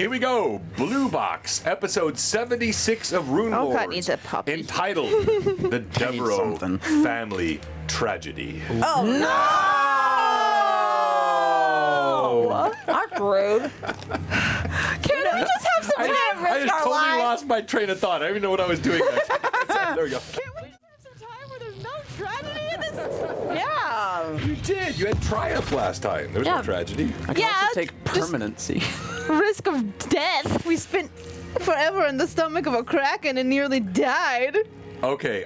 Here we go. Blue Box, episode 76 of Runelords. Oh, God, needs a puppy. Entitled The Devereaux Family Tragedy. Oh, no! That's rude. Can we just have some time to I risk just our totally lives? lost my train of thought. I don't even know what I was doing next. There we go. Can we just have some time where there's no tragedy in this? Yeah. You did. You had triumph last time. There was no tragedy. I can also take permanency. Risk of death. We spent forever in the stomach of a kraken and nearly died. Okay,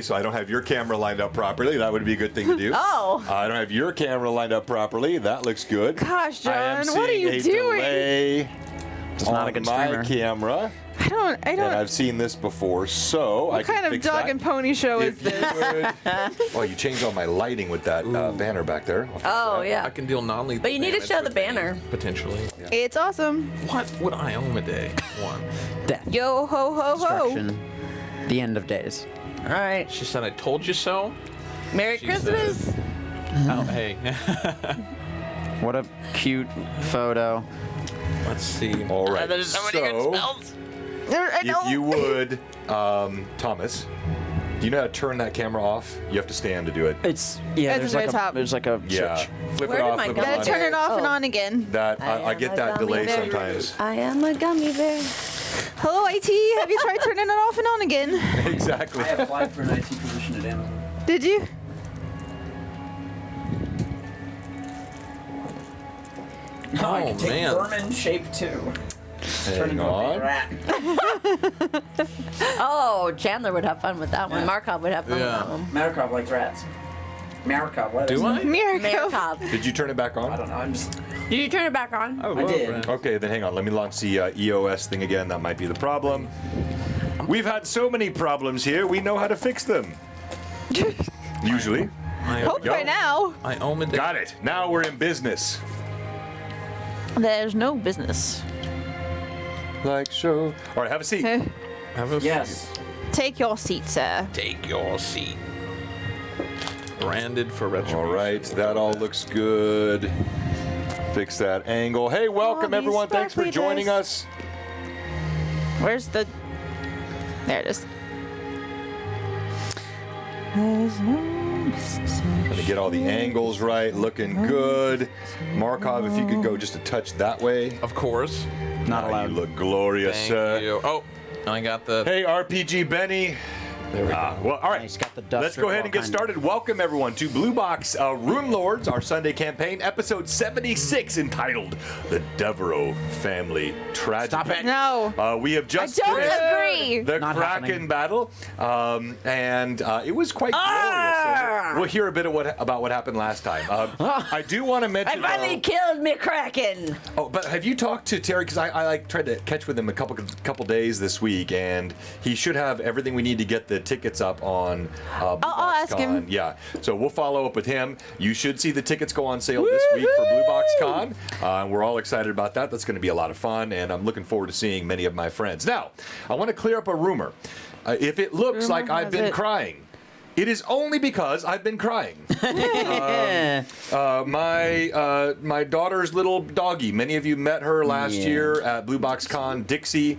so I don't have your camera lined up properly. That would be a good thing to do. Oh. I don't have your camera lined up properly. That looks good. Gosh, John, I am what are seeing you a doing? delay It's not a on good my streamer. camera. I don't. And I've seen this before, so I What can kind of fix dog that. and pony show is If you this? would. Well, you changed all my lighting with that banner back there. I'll fix Oh, that. yeah. I can deal non-lethal But you need to damage show the with me, banner. potentially. It's awesome. What would I own a day? One. Death. Yo ho ho ho. Destruction. The end of days. All right. She said, "I told you so." Merry She Christmas. Oh, hey. What a cute photo. Let's see. All right. There's so many good spells. If you would, Thomas, do you know how to turn that camera off? You have to stand to do it. It's It's there's like very top. a switch. Yeah. Flip Where it did off. my Flip gun it Gotta on. turn it off and Oh. on again. That I get that delay sometimes. I am a gummy bear. Hello, IT. Have you tried turning it off and on again? Exactly. applied for an IT position at Amazon. Did you? Oh, man. vermin shape too. Hang on. Oh, Chandler would have fun with that one. Yeah. Markov would have fun Yeah. with that one. Markov likes rats. Markov, what Do I? Miracle. Markov. Did you turn it back on? I don't know. I'm just. Did you turn it back on? Oh, I did. man. Okay, then hang on. Let me launch the EOS thing again. That might be the problem. We've had so many problems here. We know how to fix them. Usually. Hope by now. I own a day. Got it. Now we're in business. There's no business. Like show. All right, have a seat. Have a Yes. Take your seat, sir. Take your seat. Branded for retribution. All right, that all looks good. Fix that angle. Hey, welcome these everyone. Thanks for sparkly joining dice. us. Where's the... There it is. There's no business. Trying to get all the angles right. Looking good. Markov, if you could go just a touch that way. Of course. Not Oh, allowed. you look glorious, Thank sir. you. Oh, I got the. Hey, RPG Benny. There we go. Well, all right. Nice, got the duster Let's go ahead and get behind started. Welcome, everyone, to Blue Box Runelords, our Sunday campaign, episode 76, entitled The Devereaux Family Tragedy. Stop it. No. We have I just don't finished agree. the Not Kraken happening. battle, and it was quite glorious. So we'll hear a bit of about what happened last time. I do want to mention. I finally killed me Kraken. Oh, but have you talked to Terry? Because I like tried to catch with him a couple days this week, and he should have everything we need to get the tickets up on. I'll ask him. Yeah, so we'll follow up with him. You should see the tickets go on sale this week for Blue Box Con. We're all excited about that. That's going to be a lot of fun, and I'm looking forward to seeing many of my friends. Now, I want to clear up a rumor. If it looks like I've been crying, it is only because I've been crying. My daughter's little doggy. Many of you met her last year at Blue Box Con, Dixie.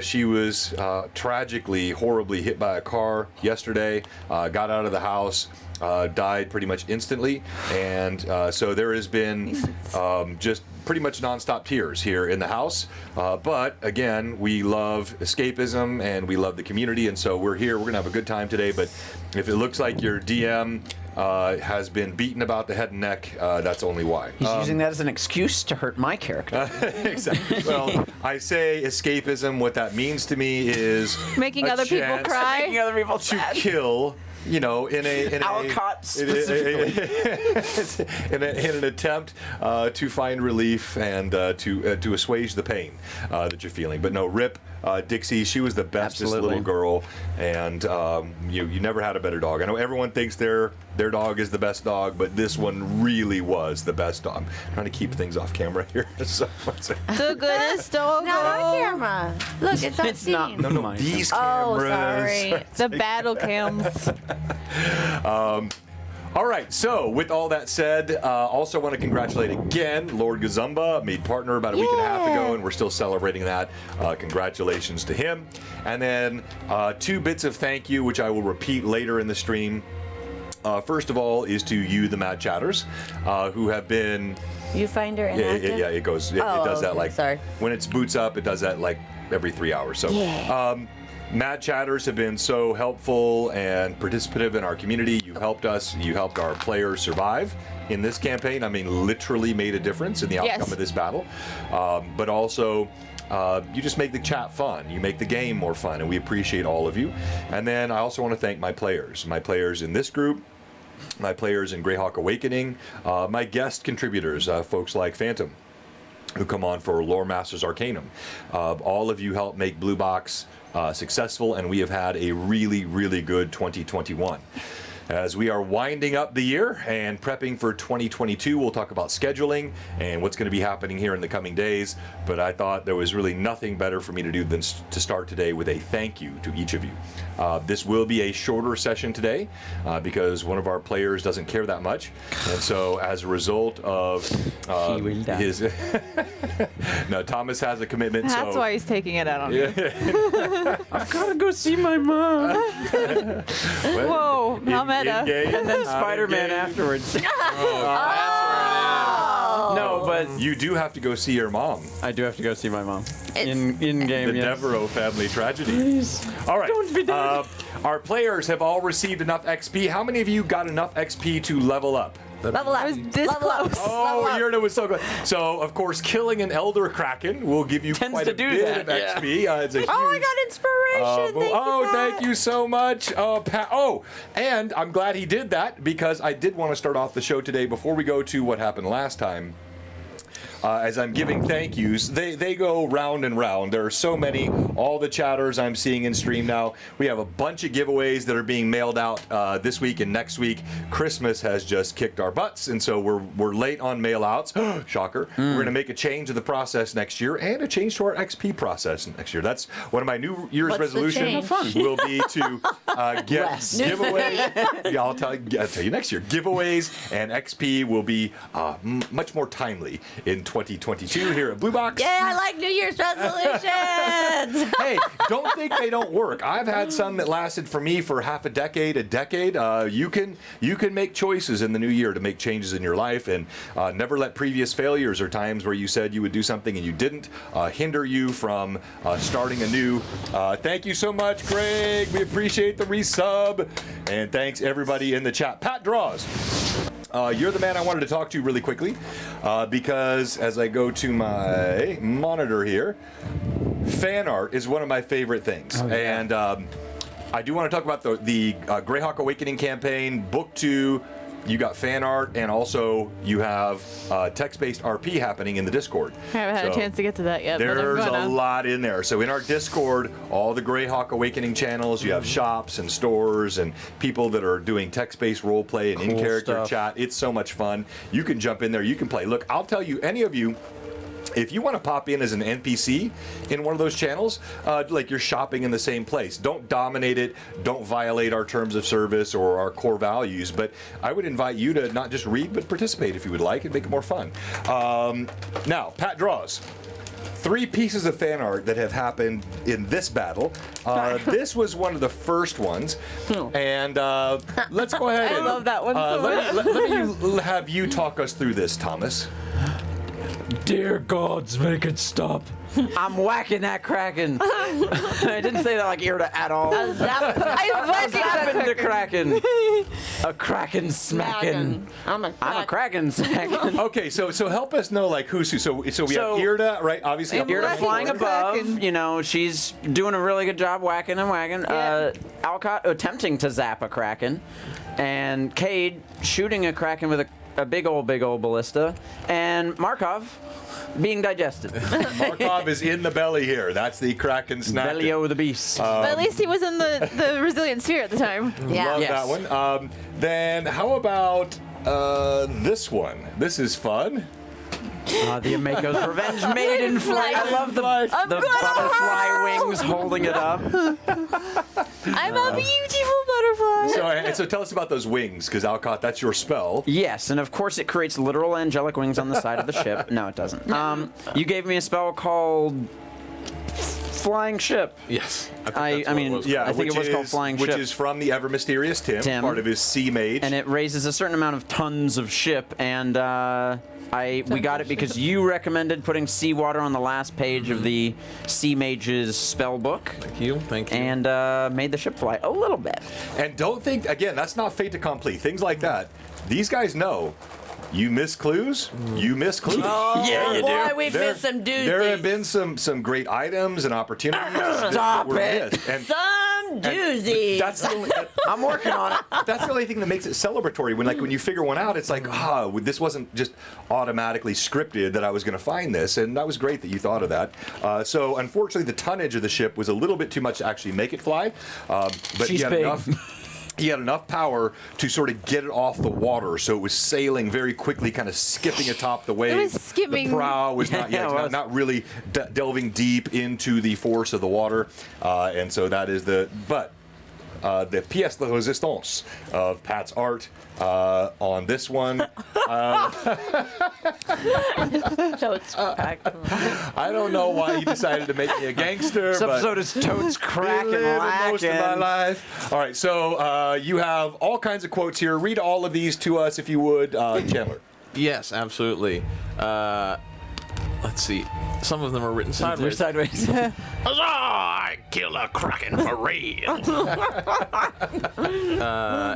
She was tragically, horribly hit by a car yesterday. Got out of the house. Died pretty much instantly, and so there has been just pretty much nonstop tears here in the house. But again, we love escapism and we love the community, and so we're here. We're gonna have a good time today. But if it looks like your DM has been beaten about the head and neck, that's only why. He's using that as an excuse to hurt my character. Exactly. Well, I say escapism. What that means to me is Making a other people chance cry. Making other people to sad. kill. In Alcott specifically. in an attempt to find relief and to assuage the pain that you're feeling. But no, Rip, Dixie, she was the bestest Absolutely. little girl, and you never had a better dog. I know everyone thinks their dog is the best dog, but this one really was the best dog. I'm trying to keep things off camera here. The goodest dog. Not on camera. Look, it's on It's not. No, Mine. these Oh, cameras. sorry. The battle cams. All right, so with all that said, also want to congratulate again Lord Gazumba, made partner about a week and a half ago, and we're still celebrating that. Congratulations to him. And then 2 bits of thank you, which I will repeat later in the stream. First of all is to you, the Mad Chatters, who have been... You find her inactive? Yeah, it goes. It does that like... Sorry. When it boots up, it does that like every 3 hours. So, Mad Chatters have been so helpful and participative in our community. You helped us. You helped our players survive in this campaign. I mean, literally made a difference in the outcome of this battle. But also, you just make the chat fun. You make the game more fun, and we appreciate all of you. And then I also want to thank my players in this group, my players in Greyhawk Awakening, my guest contributors, folks like Phantom, who come on for Lore Masters Arcanum. All of you help make Blue Box successful, and we have had a really, really good 2021. As we are winding up the year and prepping for 2022, we'll talk about scheduling and what's going to be happening here in the coming days. But I thought there was really nothing better for me to do than to start today with a thank you to each of you. This will be a shorter session today because one of our players doesn't care that much. And so as a result of his... No, Thomas has a commitment. That's why he's taking it out on me. I've got to go see my mom. Whoa, how meta. And then Spider-Man afterwards. No, but You do have to go see your mom. I do have to go see my mom. In game, The yes. Devereaux family tragedy. Please. All right. Don't be dead. Our players have all received enough XP. How many of you got enough XP to level up? Level up. I was this Level up. close. Oh, Yurna was so good. So, of course, killing an Elder Kraken will give you Tends quite to a do bit that, of yeah. XP. It's a huge... Oh, I got inspiration. Thank you so much. And I'm glad he did that because I did want to start off the show today before we go to what happened last time. As I'm giving thank yous, they go round and round. There are so many, all the chatters I'm seeing in stream now. We have a bunch of giveaways that are being mailed out this week and next week. Christmas has just kicked our butts, and so we're late on mail outs. Shocker. We're going to make a change to the process next year and a change to our XP process next year. That's one of my New Year's What's the resolutions change? will be to get Less. giveaways. Yeah, I'll tell you next year. Giveaways and XP will be much more timely in 2022 here at Blue Box. Yeah, I like New Year's resolutions. Hey, don't think they don't work. I've had some that lasted for me for half a decade. You can make choices in the new year to make changes in your life, and never let previous failures or times where you said you would do something and you didn't hinder you from starting anew. Thank you so much, Greg. We appreciate the resub, and thanks everybody in the chat. Pat Draws. You're the man I wanted to talk to really quickly because as I go to my monitor here, fan art is one of my favorite things. And I do want to talk about the Greyhawk Awakening campaign, Book 2. You got fan art, and also you have text-based RP happening in the Discord. I haven't had a chance to get to that yet. but I'm There's a gonna. lot in there. So in our Discord, all the Greyhawk Awakening channels, you have shops and stores and people that are doing text-based roleplay and in-character stuff. chat. It's so much fun. You can jump in there. You can play. Look, I'll tell you, any of you, if you want to pop in as an NPC in one of those channels, like you're shopping in the same place, don't dominate it, don't violate our terms of service or our core values, but I would invite you to not just read, but participate if you would like and make it more fun. Now, Pat Draws. 3 pieces of fan art that have happened in this battle. This was one of the first ones, and let's go ahead I and love that one so much. let me have you talk us through this, Thomas. Dear gods, make it stop. I'm whacking that Kraken. I didn't say that like Irda at all. I'm fucking Happened to Kraken. A Kraken smacking. I'm a Kraken smacking. Okay, so help us know like who's who. So we have Irda, right? Obviously, up Irda there. flying above, Kraken. you know, she's doing a really good job whacking and whacking. Yeah. Alcott attempting to zap a Kraken, and Cade shooting a Kraken with a big old ballista, and Markov being digested. Markov is in the belly here. That's the Kraken snack. Bellio the beast. But at least he was in the resilient sphere at the time. Yeah. Love Yes. that one. Then how about this one? This is fun. The Amako's Revenge Maiden flight. I love the butterfly wings holding it up. I'm a beautiful butterfly. So tell us about those wings, because Alcott, that's your spell. Yes, and of course it creates literal angelic wings on the side of the ship. No, it doesn't. You gave me a spell called Flying Ship. Yes. I mean, Yeah, I think it was called Flying Ship. Which is from the ever mysterious Tim, part of his Sea Mage. And it raises a certain amount of tons of ship, and we got it because you recommended putting seawater on the last page of the Sea Mage's spell book. Thank you. And made the ship fly a little bit. And don't think, again, that's not fait accompli. Things like that. These guys know. You miss clues, you miss clues. Oh, Yeah, you boy, do. we've missed some doozies. There have been some great items and opportunities that were missed. And Some doozies. that's the only, I'm working on it. that's the only thing that makes it celebratory. When you figure one out, it's like, this wasn't just automatically scripted that I was going to find this, and that was great that you thought of that. So unfortunately, the tonnage of the ship was a little bit too much to actually make it fly, but She's he had big. enough. He had enough power to sort of get it off the water, so it was sailing very quickly, kind of skipping atop the wave. was skimming. The prow was not, Yeah, it was. not really delving deep into the force of the water, and so that is the pièce de résistance of Pat's art on this one. Totes cracked. I don't know why he decided to make me a gangster. This but episode is totes cracking living most of my lacking. life. All right, so you have all kinds of quotes here. Read all of these to us, if you would, Chandler. Yes, absolutely. Let's see. Some of them are written They're sideways. sideways. Huzzah! I kill a kraken for real.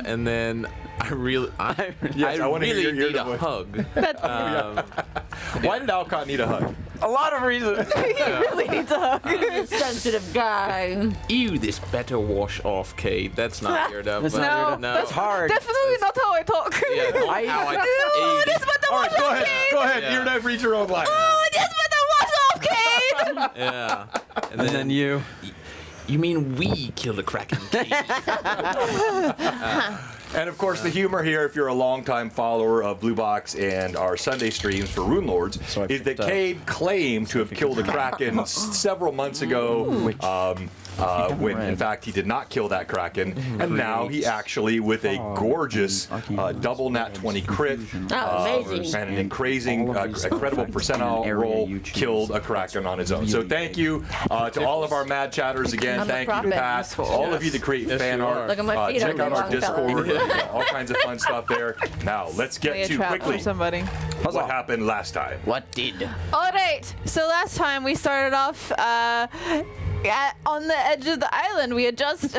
And then I really I wanna hear your need a voice. hug. Why did Alcott need a hug? A lot of reasons. really needs a hug. Sensitive guy. Ew, this better wash off, Kate. That's not weird up. That's but- not No, That's hard. Definitely not how I talk. Yeah, not how I Oh, ate. this but the All right, wash go off, ahead. Kate. Go ahead. Yeah. You're not read your own line. Oh, this but the wash off, Kate. Yeah. And then you. You mean we kill the kraken, Kate? And of course, the humor here, if you're a longtime follower of Blue Box and our Sunday streams for Runelords, So I is that picked up- Cade claimed to have killed a kraken several months ago. When in fact he did not kill that kraken, and now he actually, with a gorgeous double nat 20 crit Amazing. and an incredible percentile roll, killed a kraken on his own. So thank you to all of our mad chatters again. I'm the Thank you to prophet. Pat, all of you that create Yes, fan you art. are. Look at my feet, Check I'm out our a long fella. Discord. All kinds of fun stuff there. Now let's Lay get a to trap quickly for somebody. what happened last time. What did? All right. So last time we started off on the edge of the island. We had just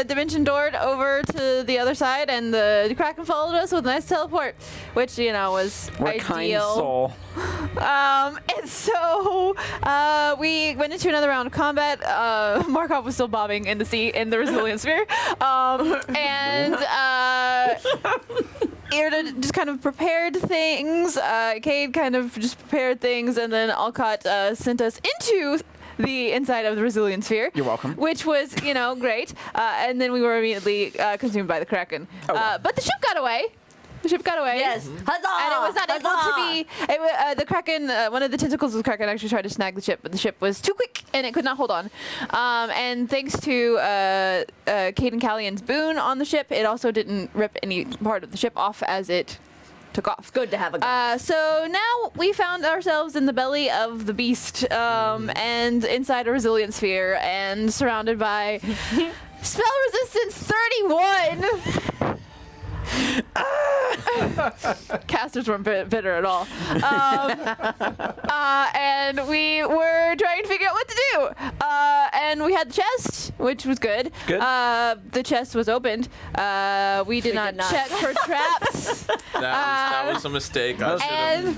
dimension doored over to the other side, and the Kraken followed us with a nice teleport, which was What a ideal. kind soul. And so we went into another round of combat. Markov was still bobbing in the sea in the resilience sphere, and Irda just kind of prepared things. Cade kind of just prepared things, and then Alcott sent us into the inside of the resilience sphere. You're welcome. Which was, great. And then we were immediately consumed by the Kraken. But the ship got away. The ship got away. Yes. Huzzah! And it was not able to Huzzah! be. The Kraken, one of the tentacles of the Kraken actually tried to snag the ship, but the ship was too quick and it could not hold on. And thanks to Cade and Callian's boon on the ship, it also didn't rip any part of the ship off as it took off. Good to have a guy. So now we found ourselves in the belly of the beast and inside a resilience sphere and surrounded by spell resistance 31. Casters weren't bitter at all. And we were trying to figure out what to do. And we had the chest, which was good. Good. The chest was opened. We did not check for traps. That was a mistake. I should have. And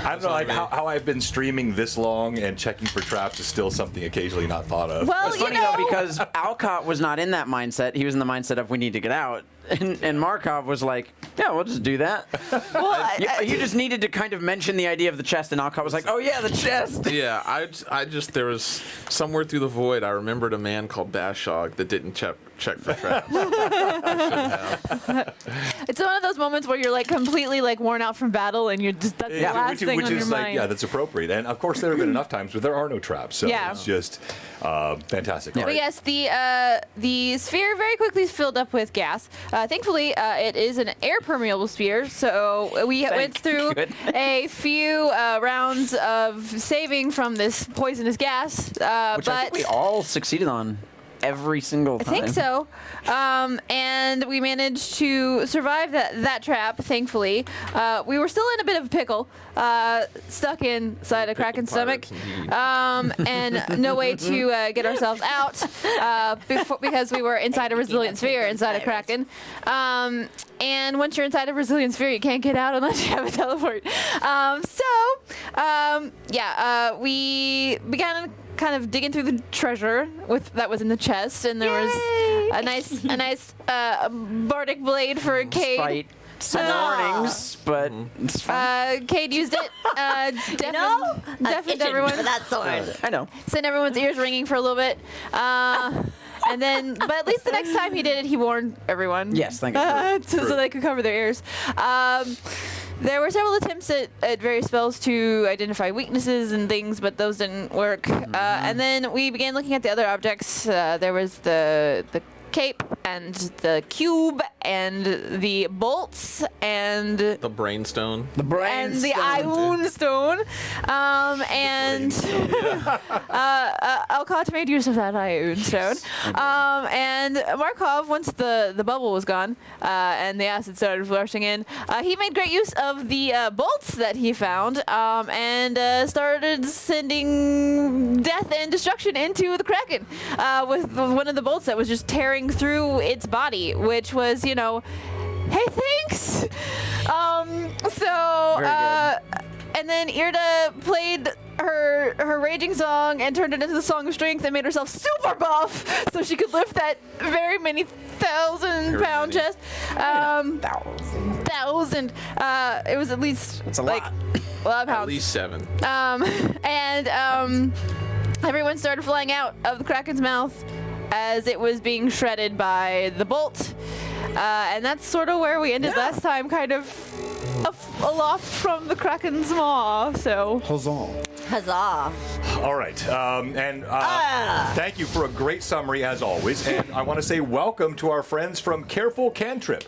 I don't know, like how I've been streaming this long and checking for traps is still something occasionally not thought of. well, It's funny though because Alcott was not in that mindset. He was in the mindset of we need to get out, and Markov was like, yeah, we'll just do that. well, You just needed to kind of mention the idea of the chest, and Alcott was like, oh yeah, the chest. Yeah, I just there was somewhere through the void. I remembered a man called Bashog that didn't check check for traps. It's one of those moments where you're like completely like worn out from battle, and you're just that's the last thing on your mind. Yeah, that's appropriate. And of course, there have been enough times where there are no traps, so Yeah. it's just fantastic. All But right. yes, the sphere very quickly filled up with gas. Thankfully, it is an air permeable sphere, so we went through goodness. a few rounds of saving from this poisonous gas. Which but I think we all succeeded on every single I time. think so. And we managed to survive that trap, thankfully. We were still in a bit of a pickle, stuck inside a Kraken's stomach, and no way to get ourselves out because we were inside a resilient sphere inside a Kraken. And once you're inside a resilient sphere, you can't get out unless you have a teleport. We began kind of digging through the treasure that was in the chest, and there was a nice bardic blade for Cade. Despite some warnings, but it's fine. Cade used it. I'm Deafened itching everyone. for that sword. I know. Sent everyone's ears ringing for a little bit. And then, but at least the next time he did it, he warned everyone. Yes, thank you. So they could cover their ears. There were several attempts at various spells to identify weaknesses and things, but those didn't work. And then we began looking at the other objects. There was the cape and the cube and the bolts and The brainstone. The brain and the Ioun stone. Alcott made use of that Ioun stone. And Markov, once the bubble was gone and the acid started flushing in, he made great use of the bolts that he found and started sending death and destruction into the Kraken with one of the bolts that was just tearing through its body, which was, hey, thanks. And then Irda played her raging song and turned it into the Song of Strength and made herself super buff so she could lift that very many 1,000-pound chest. Thousand. It was at least It's a like lot. a lot of At pounds. least 7. Everyone started flying out of the Kraken's mouth as it was being shredded by the bolt. And that's sort of where we ended last time, kind of aloft from the Kraken's maw, so. Huzzah. All right. Thank you for a great summary, as always. And I want to say welcome to our friends from Careful Cantrip.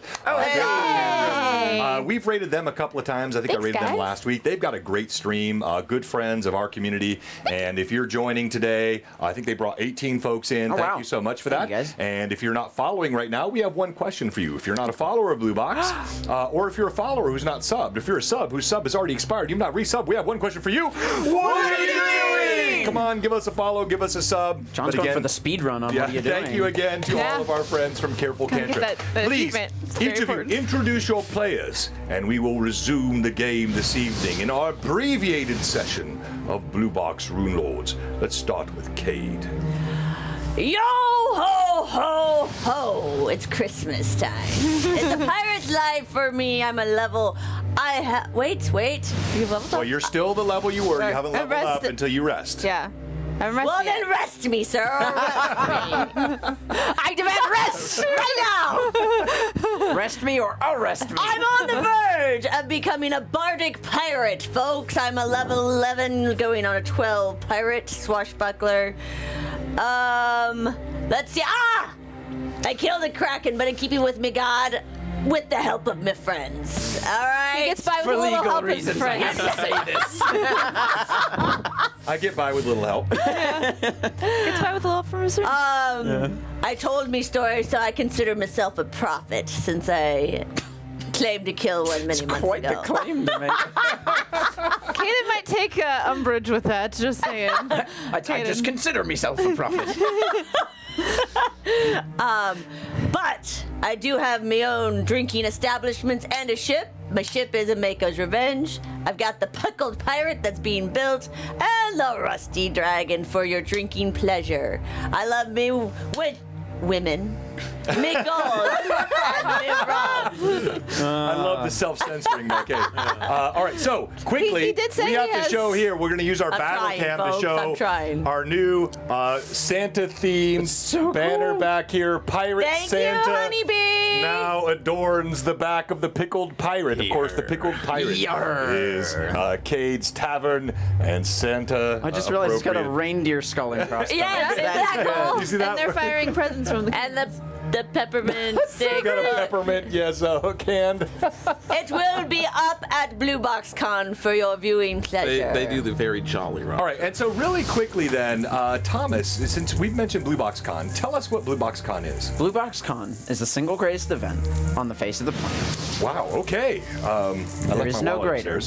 We've rated them a couple of times. I think I Thanks, rated them guys. last week. They've got a great stream, good friends of our community. And if you're joining today, I think they brought 18 folks in. Oh, Thank wow. you so much for Thank that. you, guys. And if you're not following right now, we have one question for you. If you're not a follower of Blue Box, or if you're a follower who's not subbed, if you're a sub whose sub has already expired, you've not resub, we have one question for you. What are you doing? Come on, give us a follow, give us a sub. John's But going for the speed run on what are you doing. thank you again to all of our friends from Careful Gotta get Cantrip. that Please, achievement. It's very each of important. you, introduce your players, and we will resume the game this evening in our abbreviated session of Blue Box Runelords. Let's start with Cade. Yo ho ho ho! It's Christmas time. It's a pirate's life for me. I'm a level. Wait. You've leveled Well, up? you're still the level you were. You haven't leveled up rested. until you rest. Yeah. I remember. Well, then rest me, sir. Or rest me. I demand rest! Right now. Rest me or arrest me. I'm on the verge of becoming a bardic pirate, folks. I'm a level 11 going on a 12 pirate swashbuckler. Let's see. I killed a Kraken, but in keeping with me, God, with the help of my friends. All right. He gets by with For a little legal help of his reasons, I friends. have to say this. I get by with little help. Gets by with a little help from his friends. I told me stories, so I consider myself a prophet since I claimed to kill one many months Quite ago. the claim to make. Kaden might take umbrage with that, just saying. I just consider myself a prophet. But I do have my own drinking establishments and a ship. My ship is a Mako's Revenge. I've got the Pickled Pirate that's being built, and the Rusty Dragon for your drinking pleasure. I love me with women. Migos and Devereaux. I love the self-censoring, okay. All right, so quickly, He did say we he have to has- show here, we're going to use our I'm battle trying, cam folks, to show I'm trying. our new Santa-themed so banner cool. back here. Pirate Thank you, Santa Honeybee! now adorns the back of the Pickled Pirate. Of course, the Pickled Pirate is Cade's Tavern and Santa. I just realized it's got a appropriate. reindeer skull across the Yes, top. isn't that cool? You see that? And they're firing presents from the. And the peppermint stick. Got a peppermint, yes, canned. It will be up at BlueBoxCon for your viewing pleasure. They do the very jolly rock. All right, and so really quickly then, Thomas, since we've mentioned BlueBoxCon, tell us what BlueBoxCon is. BlueBoxCon is the single greatest event on the face of the planet. Wow, okay. There is no greater.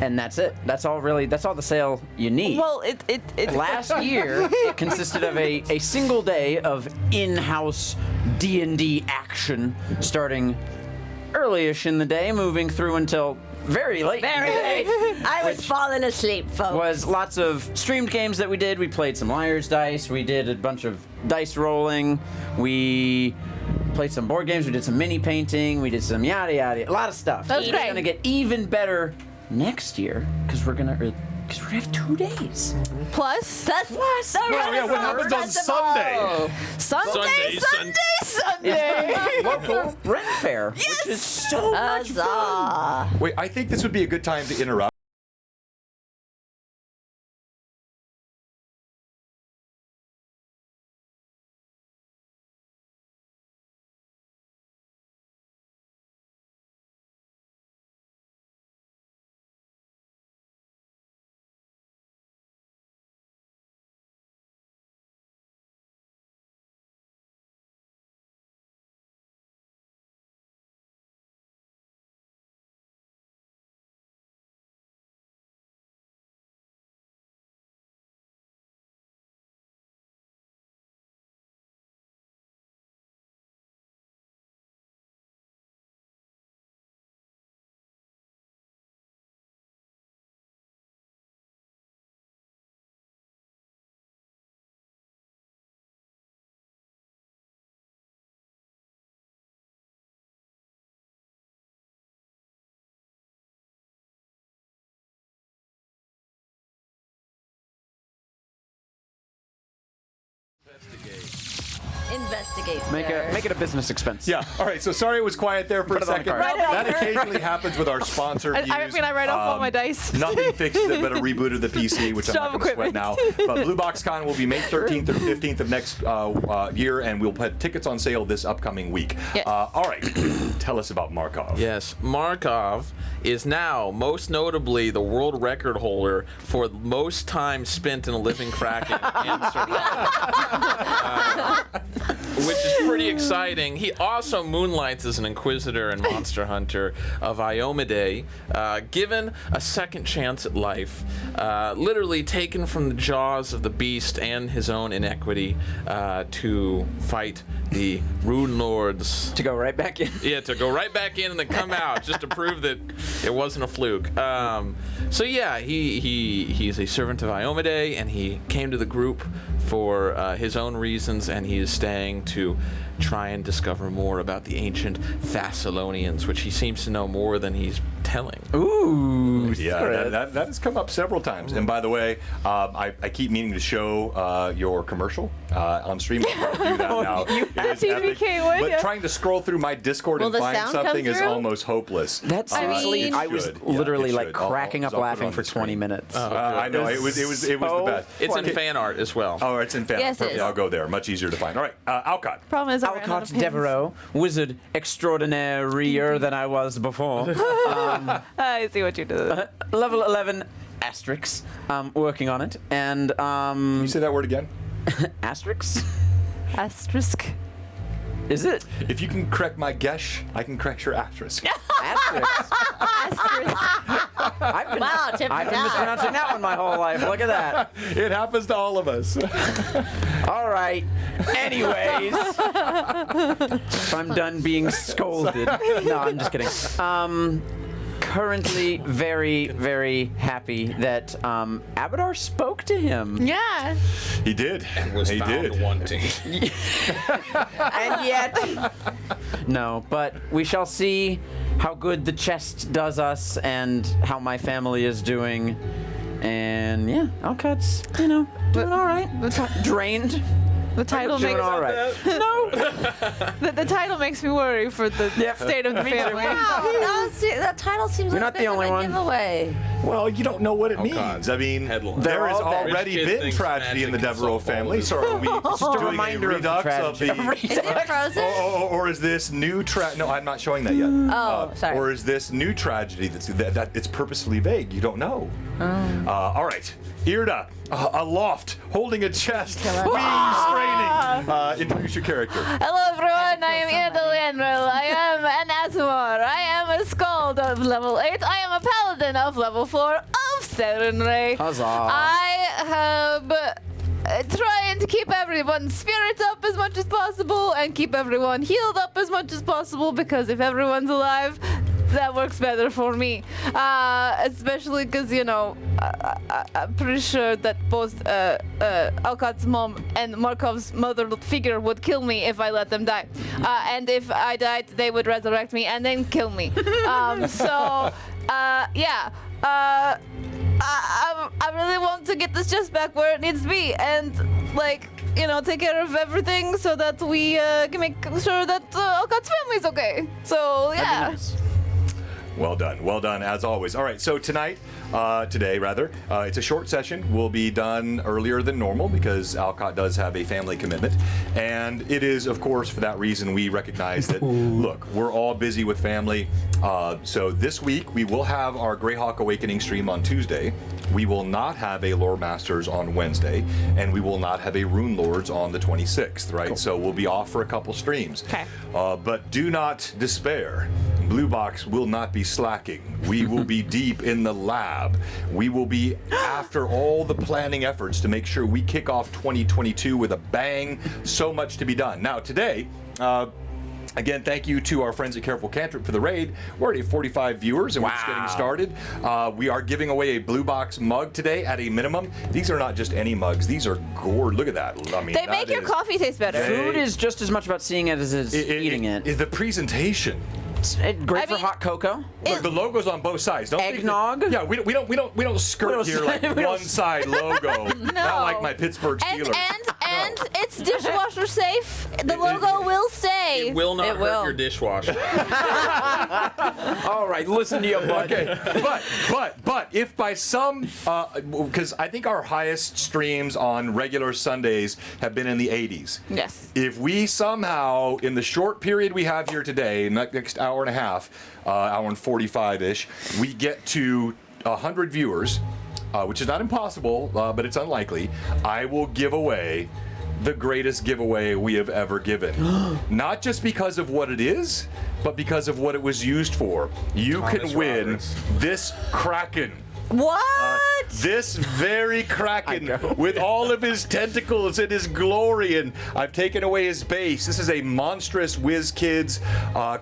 And that's it. That's all really, that's all the sale you need. Well, it Last year, it consisted of a single day of in-house D&D action, starting early-ish in the day, moving through until very late. Very late. I was falling asleep, folks. Was lots of streamed games that we did. We played some Liar's Dice. We did a bunch of dice rolling. We played some board games. We did some mini painting. We did some yada yada. A lot of stuff. That's It's great. gonna get even better next year because we're gonna have 2 days. plus The yeah, what happens on Festival. Sunday. Local Ren Fair, which is so much fun. Huzzah. Wait, I think this would be a good time to interrupt. Investigate. Make it a business expense. Yeah. All right. So sorry it was quiet there for Put a it on the second. card. That occasionally happens with our sponsor I views. mean, I write off all my dice. Nothing fixes it but a reboot of the PC, which I'm Job not going to sweat equipment. now. But BlueBoxCon will be May 13th or 15th of next year, and we'll put tickets on sale this upcoming week. Yes. All right. Tell us about Markov. Yes, Markov is now most notably the world record holder for most time spent in a living kraken and survived. Which is pretty exciting. He also moonlights as an inquisitor and monster hunter of Iomade, given a second chance at life, literally taken from the jaws of the beast and his own inequity to fight the Runelords. To go right back in. Yeah, to go right back in and then come out just to prove that it wasn't a fluke. So yeah, he's a servant of Iomade, and he came to the group for his own reasons, and he is staying to try and discover more about the ancient Thessalonians, which he seems to know more than he's telling. Ooh. Yeah, that has come up several times. And by the way, I keep meaning to show your commercial on stream. I'll do that now. It is epic. TVK would, But yeah. trying to scroll through my Discord Will and the find sound come something is through? almost hopeless. That's I seriously, mean- I was It should. Yeah, literally it like should. cracking up I'll put it laughing on for the 20 screen. minutes. I know it was the best. It's in Okay. fan art as well. Oh, it's in fan. Yes, it Perfect. is. I'll go there. Much easier to find. All right, Alcott. Problem is, I ran out Alcott of pins. Devereaux, wizard extraordinarier than I was before. I see what you did. Level 11 asterisks. Working on it. And Can you say that word again? asterisks? Asterisk. Is it? If you can correct my guess, I can correct your asterisk. Asterisks. I've been, Wow, tip I've been down. mispronouncing that one my whole life. Look at that. It happens to all of us. All right. Anyways, if I'm done being scolded. No, I'm just kidding. currently very, very happy that Abadar spoke to him. Yeah. He did. Was he found did. wanting. And yet, no. But we shall see how good the chest does us and how my family is doing. And yeah, Alcott's, doing all right. Drained. The title Doing makes all right. No. the title makes me worry for the state of the family. Wow, that title seems You're like not the only one. giveaway. Well, you don't know what it means. God. I mean, Headline. there has They're all dead. already Rich kid been thinks tragedy in the magic and Devereaux softball family, is- so are we Just a doing reminder a of the redux tragedy. of the... Is it frozen? Or is this new No, I'm not showing that yet. Oh, sorry. Or is this new tragedy that it's purposefully vague? You don't know. All right, Irda, aloft, holding a chest, wings straining. Introduce your character. Hello everyone, I am Irda Landrel. I am an Azumar. I am a Skald of level 8. I am a Paladin of level 4 of Serenray. Huzzah. I have trying to keep everyone's spirits up as much as possible and keep everyone healed up as much as possible, because if everyone's alive, that works better for me. Especially because, I'm pretty sure that both Alcott's mom and Markov's mother figure would kill me if I let them die. And if I died, they would resurrect me and then kill me. I really want to get this chest back where it needs to be and, take care of everything so that we can make sure that Alcott's family's okay. So, yeah. That'd be nice. Well done, as always. All right, so today, it's a short session. We'll be done earlier than normal because Alcott does have a family commitment. And it is, of course, for that reason we recognize that, look, we're all busy with family. So this week, we will have our Greyhawk Awakening stream on Tuesday. We will not have a Lore Masters on Wednesday, and we will not have a Runelords on the 26th, right? Cool. So we'll be off for a couple streams. Okay. But do not despair. Blue Box will not be slacking. We will be deep in the lab. We will be after all the planning efforts to make sure we kick off 2022 with a bang. So much to be done. Now, today, again, thank you to our friends at Careful Cantrip for the raid. We're already at 45 viewers, and we're just getting started. We are giving away a Blue Box mug today at a minimum. These are not just any mugs. These are gourd. Look at that. I mean, They make your coffee taste better. Food is just as much about seeing it as it is eating it. The presentation. Great for mean, hot cocoa. Look, the logo's on both sides. Don't think Eggnog? that- yeah, we don't skirt here like one side logo. Not like my Pittsburgh Steelers. And it's dishwasher safe. The logo will stay. It will not It hurt will. your dishwasher. All right, listen to you, bud. Okay, but if by some, because I think our highest streams on regular Sundays have been in the 80s. Yes. If we somehow, in the short period we have here today, next hour and a half, hour and 45-ish, we get to 100 viewers, which is not impossible, but it's unlikely, I will give away the greatest giveaway we have ever given. Not just because of what it is, but because of what it was used for. You Thomas can win Roberts. this Kraken. What? This very Kraken with all of his tentacles and his glory, and I've taken away his base. This is a monstrous WizKids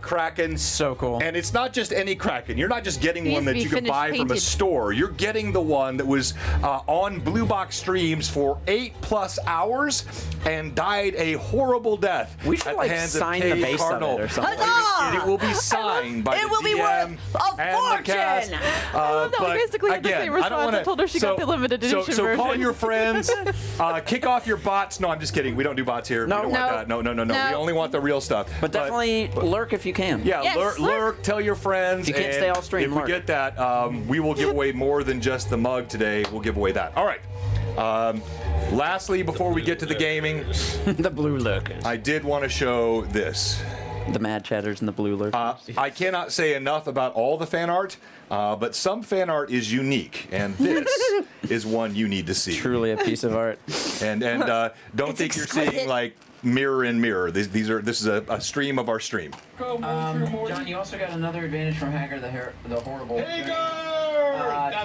Kraken. So cool. And it's not just any Kraken. You're not just getting He one needs to that be you can finished buy from a painted. store. You're getting the one that was on Blue Box streams for 8+ hours and died a horrible death. We should, at like, the hands of sign Kay the base of it Cardinal. or something. Huzzah! And it will be signed by It the will be DM worth a and the cast. fortune. I love that we But basically had the again, same I don't response. wanna- I told her she got the limited edition so call version. your friends, kick off your bots. No, I'm just kidding. We don't do bots here. No. We don't want that. No. We only want the real stuff. But definitely lurk if you can. Yeah, Yes, lurk, tell your friends. If you can't and stay all stream, if we lurk. get that, we will give away more than just the mug today. We'll give away that. All right. Lastly, before we get to the gaming, The blue lurkers. I did want to show this. The mad chatters and the blue lurkers. I cannot say enough about all the fan art, but some fan art is unique, and this is one you need to see. Truly a piece of art. And don't think you're seeing exquisite. like mirror in mirror. This is a stream of our stream. John, you also got another advantage from Hagar the horrible.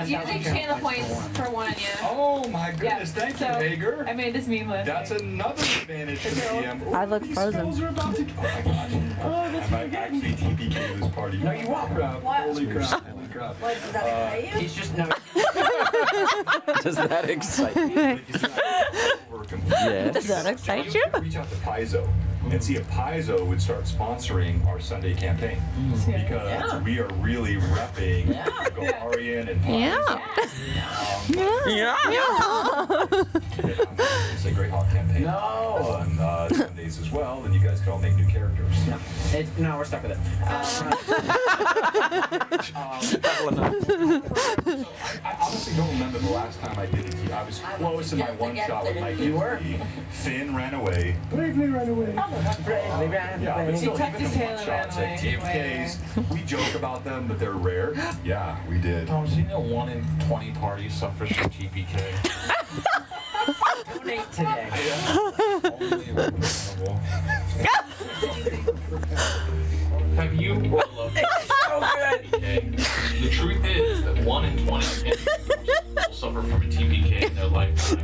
Using channel points for one, yeah. Oh my goodness! Thank you, So, Hager. I made this meme list. That's another advantage for the DM. Ooh, I look these frozen. spells are about to. Oh my gosh! I might actually TPK this party. No, you won't. Holy crap! Holy crap! What, does that excite you? He's just no. Does that excite you? Yeah. Does that excite you? Reach out to Paizo and see if Paizo would start sponsoring our Sunday campaign because we are really repping Goharian and Paizo. It's a Great Hawk campaign on Sundays as well, and you guys can all make new characters. No, we're stuck with it. I honestly don't remember the last time I did it. I was close in my one shot with my KP. Finn ran away. Bravely ran away. Yeah, but still, even in one shots at TFKs, we joke about them, but they're rare. Yeah, we did. Tom, so you know 1 in 20 parties suffers from TPK? Donate today. Only reasonable. Have you or loved TPK? The truth is that 1 in 20 will suffer from a TPK in their lifetime.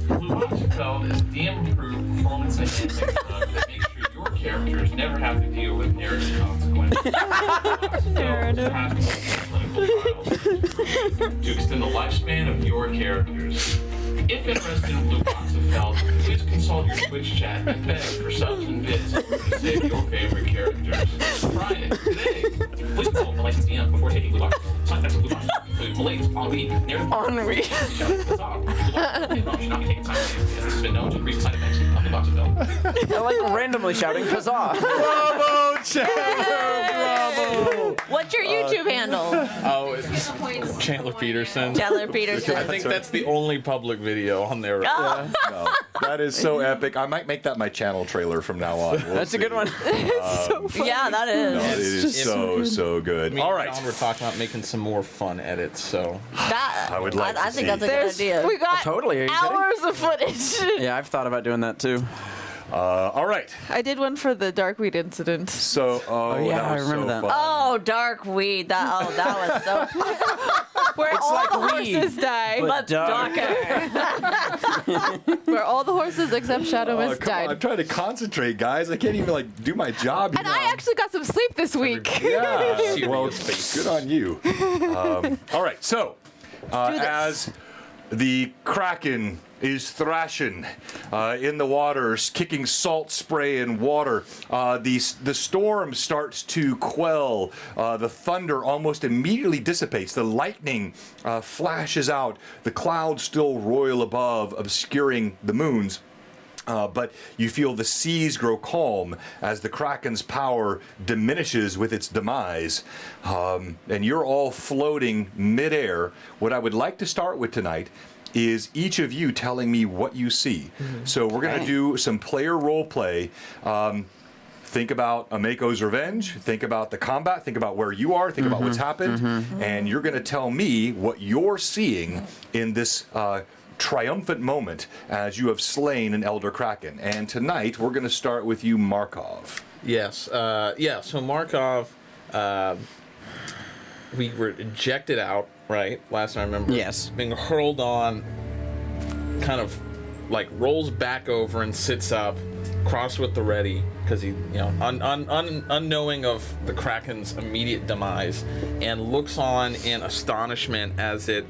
BlueBoxRPG is DM-approved performance-enhancing drug that makes sure your characters never have to deal with narrative consequences. BlueBoxRPG has clinical trials to extend the lifespan of your characters. If interested in BlueBoxRPG, please consult your Twitch chat and beg for subs and bits to save your favorite characters. Try it today. Please consult the licensed DM before taking BlueBox. Side effects of BlueBox include malaise, ennui, narrative Ennui. BlueBox should not be taken simultaneously, as this has been known to increase the side effects of BlueBoxRPG. I like randomly shouting huzzah. Bravo, Chandler! What's your YouTube handle? Oh, it's Chandler Peterson. Chandler Peterson. I think that's the only public video on there. Oh. No, that is so epic. I might make that my channel trailer from now on. We'll That's a good see. one. Yeah, that is. No, it is so good. Me All and right. John were talking about making some more fun edits, so. That, I would like I to think see. that's a good idea. We got Totally, are you kidding? hours of footage. Yeah, I've thought about doing that too. All right. I did one for the Darkweed incident. So, yeah, that I was remember so that. fun. Oh, dark weed. That was so Where all like the weed, horses die. but darker. Where all the horses except Shadow Oh, Mist come on, I'm died. trying to concentrate, guys. I can't even do my job. And I actually got some sleep this week. Yeah. Well, Serious good on you. All right. So, do this. as the Kraken is thrashing in the waters, kicking salt spray and water. The storm starts to quell. The thunder almost immediately dissipates. The lightning flashes out. The clouds still roil above, obscuring the moons. But you feel the seas grow calm as the Kraken's power diminishes with its demise. And you're all floating midair. What I would like to start with tonight is each of you telling me what you see. So we're going to do some player role play. Think about Ameko's Revenge, think about the combat, think about where you are, think about what's happened, and you're going to tell me what you're seeing in this triumphant moment as you have slain an Elder Kraken. And tonight, we're going to start with you, Markov. Yes. So Markov, we were ejected out, right? Last time I remember. Yes. Being hurled on, kind of rolls back over and sits up, crossed with the ready, because he, unknowing of the Kraken's immediate demise, and looks on in astonishment as it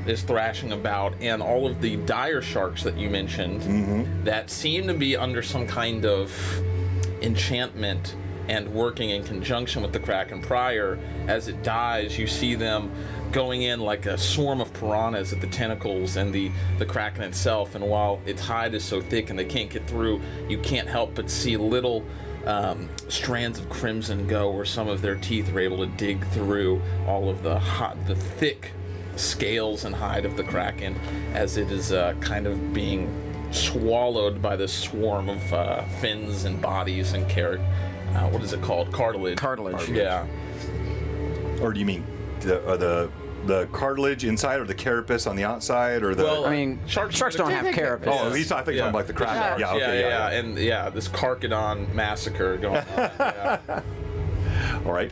is thrashing about, and all of the dire sharks that you mentioned that seem to be under some kind of enchantment and working in conjunction with the Kraken prior. As it dies, you see them going in like a swarm of piranhas at the tentacles and the Kraken itself, and while its hide is so thick and they can't get through, you can't help but see little strands of crimson go where some of their teeth are able to dig through all of the thick scales and hide of the Kraken as it is kind of being swallowed by this swarm of fins and bodies and what is it called? Cartilage. Cartilage. Yeah. Or do you mean the cartilage inside, or the carapace on the outside, or the... Well, I mean, sharks don't have carapace. Oh, at least I think you're talking about the Kraken. Yeah. And this Carcadon massacre going on. Yeah. All right.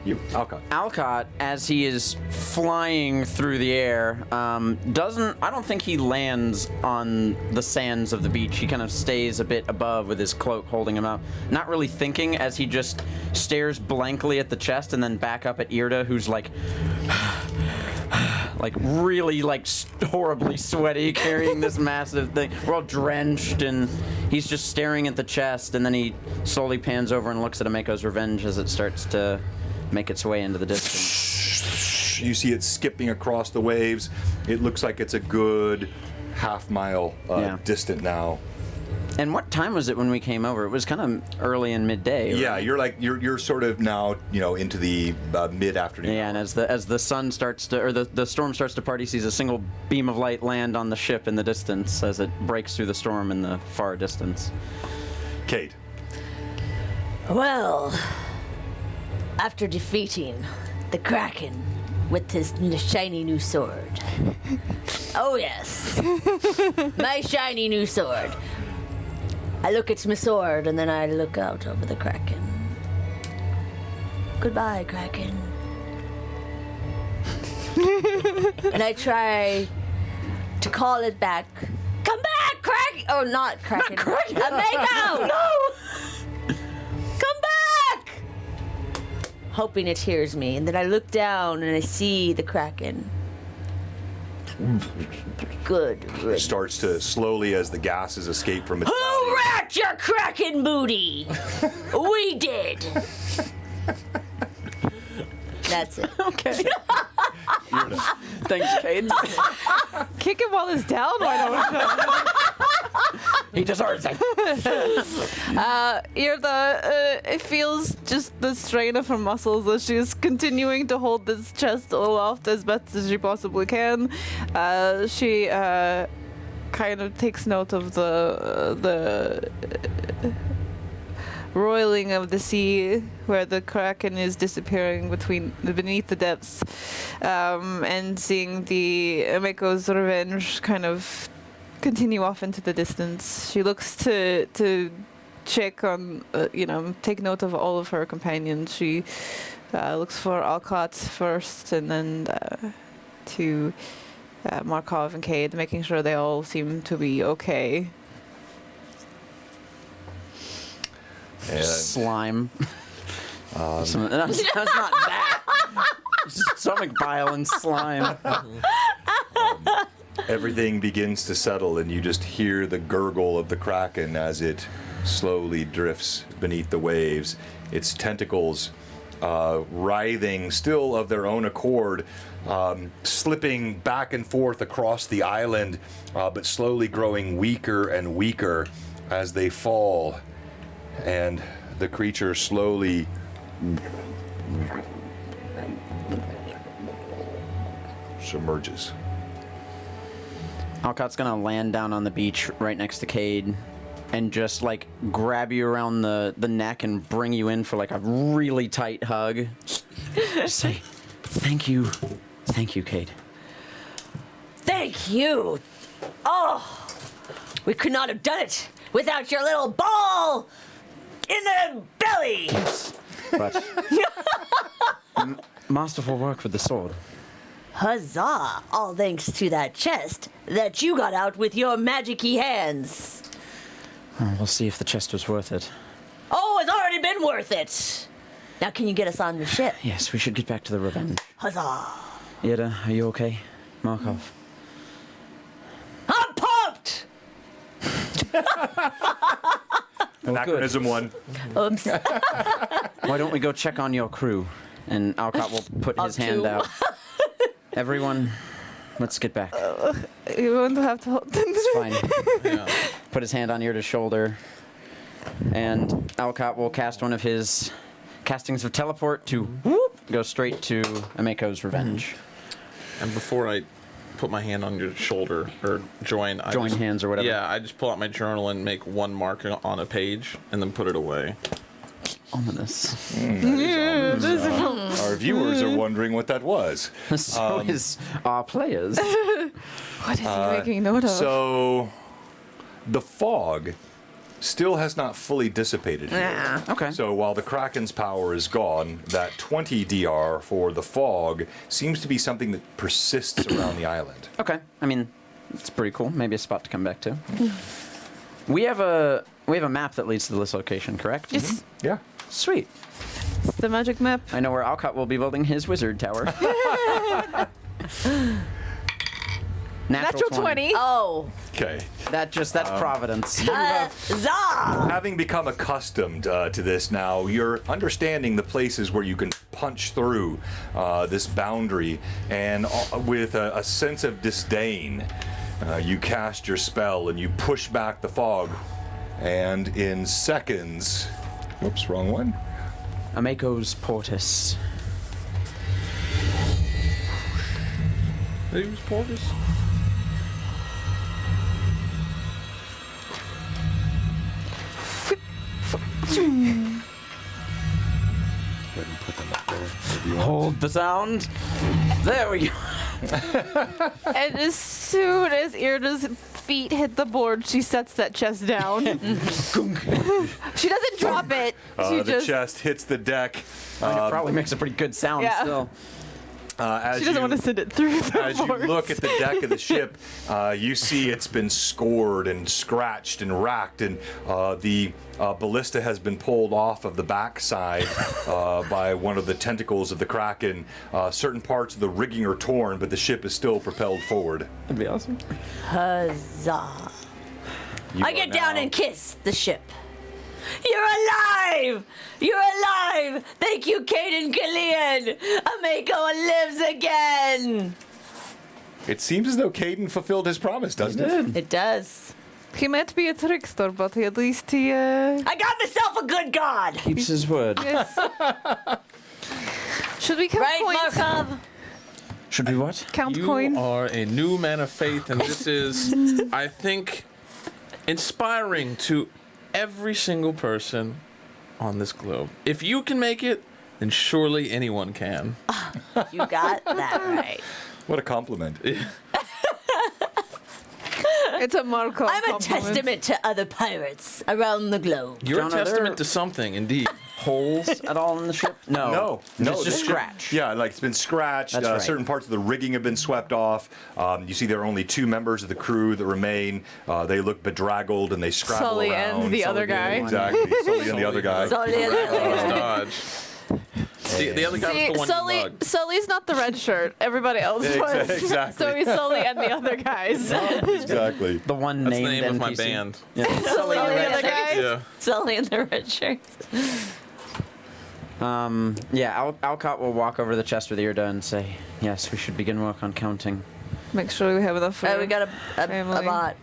You, Alcott. Alcott, as he is flying through the air, I don't think he lands on the sands of the beach. He kind of stays a bit above with his cloak holding him up. Not really thinking as he just stares blankly at the chest and then back up at Irda, who's like really horribly sweaty carrying this massive thing. We're all drenched and he's just staring at the chest, and then he slowly pans over and looks at Ameko's Revenge as it starts to make its way into the distance. You see it skipping across the waves. It looks like it's a good half-mile distant now. And what time was it when we came over? It was kind of early in midday. Right? Yeah, you're sort of now into the mid-afternoon. Yeah, and as the sun starts to, or the storm starts to part, he sees a single beam of light land on the ship in the distance as it breaks through the storm in the far distance. Kate. Well, after defeating the Kraken with his shiny new sword. Oh yes, my shiny new sword. I look at my sword and then I look out over the Kraken. Goodbye, Kraken. And I try to call it back. Come back, Kraken! Oh, not Kraken. Not Kraken. Ameko! No! Come back! Hoping it hears me, and then I look down and I see the Kraken. Good. Starts to slowly, as the gases escape from its Who body. wrecked your Kraken booty? We did. That's it. Okay. Thanks, Kate. Kick him while he's down. Why don't He deserves it. it feels just the strain of her muscles as she's continuing to hold this chest aloft as best as she possibly can. She kind of takes note of the roiling of the sea where the Kraken is disappearing beneath the depths, and seeing the Ameko's Revenge kind of continue off into the distance. She looks to check on, take note of all of her companions. She looks for Alcott first, and then to Markov and Cade, making sure they all seem to be okay. And Slime. That's not that. It's just stomach bile and slime. everything begins to settle, and you just hear the gurgle of the Kraken as it slowly drifts beneath the waves. Its tentacles writhing still of their own accord, slipping back and forth across the island, but slowly growing weaker and weaker as they fall, and the creature slowly submerges. Alcott's gonna land down on the beach right next to Cade and just like grab you around the neck and bring you in for like a really tight hug. Say, thank you, Cade. Thank you. Oh, we could not have done it without your little ball in the belly. But masterful work with the sword. Huzzah! All thanks to that chest that you got out with your magic-y hands. We'll see if the chest was worth it. Oh, it's already been worth it. Now can you get us on your ship? Yes, we should get back to the Revenge. Huzzah! Ida, are you okay? Markov? I'm pumped! Anachronism 1. Oops. Why don't we go check on your crew? And Alcott will put his hand two. out. Everyone, let's get back. You won't have to hold. It's fine. Yeah. Put his hand on Irda's shoulder, and Alcott will cast one of his castings of teleport to go straight to Ameko's Revenge. And before I put my hand on your shoulder or join Hands or whatever. Yeah, I just pull out my journal and make one mark on a page and then put it away. Ominous. Our viewers are wondering what that was. So is our players. What is he making note of? So, the fog still has not fully dissipated here. Okay. So while the Kraken's power is gone, that 20 DR for the fog seems to be something that persists around the island. Okay. I mean, it's pretty cool. Maybe a spot to come back to. We have a map that leads to this location, correct? Yes. Yeah. Sweet. It's the magic map. I know where Alcott will be building his wizard tower. Natural 20. Oh. Okay. That's Providence. Huzzah! Having become accustomed to this now, you're understanding the places where you can punch through this boundary, and with a sense of disdain, you cast your spell and you push back the fog, and in seconds, whoops, wrong one. Amecos Portis. Who's Portis? Hold the sound. There we go. And as soon as Irda's feet hit the board, she sets that chest down. She doesn't drop it. She The just. chest hits the deck. It probably makes a pretty good sound Yeah. still. As She doesn't want to send it through the As you boards. look at the deck of the ship, you see it's been scored and scratched and racked, and the ballista has been pulled off of the backside by one of the tentacles of the Kraken. Certain parts of the rigging are torn, but the ship is still propelled forward. That'd be awesome. Huzzah. You I are get down now- and kiss the ship. You're alive! You're alive! Thank you, Caden Killian! Ameko lives again! It seems as though Caden fulfilled his promise, doesn't it? It does. He might be a trickster, but at least he. I got myself a good god! Keeps his word. Yes. Should we count Right, coins? Markov? Should we what? Count You coin. are a new man of faith, and this is, I think, inspiring to every single person on this globe. If you can make it, then surely anyone can. You got that right. What a compliment. It's a Markov I'm a compliment. testament to other pirates around the globe. You're John, a are there- testament to something, indeed. Holes at all in the ship? No. No, It's just the ship- scratch. Yeah, like it's been scratched. That's right. Certain parts of the rigging have been swept off. You see, there are only 2 members of the crew that remain. They look bedraggled and they scrabble Sully around. and the other guy. Exactly, Sully and the other guy. Dodge. The other guy was See, the one Sully, you mugged. Sully's not the red shirt. Everybody else was. Exactly. So he's Sully and the other guys. Exactly. The one That's the named name of NPC. my band. Yeah. Sully and the other guys. Yeah. Sully in the red shirts. Yeah, Alcott will walk over to the chest with Irda and say, yes, we should begin work on counting. Make sure we have enough for We got a family. bot.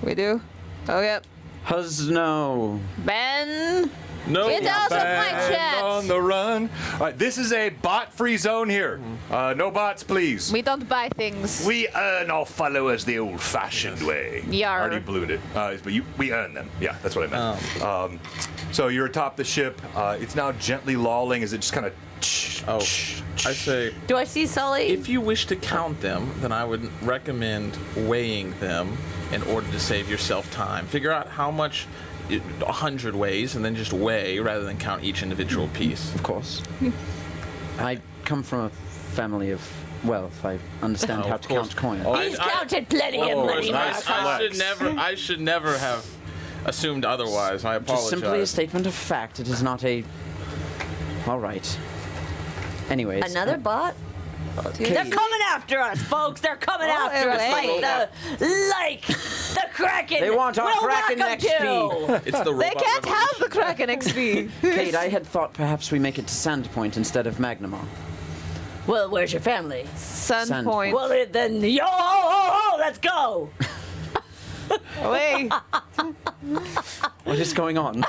We do? Oh, yep. Huzno. Ben! No, Get out of my And chat! on the run. All right, this is a bot-free zone here. No bots, please. We don't buy things. We earn our followers the old-fashioned way. Yar. Already blew it. But we earn them. Yeah, that's what I meant. So you're atop the ship. It's now gently lolling as it just kind of. Oh, I say, Do I see Sully? if you wish to count them, then I would recommend weighing them in order to save yourself time. Figure out how much, 100 ways, and then just weigh rather than count each individual piece. Of course. I come from a family of wealth. I understand Oh, how of to course. count coins. Oh, He's I- counted plenty Of of course, money, nice Markov. I should never have assumed otherwise. I Just apologize. simply a statement of fact. It is not a... All right. Anyways. Another bot? They're coming after us, folks. They're coming after us like the Kraken. They want our will Kraken welcome XP. to. It's the They robot can't have the revolution. Kraken XP. Kate, I had thought perhaps we make it to Sandpoint instead of Magnamar. Well, where's your family? Sun point. Well, then, let's go. Away. What is going on?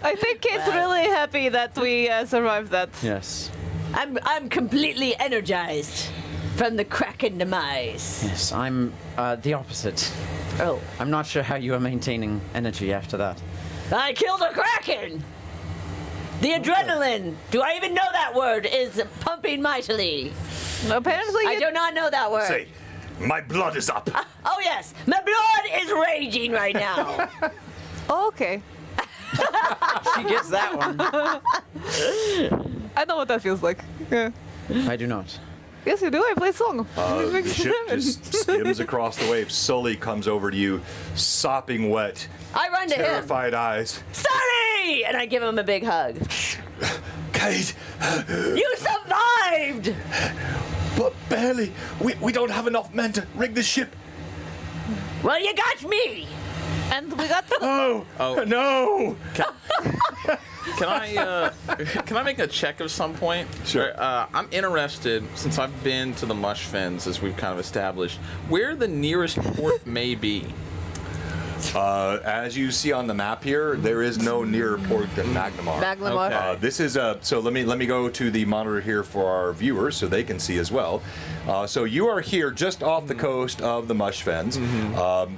I think Kate's really happy that we survived that. Yes. I'm completely energized from the Kraken demise. Yes, I'm the opposite. Oh, I'm not sure how you are maintaining energy after that. I killed a Kraken. The adrenaline, do I even know that word, is pumping mightily. Apparently, I do not know that word. Say, my blood is up. Oh yes, my blood is raging right now. Oh, okay. She gets that one. I know what that feels like. Yeah. I do not. Yes, you do. I play song. The ship just skims across the waves. Sully comes over to you, sopping wet, I run to him. terrified eyes. Sully! And I give him a big hug. Kate, You survived! but barely. We don't have enough men to rig the ship. Well, you got me! And we got the Oh, Oh. no. Can I make a check of some point? Sure. I'm interested, since I've been to the Mush Fens, as we've kind of established, where the nearest port may be. As you see on the map here, there is no nearer port than Magnamar. Magnamar. Okay. This is so let me go to the monitor here for our viewers so they can see as well. So you are here just off the coast of the Mush Fens.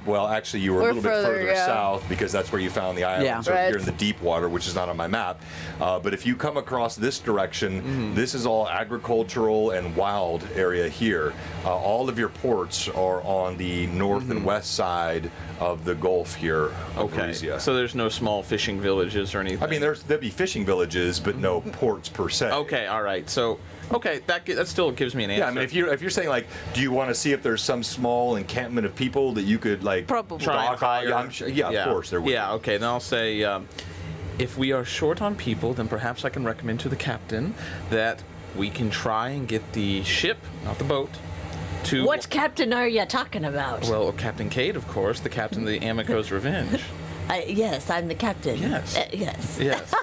Well, actually, you were a We're little bit further, further yeah. south because that's where you found the island. Yeah. So Right. you're in the deep water, which is not on my map. But if you come across this direction, this is all agricultural and wild area here. All of your ports are on the north and west side of the Gulf here. Of Okay. Elysia. So there's no small fishing villages or anything. I mean, there'll be fishing villages, but no ports per se. Okay, all right. So, okay, that still gives me an answer. Yeah, I mean, if you're saying like, do you want to see if there's some small encampment of people that you could like Probably. Try and dock on? hire. Yeah, I'm sure, yeah, of course there would. Yeah, okay. Then I'll say, if we are short on people, then perhaps I can recommend to the captain that we can try and get the ship, not the boat, to. What captain are you talking about? Well, Captain Cade, of course, the captain of the Amico's Revenge. Yes, I'm the captain. Yes. Yes. Yes.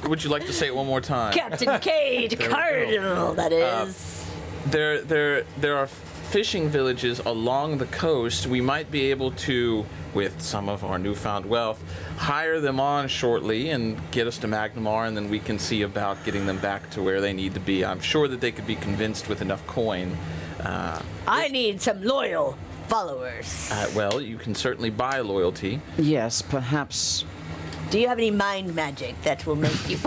Would you like to say it one more time? Captain Cade we go. Cardinal, that is. There are fishing villages along the coast. We might be able to, with some of our newfound wealth, hire them on shortly and get us to Magnamar, and then we can see about getting them back to where they need to be. I'm sure that they could be convinced with enough coin. I need some loyal followers. Well, you can certainly buy loyalty. Yes, perhaps. Do you have any mind magic that will make you...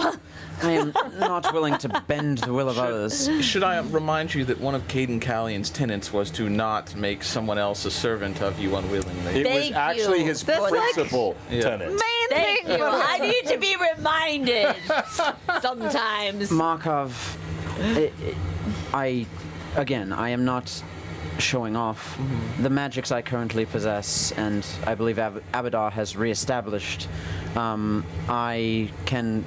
I am not willing to bend the will of others. Should I remind you that one of Caden Callion's tenets was to not make someone else a servant of you unwillingly? It was Thank actually you. his That's like- principal Yeah. tenet. main Thank thing. you. I need to be reminded sometimes. Markov, I am not showing off the magics I currently possess, and I believe Abadar has reestablished. I can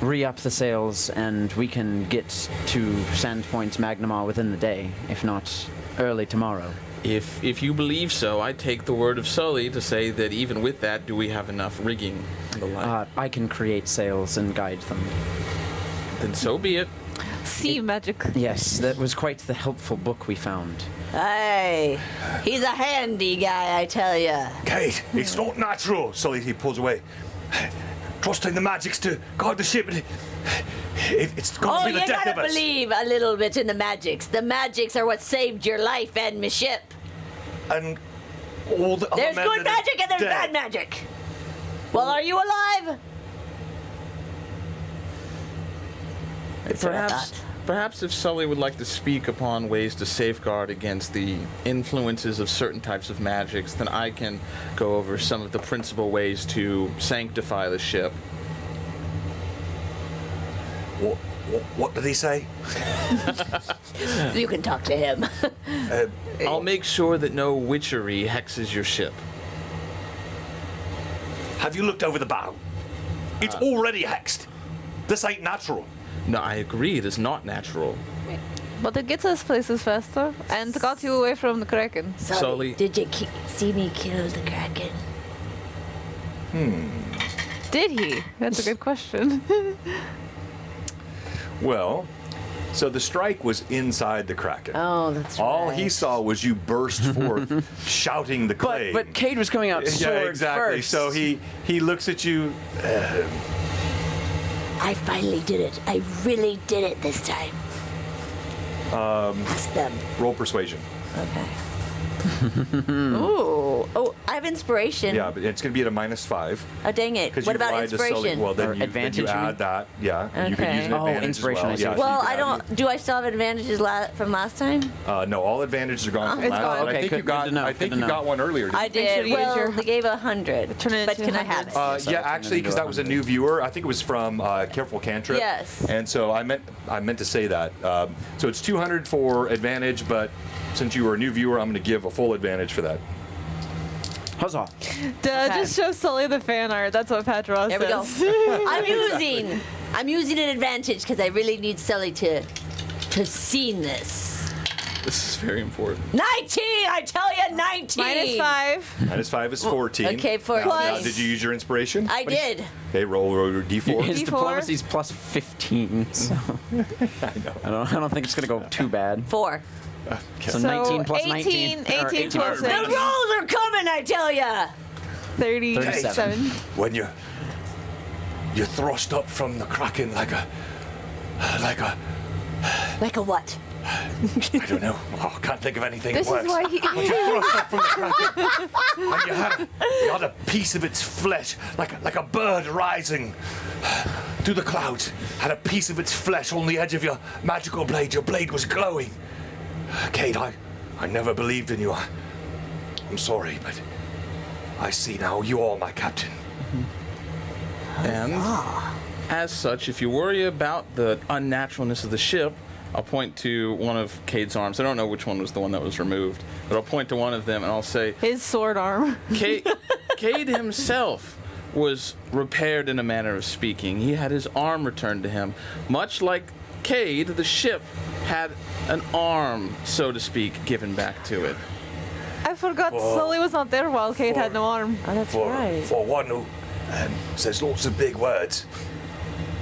re-up the sails, and we can get to Sandpoint Magnamar within the day, if not early tomorrow. If you believe so, I take the word of Sully to say that even with that, do we have enough rigging and the like? I can create sails and guide them. Then so be it. Sea magic. Yes, that was quite the helpful book we found. Hey, he's a handy guy, I tell ya. Kate, it's not natural. Sully, he pulls away. Trusting the magics to guide the ship. It's going Oh, to be the you death gotta of us. believe a little bit in the magics. The magics are what saved your life and my ship. And all the other There's men good that are magic and there's dead. bad magic. Well, are you alive? That's what I thought. Perhaps if Sully would like to speak upon ways to safeguard against the influences of certain types of magics, then I can go over some of the principal ways to sanctify the ship. What did he say? You can talk to him. I'll make sure that no witchery hexes your ship. Have you looked over the bow? It's already hexed. This ain't natural. No, I agree, it is not natural. But it gets us places faster and got you away from the Kraken. Sully. Did you see me kill the Kraken? Did he? That's a good question. Well, so the strike was inside the Kraken. Oh, that's right. All he saw was you burst forth, shouting the claim. But Cade was coming out sword yeah, exactly. first. So he looks at you. I finally did it. I really did it this time. Ask them. Roll persuasion. Okay. Ooh. Oh, I have inspiration. Yeah, but it's going to be at a -5. Oh, dang it. Because What you about lied to Sully. inspiration? Well, Or then you advantage, you add mean? that. Yeah. And you could Okay. use an Oh, advantage inspiration, as I see well. what Yeah, Well, so you I could don't. Do I still have advantages from last time? no, all advantages are gone from It's last. gone. But I Okay, think good- you got. good to know, I think good to you know. got one earlier. didn't I you? sure did. you use Well, your- they gave 100. Turn it But into can I have it? hundreds. So Yeah, we'll turn it actually, because into that was a 100. new viewer. I think it was from Careful Cantrip. Yes. And so I meant to say that. So it's 200 for advantage, but since you were a new viewer, I'm going to give a full advantage for that. Huzzah. Just show Sully the fan art. That's what Patros There we go. says. I'm using an advantage because I really need Sully to see this. This is very important. 19! I tell you, 19! -5. -5 is 14. Okay, 14. Now, did you use your inspiration? I did. Okay, roll your D4. His D4. diplomacy's plus 15, so I don't think it's gonna go too bad. 4. So 19 plus 19. 18 or 18 plus The 19. rolls are coming, I tell ya! 37. When you thrust up from the Kraken like a Like a what? I don't know. Oh, I can't think of anything This worse. is why he. You thrust up from the Kraken, and you had a piece of its flesh, like a bird rising through the clouds. Had a piece of its flesh on the edge of your magical blade. Your blade was glowing. Cade, I never believed in you. I'm sorry, but I see now you are my captain. And as such, if you worry about the unnaturalness of the ship, I'll point to one of Cade's arms. I don't know which one was the one that was removed, but I'll point to one of them and I'll say, His sword arm. Cade himself was repaired in a manner of speaking. He had his arm returned to him. Much like Cade, the ship had an arm, so to speak, given back to it. I forgot Sully was not there while Kate had no arm. Oh, that's For right. one who says lots of big words,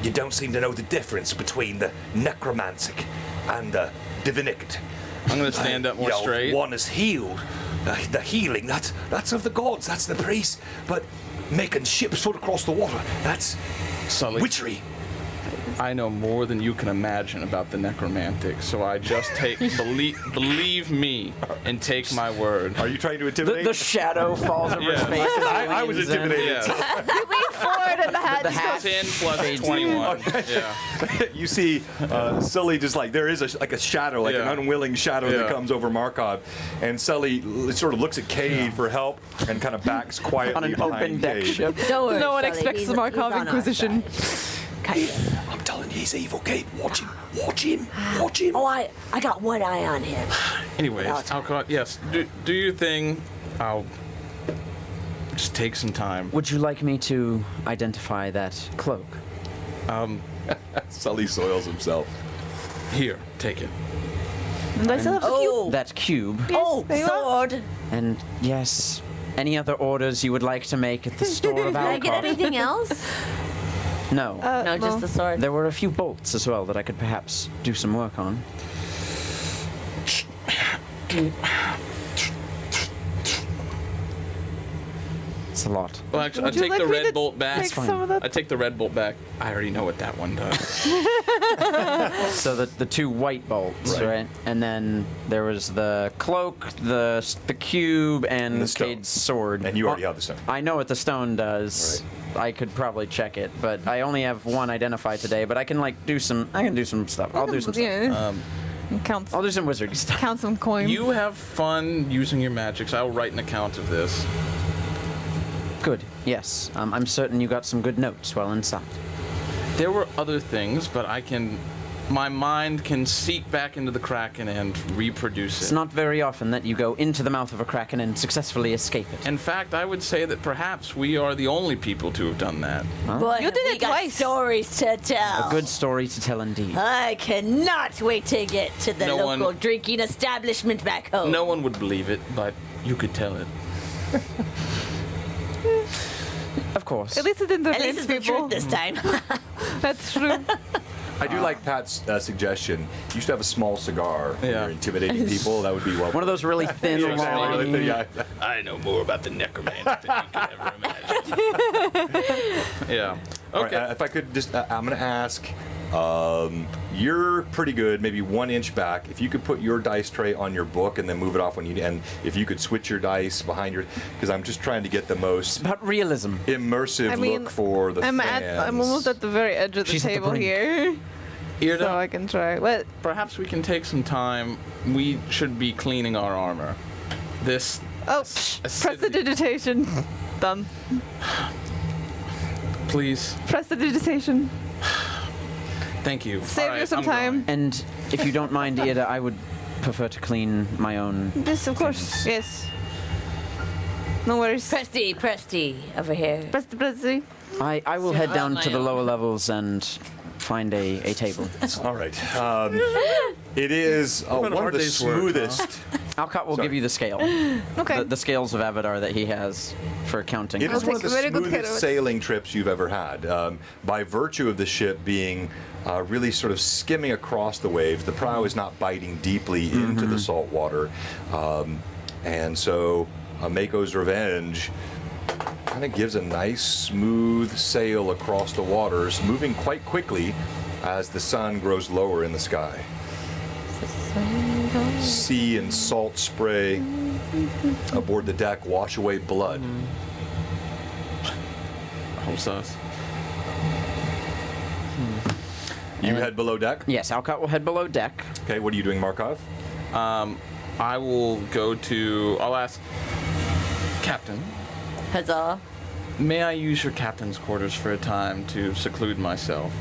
you don't seem to know the difference between the necromantic and the divinic. I'm going to stand up more straight. One is healed. The healing, that's of the gods, that's the priest. But making ships foot across the water, that's Sully, witchery. I know more than you can imagine about the necromantic, so I just believe me and take my word. Are you trying to intimidate? The shadow falls over his Yeah. face. as he I was leans in. intimidated. Yeah. You lean forward and the hat The just hat. goes. 10 plus 21. Yeah. You see Sully just like, there is a shadow, like Yeah. an unwilling shadow that Yeah. comes over Markov. And Sully sort of looks at Cade for help and kind of backs quietly On an behind open deck Cade. ship. Don't worry, No one Sully, expects he's- the Markov he's on our Inquisition. side. Kind of. I'm telling you, he's evil, Cade. Watch him. Watch him. Watch him. Oh, I got one eye on him. Anyways, Without I'll call it. Yes, do your thing. I'll just take some time. Would you like me to identify that cloak? Sully soils himself. Here, take it. And I still have the cube. Oh, That cube. oh, there you are. sword. And yes, any other orders you would like to make at the store of Did I get Alcott? anything else? No. No, just the sword. There were a few bolts as well that I could perhaps do some work on. It's a lot. Well, actually, I Would you take like the me red to bolt back. take some of that? I take the red bolt back. I already know what that one does. So the two white bolts, right? And then there was the cloak, the cube, and the stone. Cade's sword. And you already have the stone. I know what the stone does. I could probably check it, but I only have one identified today. But I can do some. I can do some stuff. I'll do some stuff. Yeah. Count, I'll do some wizardy stuff. count some coins. You have fun using your magics. I will write an account of this. Good. Yes. I'm certain you got some good notes while inside. There were other things, but my mind can seek back into the Kraken and reproduce It's it. not very often that you go into the mouth of a kraken and successfully escape it. In fact, I would say that perhaps we are the only people to have done that. But You did we it got twice. stories to tell. A good story to tell indeed. I cannot wait to get to the No local one- drinking establishment back home. No one would believe it, but you could tell it. Of course. At least it didn't At least offend it's the people. truth this time. That's true. I do like Pat's suggestion. You should have a small cigar when Yeah. you're intimidating people. That would be well. One of those really thin, Yeah, exactly. long. Really thin, yeah. I know more about the necromantic than you could ever imagine. Yeah. All right, Okay. if I could just, I'm going to ask You're pretty good, maybe 1 inch back. If you could put your dice tray on your book and then move it off when you, and if you could switch your dice behind your, because I'm just trying to get the most About realism. immersive look for the fans. I'm almost at the very edge of the She's at the table brink. here. Irda, So I can try. What? perhaps we can take some time. We should be cleaning our armor. This. Oh, acidity- prestidigitation. Done. Please. Prestidigitation. Thank you. Save All right, you some I'm time. going. And if you don't mind, Ida, I would prefer to clean my own. Yes, of course. things. Yes. No worries. Presti, over here. Presti. I will head down my to the own. lower levels and find a table. All right. It is been a one of hard the day's work, huh? smoothest. Alcott will Sorry. give you the scale. Okay. The scales of Abadar that he has for counting. It is I'll one of the take very good care smoothest of it. sailing trips you've ever had. By virtue of the ship being really sort of skimming across the waves, the prow is not biting deeply into the salt water. And so Mako's Revenge kind of gives a nice, smooth sail across the waters, moving quite quickly as the sun grows lower in the sky. Sea and salt spray aboard the deck wash away blood. Hope so. You head below deck? Yes, Alcott will head below deck. Okay, what are you doing, Markov? I will go to. I'll ask Captain. Huzzah. May I use your captain's quarters for a time to seclude myself?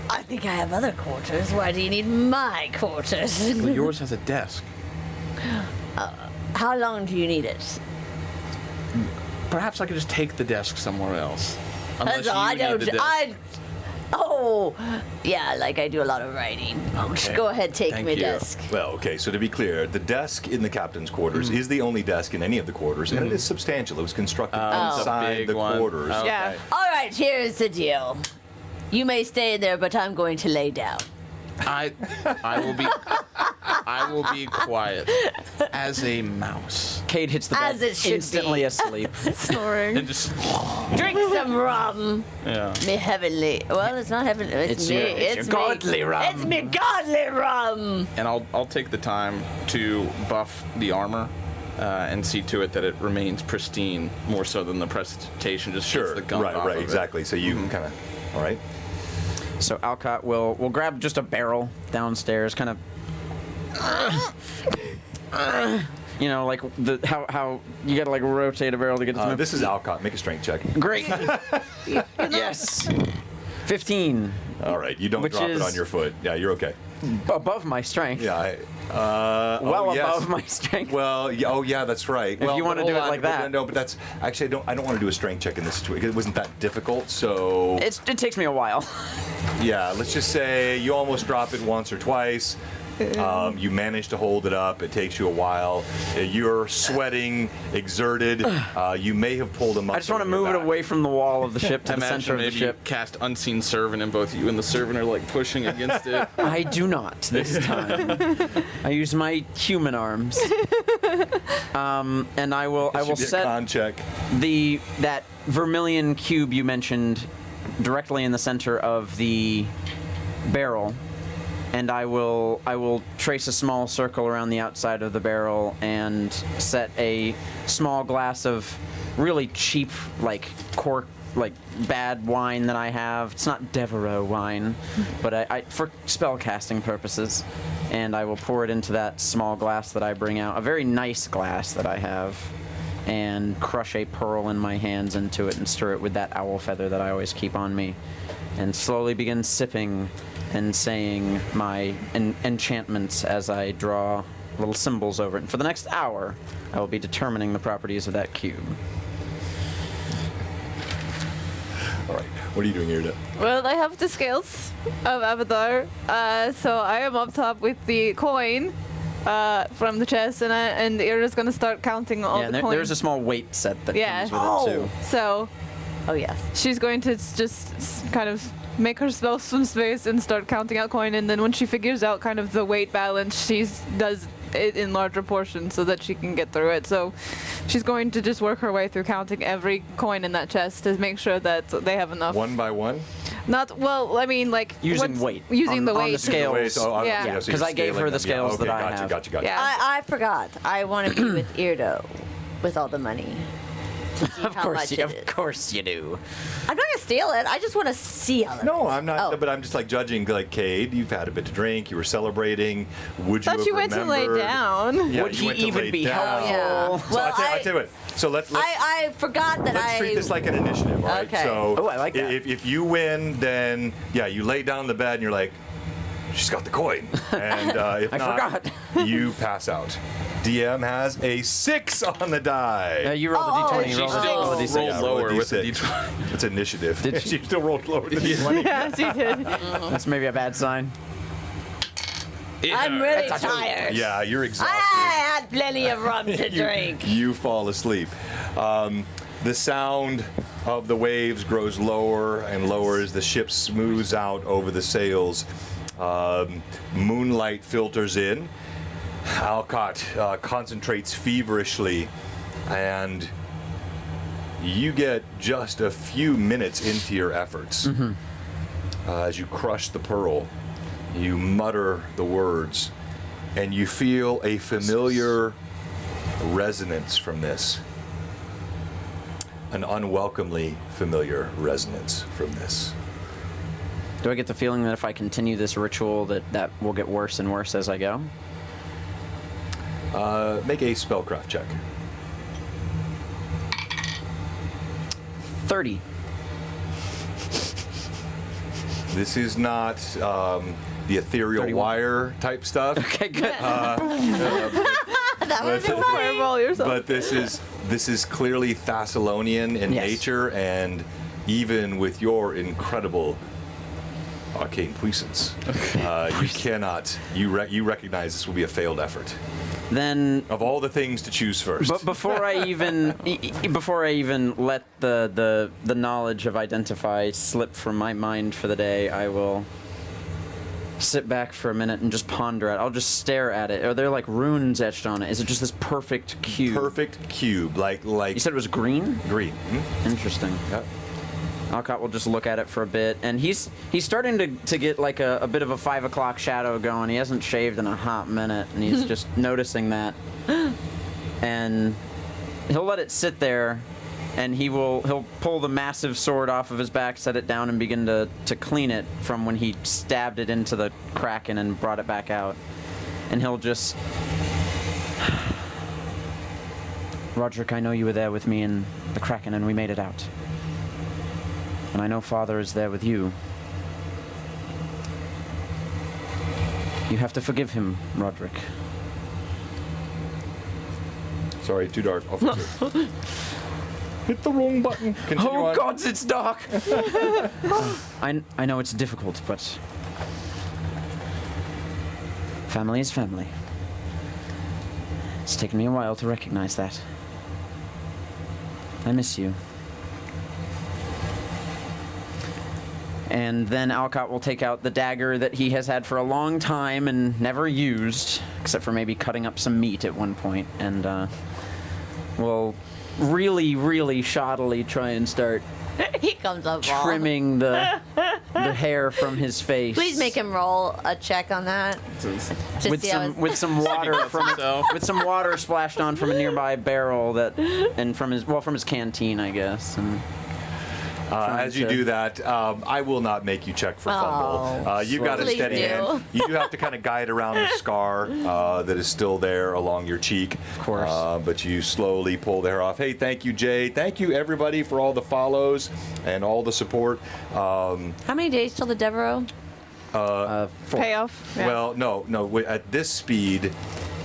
I think I have other quarters. Why do you need my quarters? Well, yours has a desk. How long do you need it? Perhaps I could just take the desk somewhere else. Unless Huzzah, I you need don't. the desk. Oh, yeah, like I do a lot of writing. Okay. Go ahead, take Thank my you. desk. Well, okay, so to be clear, the desk in the captain's quarters is the only desk in any of the quarters, and it is substantial. It was constructed it's a inside big the one. quarters. Oh. Yeah. Okay. All right, here's the deal. You may stay in there, but I'm going to lay down. I will be quiet as a mouse Cade hits the bed, As it should instantly be. asleep. Snoring. and just Drink some rum. yeah. Me heavenly. Well, it's not heavenly. It's me. it's your me. godly rum. It's me godly rum. And I'll take the time to buff the armor. And see to it that it remains pristine, more so than the presentation just Sure, gets the gunk right, off right, of it. exactly. So you kind of, all right. So Alcott will grab just a barrel downstairs, kind of, you know, like the how you gotta like rotate a barrel to get it to move. This is Alcott. Make a strength check. Great. Yes. 15, All right, you don't Which drop it is- on your foot. Yeah, you're okay. above my strength. Yeah. Well oh, yes. above my strength. Well, oh yeah, that's right. Well, you wanna but do hold it on, like but that. No, but that's actually I don't want to do a strength check in this situation. It wasn't that difficult. So It takes me a while. yeah, let's just say you almost drop it once or twice. You manage to hold it up. It takes you a while. You're sweating, exerted. You may have pulled a muscle. I just want to in your move it back. away from the wall of the ship to I the imagine center of the maybe ship. cast unseen servant, and both you and the servant are like pushing against it. I do not this time. I use my human arms. And I will It should be a set con check. that vermilion cube you mentioned directly in the center of the barrel, and I will trace a small circle around the outside of the barrel and set a small glass of really cheap like cork like bad wine that I have. It's not Devereaux wine, but I for spell casting purposes, and I will pour it into that small glass that I bring out, a very nice glass that I have, and crush a pearl in my hands into it and stir it with that owl feather that I always keep on me, and slowly begin sipping and saying my enchantments as I draw little symbols over it. And for the next hour, I will be determining the properties of that cube. All right. What are you doing here, Deb? Well, I have the scales of Abadar, so I am up top with the coin from the chest, and Ira's gonna start counting all Yeah, and the coins. there's a small weight set that Yeah. comes with it too. So Oh, yes. she's going to just kind of make herself some space and start counting out coin, and then when she figures out kind of the weight balance, she does it in larger portions so that she can get through it. So she's going to just work her way through counting every coin in that chest to make sure that they have enough. One by one? Not well. I mean, like Using weight. Using the on weight. the scales. Wait, so, Yeah. so you're 'Cause I gave her scaling the them. scales okay, that I gotcha, have. Gotcha. Yeah. I forgot. I want to be with Irdo with all the money. To see Of how course, much you, it of is. course you do. I'm not gonna steal it. I just want to see how. No, I'm not. Oh. But I'm just like judging. Like, Cade, you've had a bit to drink. You were celebrating. Would you Thought have you went to lay remembered- down. Yeah, Would you he went to even lay be down. helpful? Yeah. So Well, I'll tell you what. So let's I forgot that let's treat this like an initiative, all right? Okay. So Oh, I like that. If you win, then yeah, you lay down on the bed and you're like, she's got the coin. And if I not, forgot. you pass out. DM has a 6 on the die. You rolled Oh, a d20. she You rolled a still d20. rolled Yeah, lower roll a with the D6. D20. It's initiative. Did she? She still rolled lower than D20. Yeah, she did. That's maybe a bad sign. I'm really tired. Yeah, you're exhausted. I had plenty of rum to drink. You fall asleep. The sound of the waves grows lower and lower as the ship smooths out over the sails. Moonlight filters in. Alcott concentrates feverishly, and you get just a few minutes into your efforts. As you crush the pearl, you mutter the words, and you feel a familiar resonance from this. An unwelcomely familiar resonance from this. Do I get the feeling that if I continue this ritual that will get worse and worse as I go? Make a spellcraft check. 30. This is not the ethereal 31. wire type stuff. Okay, good. That was But- Fireball yourself. But this is clearly Thessalonian in Yes. nature, and even with your incredible arcane puissance, you cannot. You recognize this will be a failed effort. Then Of all the things to choose first, But before I even let the knowledge of identify slip from my mind for the day, I will sit back for a minute and just ponder it. I'll just stare at it. Are there like runes etched on it? Is it just this perfect cube? perfect cube, like You said it was green? green. Interesting. Yep. Alcott will just look at it for a bit, and he's starting to get like a bit of a 5 o'clock shadow going. He hasn't shaved in a hot minute, and he's just noticing that. And he'll let it sit there, and he'll pull the massive sword off of his back, set it down, and begin to clean it from when he stabbed it into the kraken and brought it back out. And he'll just... Roderick, I know you were there with me in the kraken, and we made it out. And I know Father is there with you. You have to forgive him, Roderick. Sorry, too dark. Officer. Hit the wrong button. Continue Oh on. gods, it's dark! I know it's difficult, but... Family is family. It's taken me a while to recognize that. I miss you. And then Alcott will take out the dagger that he has had for a long time and never used, except for maybe cutting up some meat at one point, and will really, really shoddily try and start He comes up all. trimming the hair from his face. Please make him roll a check on that. Just with see how some it's- with some water from himself. with some water splashed on from a nearby barrel and from his canteen, I guess. And As you to- do that, I will not make you check for fumble. Oh, You've got a please steady do. hand. You do have to kind of guide around the scar that is still there along your cheek. Of course. But you slowly pull the hair off. Hey, thank you, Jay. Thank you, everybody, for all the follows and all the support. How many days till the Devereaux? Payoff. Yeah. Well, no. At this speed,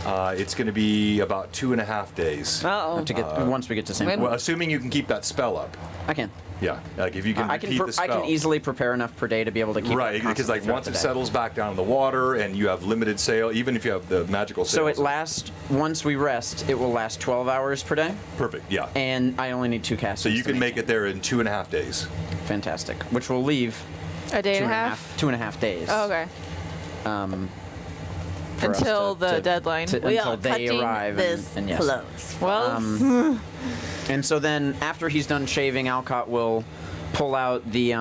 it's going to be about 2.5 days. Uh-oh. to get once we get to St. Wait. Paul. Well, assuming you can keep that spell up. I can. Yeah, like if you can I repeat can the spell. I can easily prepare enough per day to be able to keep Right, it because like constantly once it throughout the day. settles back down in the water and you have limited sail, even if you have the magical sails. So it lasts, once we rest, it will last 12 hours per day, Perfect, yeah. and I only need 2 casts. So you can make it there in 2.5 days. Fantastic. Which will leave a day and a half. 2.5 days. Oh, okay. for us Until to- the to- deadline. We until are they cutting arrive. this and yes. close. Well, And so then, after he's done shaving, Alcott will pull out the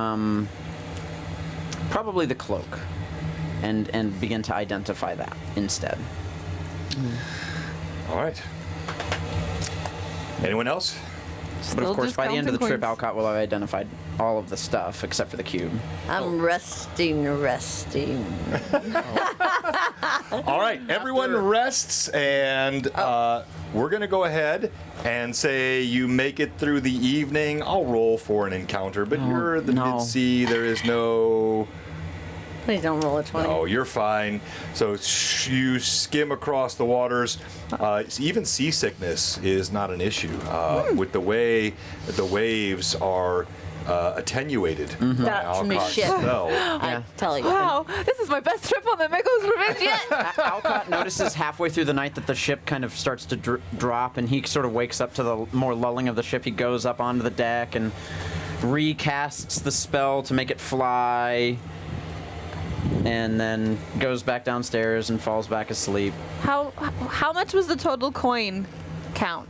probably the cloak, and begin to identify that instead. All right. Anyone else? But Still of course, just by the end of the counting trip, coins. Alcott will have identified all of the stuff except for the cube. I'm resting. All right, everyone rests, and we're going to go ahead and say you make it through the evening. I'll roll for an encounter, but you're the no. mid-sea. There is no... Please don't roll a 20. No, you're fine. So you skim across the waters. Even seasickness is not an issue with the way the waves are attenuated by That's from his Alcott's ship. spell. I tell you. wow, this is my best trip on the Mego's Revenge yet. Alcott notices halfway through the night that the ship kind of starts to drop, and he sort of wakes up to the more lulling of the ship. He goes up onto the deck and recasts the spell to make it fly, and then goes back downstairs and falls back asleep. How much was the total coin count?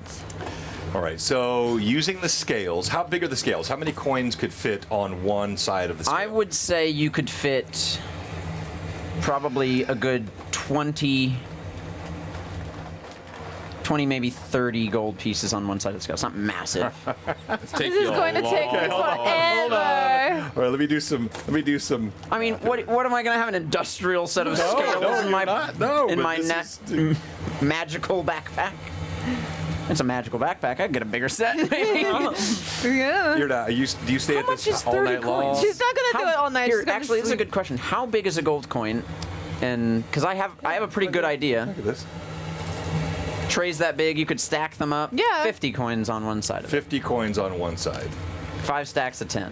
All right, so using the scales, how big are the scales? How many coins could fit on one side of the scale? I would say you could fit probably a good 20, maybe 30 gold pieces on one side of the scale. It's not massive. This is going to take me forever. All right, let me do some. I mean, what am I going to have an industrial set of scales in my magical backpack? It's a magical backpack. I'd get a bigger set. Maybe. Yeah. Do you stay at much this is all 30 night long? coins? She's not gonna do it all night. Here, She's gonna actually, this is a sleep. good question. How big is a gold coin? And because I have a pretty good idea. Look at this. Trays that big, you could stack them up. Yeah. 50 coins on one side of it. 50 coins on one side. 5 stacks of 10.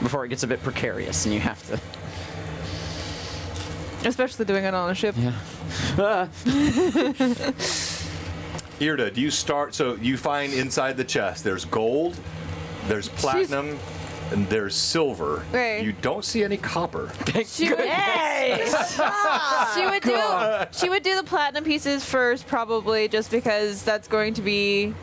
Before it gets a bit precarious and you have to. Especially doing it on a ship. Irda, do you start? So you find inside the chest there's gold, there's platinum, and there's silver. Right. You don't see any copper. She would, she would do the platinum pieces first, probably, just because that's going to be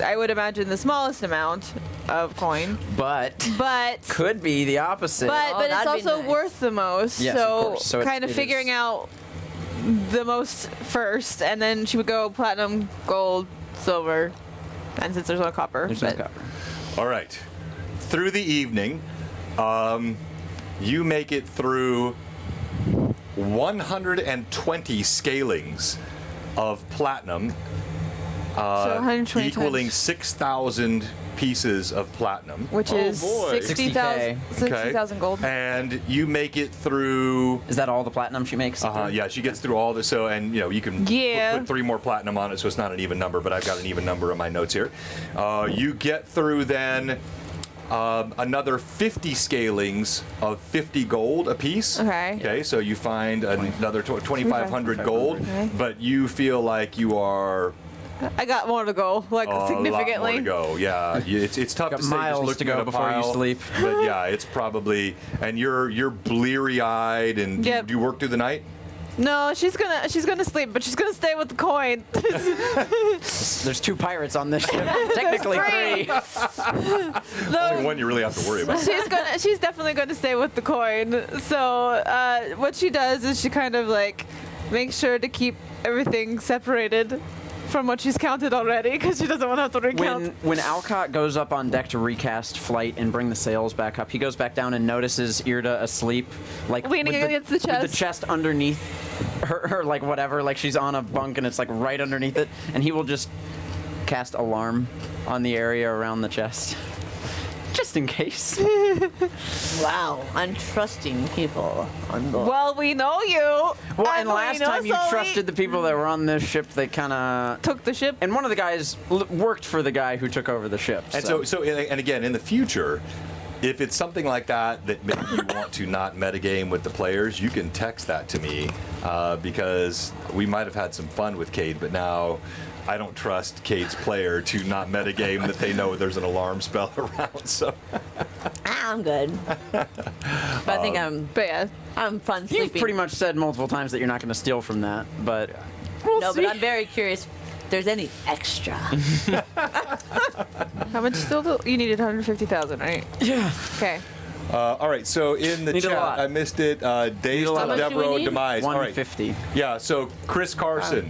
I would imagine the smallest amount of coin. But But could be the opposite. but it's that'd be also nice. worth the most. Yes, of so course. So kind of it figuring is- out the most first, and then she would go platinum, gold, silver, and since there's no copper. There's no but- copper. All right. Through the evening, you make it through 120 scalings of platinum, So 120 equaling times, 6,000 pieces of platinum. which is boy. 60,000 60,000 gold. And you make it through. Is that all the platinum she makes? Yeah, she gets through all this. So, and you can Yeah. put 3 more platinum on it, so it's not an even number. But I've got an even number in my notes here. You get through then another 50 scalings of 50 gold apiece. Okay. Okay, so you find another 2,500 gold, Okay. but you feel like you are I got more to go, like a significantly. lot more to go. Yeah, it's tough Got to say just miles looking to go at a before you pile, sleep. But yeah, it's probably, and you're bleary-eyed, and Yep. do you work through the night? No, she's gonna sleep, but she's gonna stay with the coin. There's 2 pirates on this ship. Technically 3. Only one you really have to worry about. She's definitely gonna stay with the coin. So what she does is she kind of like makes sure to keep everything separated from what she's counted already, because she doesn't want to have to recount. When Alcott goes up on deck to recast flight and bring the sails back up, he goes back down and notices Irda asleep, like Leaning with against the with chest. the chest underneath her, like whatever, like she's on a bunk and it's like right underneath it, and he will just cast alarm on the area around the chest, just in case. Wow, untrusting people on board. Well, we know you. Well, and last we know time you Sully trusted the people that were on this ship, they kind of. took the ship. And one of the guys worked for the guy who took over the ship. And so, and again, in the future, if it's something like that maybe you want to not metagame with the players, you can text that to me because we might have had some fun with Cade, but now I don't trust Cade's player to not metagame that they know there's an alarm spell around. So I'm good. But I think But yeah, I'm fun You've sleeping. pretty much said multiple times that you're not going to steal from that, but No, but I'm very curious if there's any extra. how much still? You needed 150,000, right? yeah. Okay. All right, so in the Need a chat, lot. I missed it. Days a lot. to How much do we Devereaux need? demise. All right. 150. Yeah, so Chris Carson,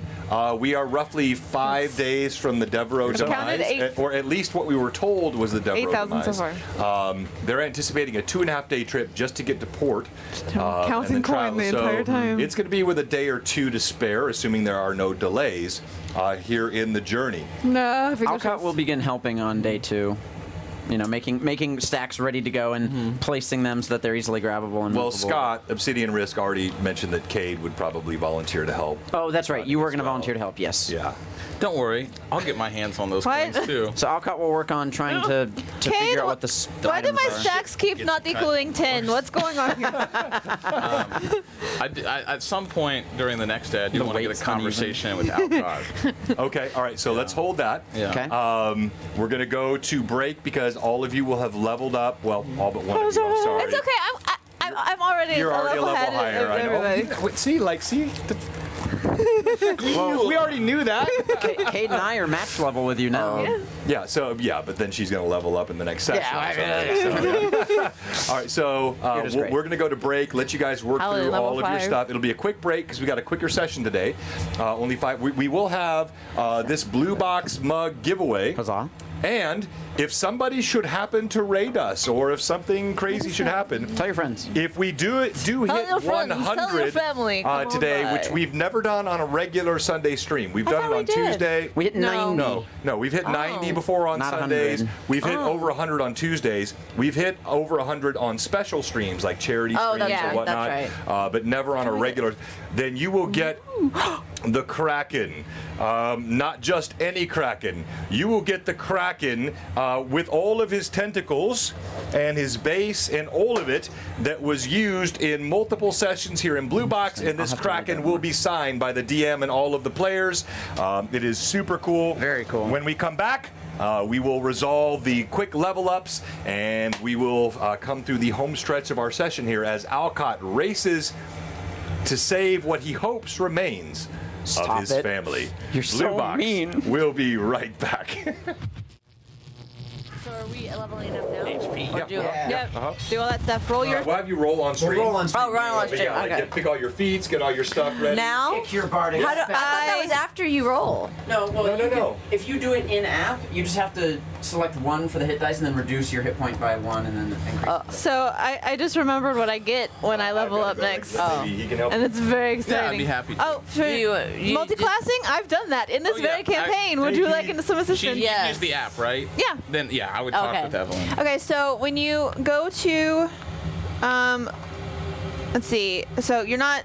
we are roughly 5 days from the Devereaux counted demise, or at least what we were told was the Devereaux 8,000 demise. so far. They're anticipating a 2.5-day trip just to get to port. Counting and then coin the travel. entire time. It's going to be with a day or two to spare, assuming there are no delays here in the journey. No, Alcott will begin helping on day 2. You know, making stacks ready to go and placing them so that they're easily grabbable and Well, movable. Scott, Obsidian Risk, already mentioned that Cade would probably volunteer to help. Oh, that's right. You were going to well. volunteer to help. Yes. Yeah. Don't worry, I'll get my hands on those What? coins too. So Alcott will work on trying to figure out what the Why do items my are. stacks keep Get not the cut. equaling 10? What's going on here? At some point during the next day, I do want to get a weight's conversation with Alcott. Okay, all right, so let's hold that. Yeah. Okay. We're going to go to break because all of you will have leveled up. Well, all but one of you, I'm sorry. It's okay. I'm already You're already a level ahead higher, of I know. everybody. Wait, see? We already knew that. Cade and I are match level with you now. Yeah, but then she's going to level up in the next session. All right, so just great. we're going to go to break, let you guys work Paladin through level all of your 5. stuff. It'll be a quick break because we got a quicker session today. Only 5. We will have this blue box mug giveaway. Huzzah. And if somebody should happen to raid us, or if something crazy should happen, Tell your friends. if we do hit your friends, tell your 100 family, come on today, by. which we've never done on a regular Sunday stream. We've done thought it we on did. Tuesday. We hit No. 90. No, we've hit 90 before on Not Sundays. 100. We've hit over 100 on Tuesdays. We've hit over 100 on special streams like charity Oh, streams that's or right, whatnot, that's but never on a regular. Then you will get the Kraken. Not just any Kraken. You will get the Kraken with all of his tentacles and his base and all of it that was used in multiple sessions here in Blue Box, and this have to write Kraken that will be signed by the DM and all of the players. It is super cool. Very cool. When we come back, we will resolve the quick level ups, and we will come through the home stretch of our session here as Alcott races to save what he hopes remains of Stop his it. family. You're Blue so Box mean. We'll be right back. So are we leveling up now? Yep. Uh-huh. Do all that stuff. Roll your. We'll have you roll on stream. Oh, right on But stream. yeah, like, Okay. pick all your feats, get all your stuff ready. Now? Your bard. I thought that was after you roll. No, well, No. If you do it in app, you just have to select 1 for the hit dice and then reduce your hit point by 1 and then increase. So I just remembered what I get when I level up next. Maybe he can help. And it's very exciting. be happy to. Oh, for You multi-classing? I've done that in this Oh, yeah. very campaign. Would you like some She assistance? Yes. used the app, right? Yeah. Then yeah, I would talk Okay. with Evelyn. Okay, so when you go to, let's see. So you're not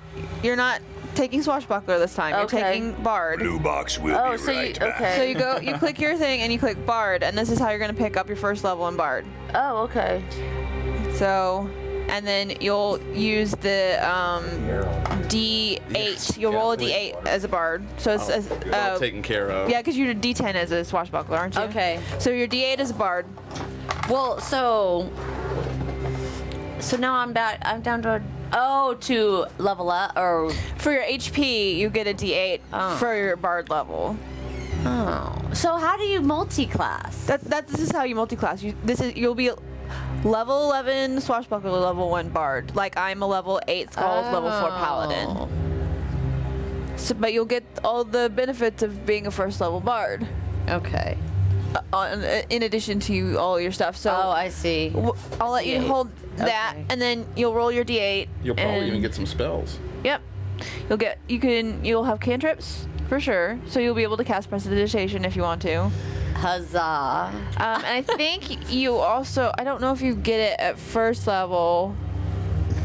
taking Swashbuckler this time. Okay. You're taking Bard. Blue Box will Oh, be so right you, back. okay. So you click your thing and you click Bard, and this is how you're gonna pick up your first level in Bard. Oh, okay. So, and then you'll use the D8. You'll roll a D8 as a Bard. So it's All taken care of. yeah, because you're a D10 as a Swashbuckler, aren't you? Okay. So your D8 is a Bard. Well, so now I'm down to level up or For your HP, you get a D8 for your Bard level. oh. So how do you multi-class? This is how you multi-class. You'll be level 11 Swashbuckler, level 1 Bard. Like I'm a level 8 Skull, level 4 Paladin. So, but you'll get all the benefits of being a first level Bard. Okay. In addition to all your stuff. So Oh, I see. I'll let you D8. hold that, Okay. and then you'll roll your D8. You'll probably and- even get some spells. Yep. You'll have cantrips for sure. So you'll be able to cast Prestidigitation if you want to. Huzzah. And I think you also, I don't know if you get it at first level.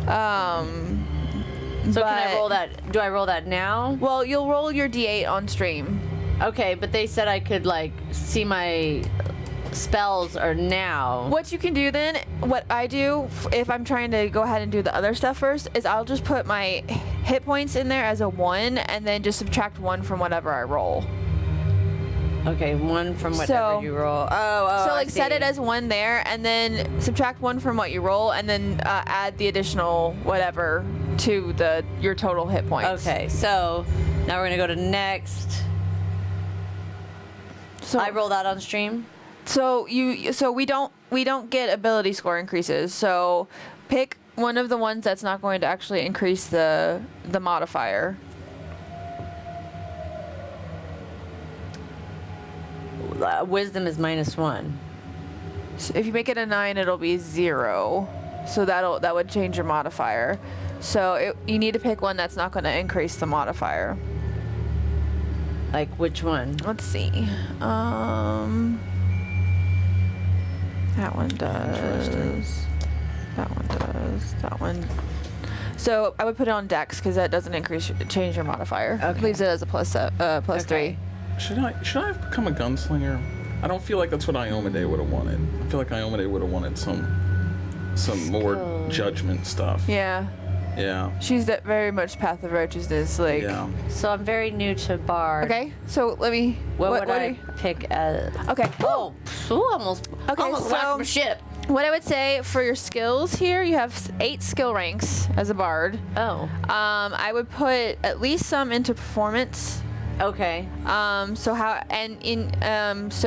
So can I roll that? Do I roll that now? Well, you'll roll your D8 on stream. Okay, but they said I could like see my spells are now. What you can do then, what I do, if I'm trying to go ahead and do the other stuff first, is I'll just put my hit points in there as a 1 and then just subtract 1 from whatever I roll. Okay, 1 from whatever So- you roll. So I like set see. it as 1 there, and then subtract 1 from what you roll, and then add the additional whatever to your total hit points. Okay, so now we're gonna go to next. So I roll that on stream. So we don't get ability score increases. So pick one of the ones that's not going to actually increase the modifier. Wisdom is -1. So if you make it a 9, it'll be 0. So that would change your modifier. So you need to pick one that's not going to increase the modifier. Like which one? Let's see. That one does. That one does. That one. So I would put it on Dex because that doesn't change your modifier. Okay. Leaves it as a plus Okay. 3. Should I have become a gunslinger? I don't feel like that's what Iomade would have wanted. I feel like Iomade would have wanted some more judgment stuff. Yeah. Yeah. She's that very much path of righteousness. Like. Yeah. So I'm very new to Bard. Okay. So let me. What would do I you- pick as? Okay. Oh, almost. Okay, Almost so- whacked from a ship. What I would say for your skills here, you have 8 skill ranks as a bard. Oh. I would put at least some into performance. Okay. So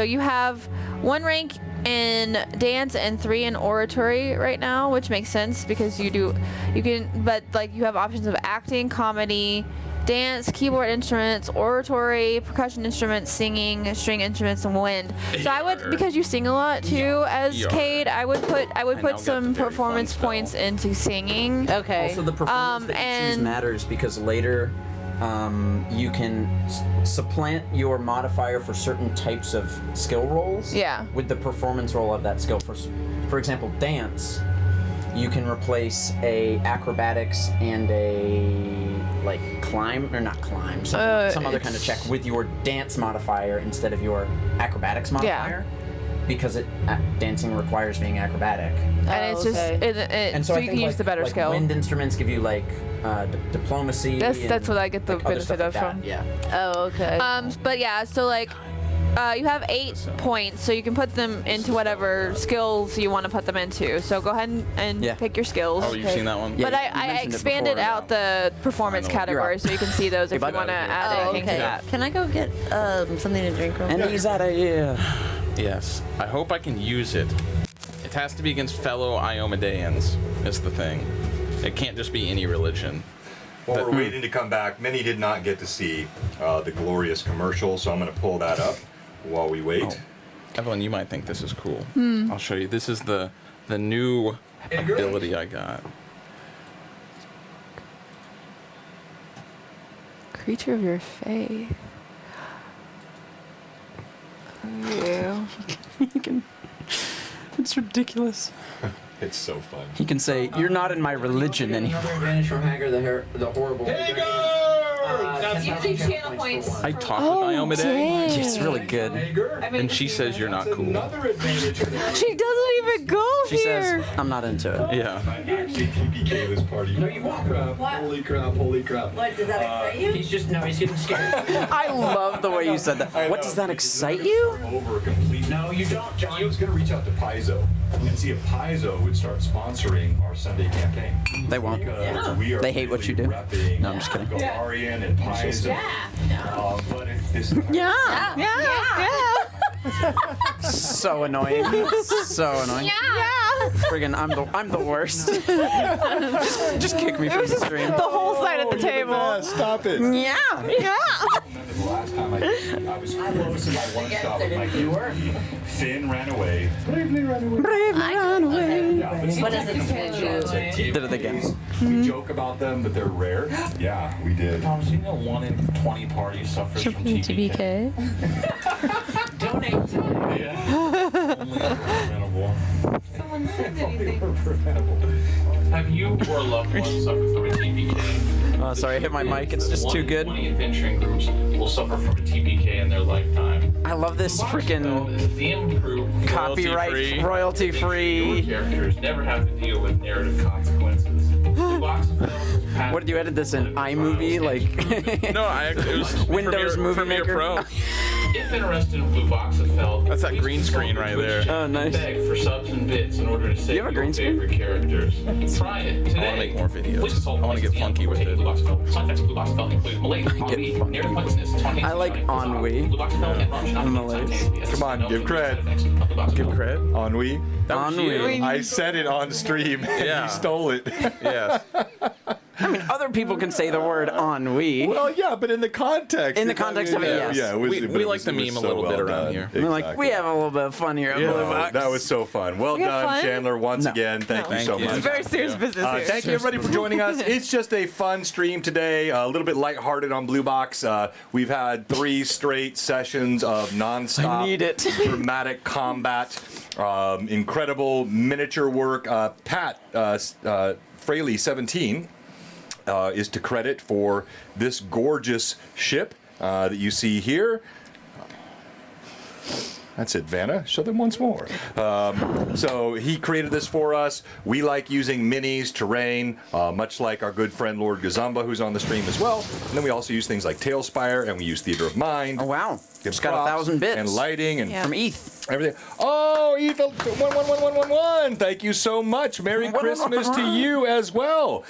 you have 1 rank in dance and 3 in oratory right now, which makes sense because you have options of acting, comedy, dance, keyboard instruments, oratory, percussion instruments, singing, string instruments, and wind. So I would, because you sing a lot too as Cade, I would put now got some the very performance fun spell. points into singing. Okay. Also, the performance that you choose and- matters because later you can supplant your modifier for certain types of skill rolls. Yeah. With the performance roll of that skill. For example, dance, you can replace a acrobatics and a some other kind of check with your dance modifier instead of your acrobatics modifier. Because dancing requires being acrobatic. And it's just, And so I you think can use the better skill. Wind instruments give you diplomacy. That's what I get the like, other benefit stuff like of that. from. Yeah. Oh, okay. But yeah, so you have 8 points, so you can put them into whatever skills you want to put them into. So go ahead and Yeah. pick your skills. Oh, you've seen that one? Yeah. But you I mentioned it expanded before. out the performance I know. category, so you can see those if Okay, you bye. want to add Oh, anything to okay. that. Can I go get something to drink real And quick? he's out of here. Yes. I hope I can use it. It has to be against fellow Iomedeans, is the thing. It can't just be any religion. While we're waiting to come back, many did not get to see the glorious commercial, so I'm going to pull that up while we wait. Oh. Evelyn, you might think this is cool. I'll show you. This is the new ability I got. Creature of your faith. Oh, It's ridiculous. It's so fun. He can say, "You're not in my religion anymore." Another advantage from Hagar, the horrible. channel points. I talked with Iomade. dang. It's really good. And she says you're not cool. She doesn't even go She here. says, "I'm not into it." Yeah. Actually, TPK this party. No, you won't. Holy crap, holy crap. What, does that excite you? He's getting scared. I love the way you said that. What does that excite you? Over completely. No, you don't. I was going to reach out to Paizo and see if Paizo would start sponsoring our Sunday campaign. They won't. Because we are They hate what you do. repping No, I'm just kidding. Galarian and Paizo. But if this Yeah. So annoying. So annoying. Yeah. Friggin', I'm the worst. just kick me from the stream. The whole side of the table. Stop it. Yeah. Yeah. The last time I was close in my one shot with my kids. Finn ran away. Bravely ran away. Yeah, but What does it say? Did it again. We joke about them, but they're rare. Yeah, we did. Thomas, you know 1 in 20 parties suffers from TPK. Donate to me. Yeah. Only preventable. Someone said anything. Preventable. Have you or a loved one suffered from a TPK? Oh, sorry, I hit my mic. It's just too good. 20 adventuring groups will suffer from a TPK in their lifetime. I love this freaking The improved copyright, royalty-free. characters never have to deal with narrative consequences. Blue Box of Films is What did you edit this in? iMovie? Like. No, it was Windows Movie Premiere Maker? Pro. If interested in Blue Box FL, That's that green screen right there. Oh, nice. Beg for subs and bits in order to save you have a green your screen? favorite characters. Try it today. I want to make more videos. Please consult I want to get licensing funky with and it. Blue Box FL. Side effects of Blue Box FL include Malay, ennui, funky. narrative pointlessness, spontaneity, I like bizarre, ennui. Blue Box FL and Ron should not be Malaise. simultaneously. Come on, give cred. Side effects of Blue Box Give FL. credit. Ennui. That was Ennui. you. I said it on stream, and Yeah. you stole it. Yes. I mean, other people can say the word ennui. Well, yeah, but in the context. In the context of it, yes. Yeah, it was, We but it like was- to it was meme a so little well bit around done. here. We're like, Exactly. we have a little bit of fun here at Blue Oh, Box. that was so fun. Well We had done, fun? Chandler. Once No. again, thank you Thank so you. much. It's very serious business here. Thank you, everybody, for joining us. It's just a fun stream today, a little bit lighthearted on Blue Box. We've had 3 straight sessions of nonstop I need it. dramatic combat, incredible miniature work. Pat Fraley 17 is to credit for this gorgeous ship that you see here. That's it, Vanna. Show them once more. So he created this for us. We like using minis, terrain, much like our good friend Lord Gazamba, who's on the stream as well. And then we also use things like Tailspire, and we use Theater of Mind. Oh, wow. and Just got props 1,000 bits. and lighting and Yeah. From ETH. everything. Oh, Ethan, 11111. Thank you so much. Merry Christmas to you as well.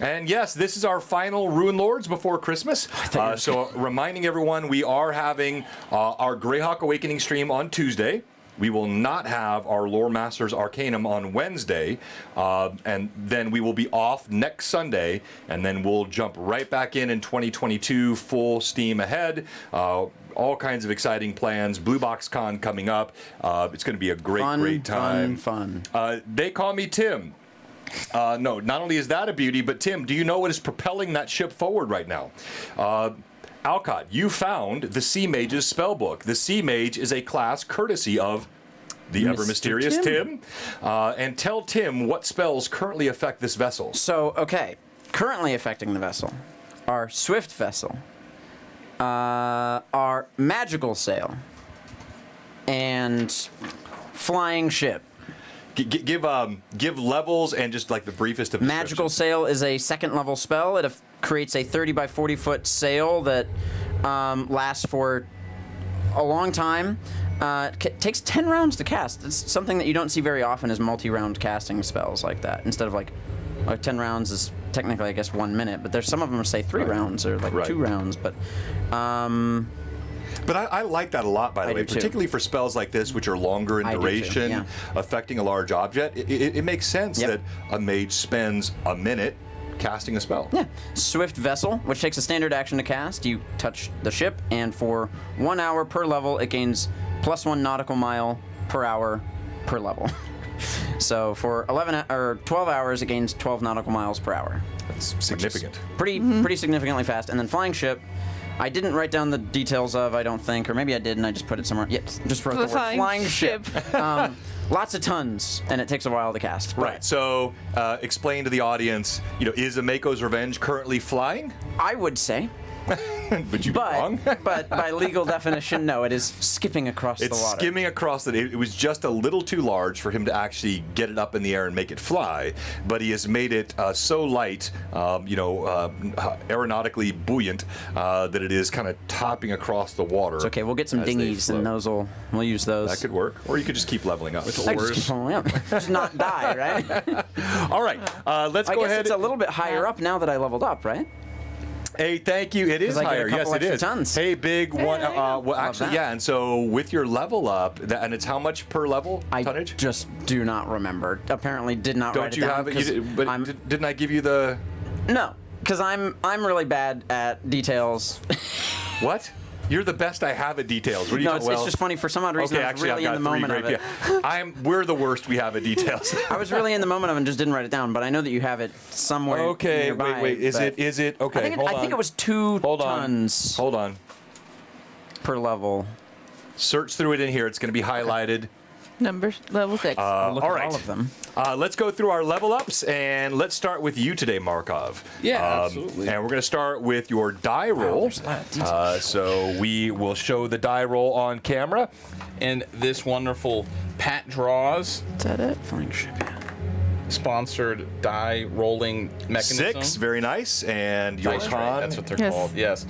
And yes, this is our final Runelords before Christmas. So reminding everyone, we are having our Greyhawk Awakening stream on Tuesday. We will not have our Lore Masters Arcanum on Wednesday, and then we will be off next Sunday, and then we'll jump right back in 2022, full steam ahead. All kinds of exciting plans. Blue Box Con coming up. It's going to be a great time. Fun. They call me Tim. No, not only is that a beauty, but Tim, do you know what is propelling that ship forward right now? Alcott, you found the Sea Mage's spellbook. The Sea Mage is a class courtesy of the ever Mr. mysterious Tim. And tell Tim what spells currently affect this vessel. So, okay. Currently affecting the vessel are Swift Vessel, our Magical Sail, and Flying Ship. Give levels and just like the briefest of Magical descriptions. Sail is a 2nd level spell. It creates a 30 by 40 foot sail that lasts for a long time. Takes 10 rounds to cast. It's something that you don't see very often is multi-round casting spells like that. Instead of like 10 rounds is technically, I guess, 1 minute, but there's some of them say 3 rounds or like Right. 2 rounds. But But I like that a lot, by the I way, do too. particularly for spells like this, which are longer in I do too, duration, yeah. affecting a large object. It makes sense Yep. that a mage spends a minute casting a spell. yeah, Swift Vessel, which takes a standard action to cast. You touch the ship, and for 1 hour per level, it gains +1 nautical mile per hour per level. So for 12 hours, it gains 12 nautical miles per hour. That's significant. Pretty significantly fast. And then Flying Ship, I didn't write down the details of, I don't think, or maybe I did and I just put it somewhere. Yep, just wrote the word Flying Ship. Lots of tons, and it takes a while to cast. Right. So, explain to the audience. Is Ameko's Revenge currently flying? I would say, But you'd be wrong. but by legal definition, no, it is skipping across the It's water. skimming across it. It was just a little too large for him to actually get it up in the air and make it fly. But he has made it so light, aeronautically buoyant, that it is kind of topping across the water. It's okay, we'll get some as they dinghies, and float. we'll use those. That could work. Or you could just keep leveling up. I just keep following up. Just not die, right? All right. Let's I go guess ahead. it's a little bit higher up now that I leveled up, right? Hey, thank you. It is 'Cause I get a higher. couple Yes, it extra is. tons. Hey, big one. there you go. Well, actually, that. yeah. And so with your level up, and it's how much per level I tonnage? just do not remember. Apparently, did not write Don't it you down. have it? 'cause But I'm, didn't I give you the no, because I'm really bad at details. what? You're the best I have at details. What do you? No, it's just funny for some odd reason. Okay, I was actually, really I've in got the 3 moment great. of it. We're the worst we have at details. I was really in the moment of it and just didn't write it down. But I know that you have it somewhere. Okay, nearby, wait. Is but it? Okay, I think it was 2 Hold tons Hold on. per level. Search through it in here. It's going to be highlighted. Numbers, level 6. I'll look all at right. all of them. Let's go through our level ups, and let's start with you today, Markov. Yeah, absolutely. And we're going to start with your die roll. there's a lot of detail. So we will show the die roll on camera. And this wonderful Pat draws. Is that it? Flying ship. Yeah. sponsored die rolling mechanism. 6, very nice. And your Dice con. roll, that's what they're Yes. called. Yes.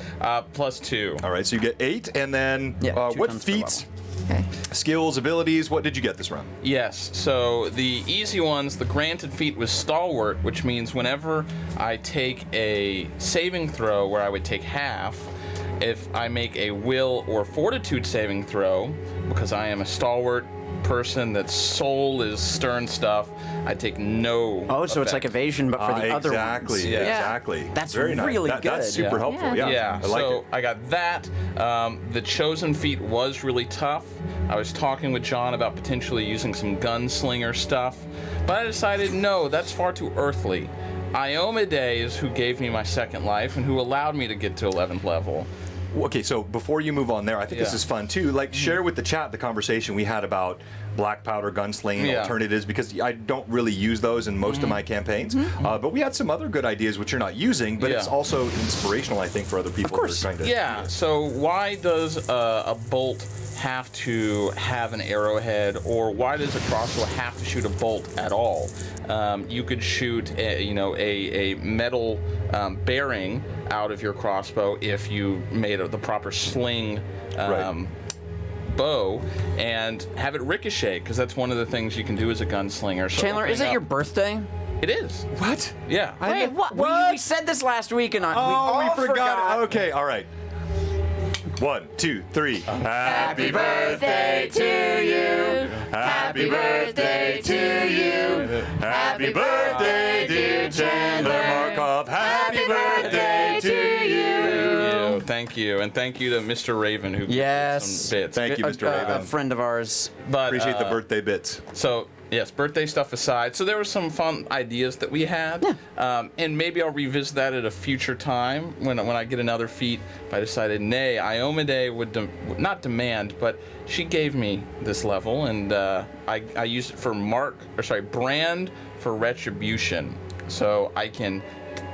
+2. All right, so you get 8, and then Yeah, 2 what times per feats, Okay. skills, abilities? What did you get this round? Yes, so the easy ones, the granted feat was Stalwart, which means whenever I take a saving throw where I would take half, if I make a will or fortitude saving throw, because I am a stalwart person that's soul is stern stuff, I take no Oh, so it's like effect. evasion, but for the other ones. Exactly, Yeah. exactly. That's very nice. really That's good. super Yeah. helpful. Yeah, Yeah, I like so it. I got that. The chosen feat was really tough. I was talking with John about potentially using some gunslinger stuff, but I decided no, that's far too earthly. Iomade is who gave me my second life and who allowed me to get to 11th level. Okay, so before you move on there, I think this Yeah. is fun too. Like, share with the chat the conversation we had about black powder gunslinging Yeah. alternatives, because I don't really use those in most of my campaigns. But we had some other good ideas which you're not using, but it's Yeah. also inspirational, I think, for other people who are trying to. Yeah, so why does a bolt have to have an arrowhead, or why does a crossbow have to shoot a bolt at all? You could shoot a metal bearing out of your crossbow if you made the proper sling Right. bow and have it ricochet, because that's one of the things you can do as a gunslinger. So Chandler, is it opening your up- birthday? It is. What? Yeah. Wait, what? We said this last week, and Oh, we all forgot. Okay, all right. 1, 2, 3. Happy birthday to you. Happy birthday to you. Happy birthday, dear Chandler Markov. Happy birthday to you. Thank you, and thank you to Mr. Raven who gave Yes. some bits. Thank you, Mr. A Raven. friend of ours. But Appreciate the birthday bits. So yes, birthday stuff aside, so there were some fun ideas that we had, and maybe I'll revisit that at a future time when I get another feat. If I decided, nay, Iomade would not demand, but she gave me this level, and I used it for brand for retribution, so I can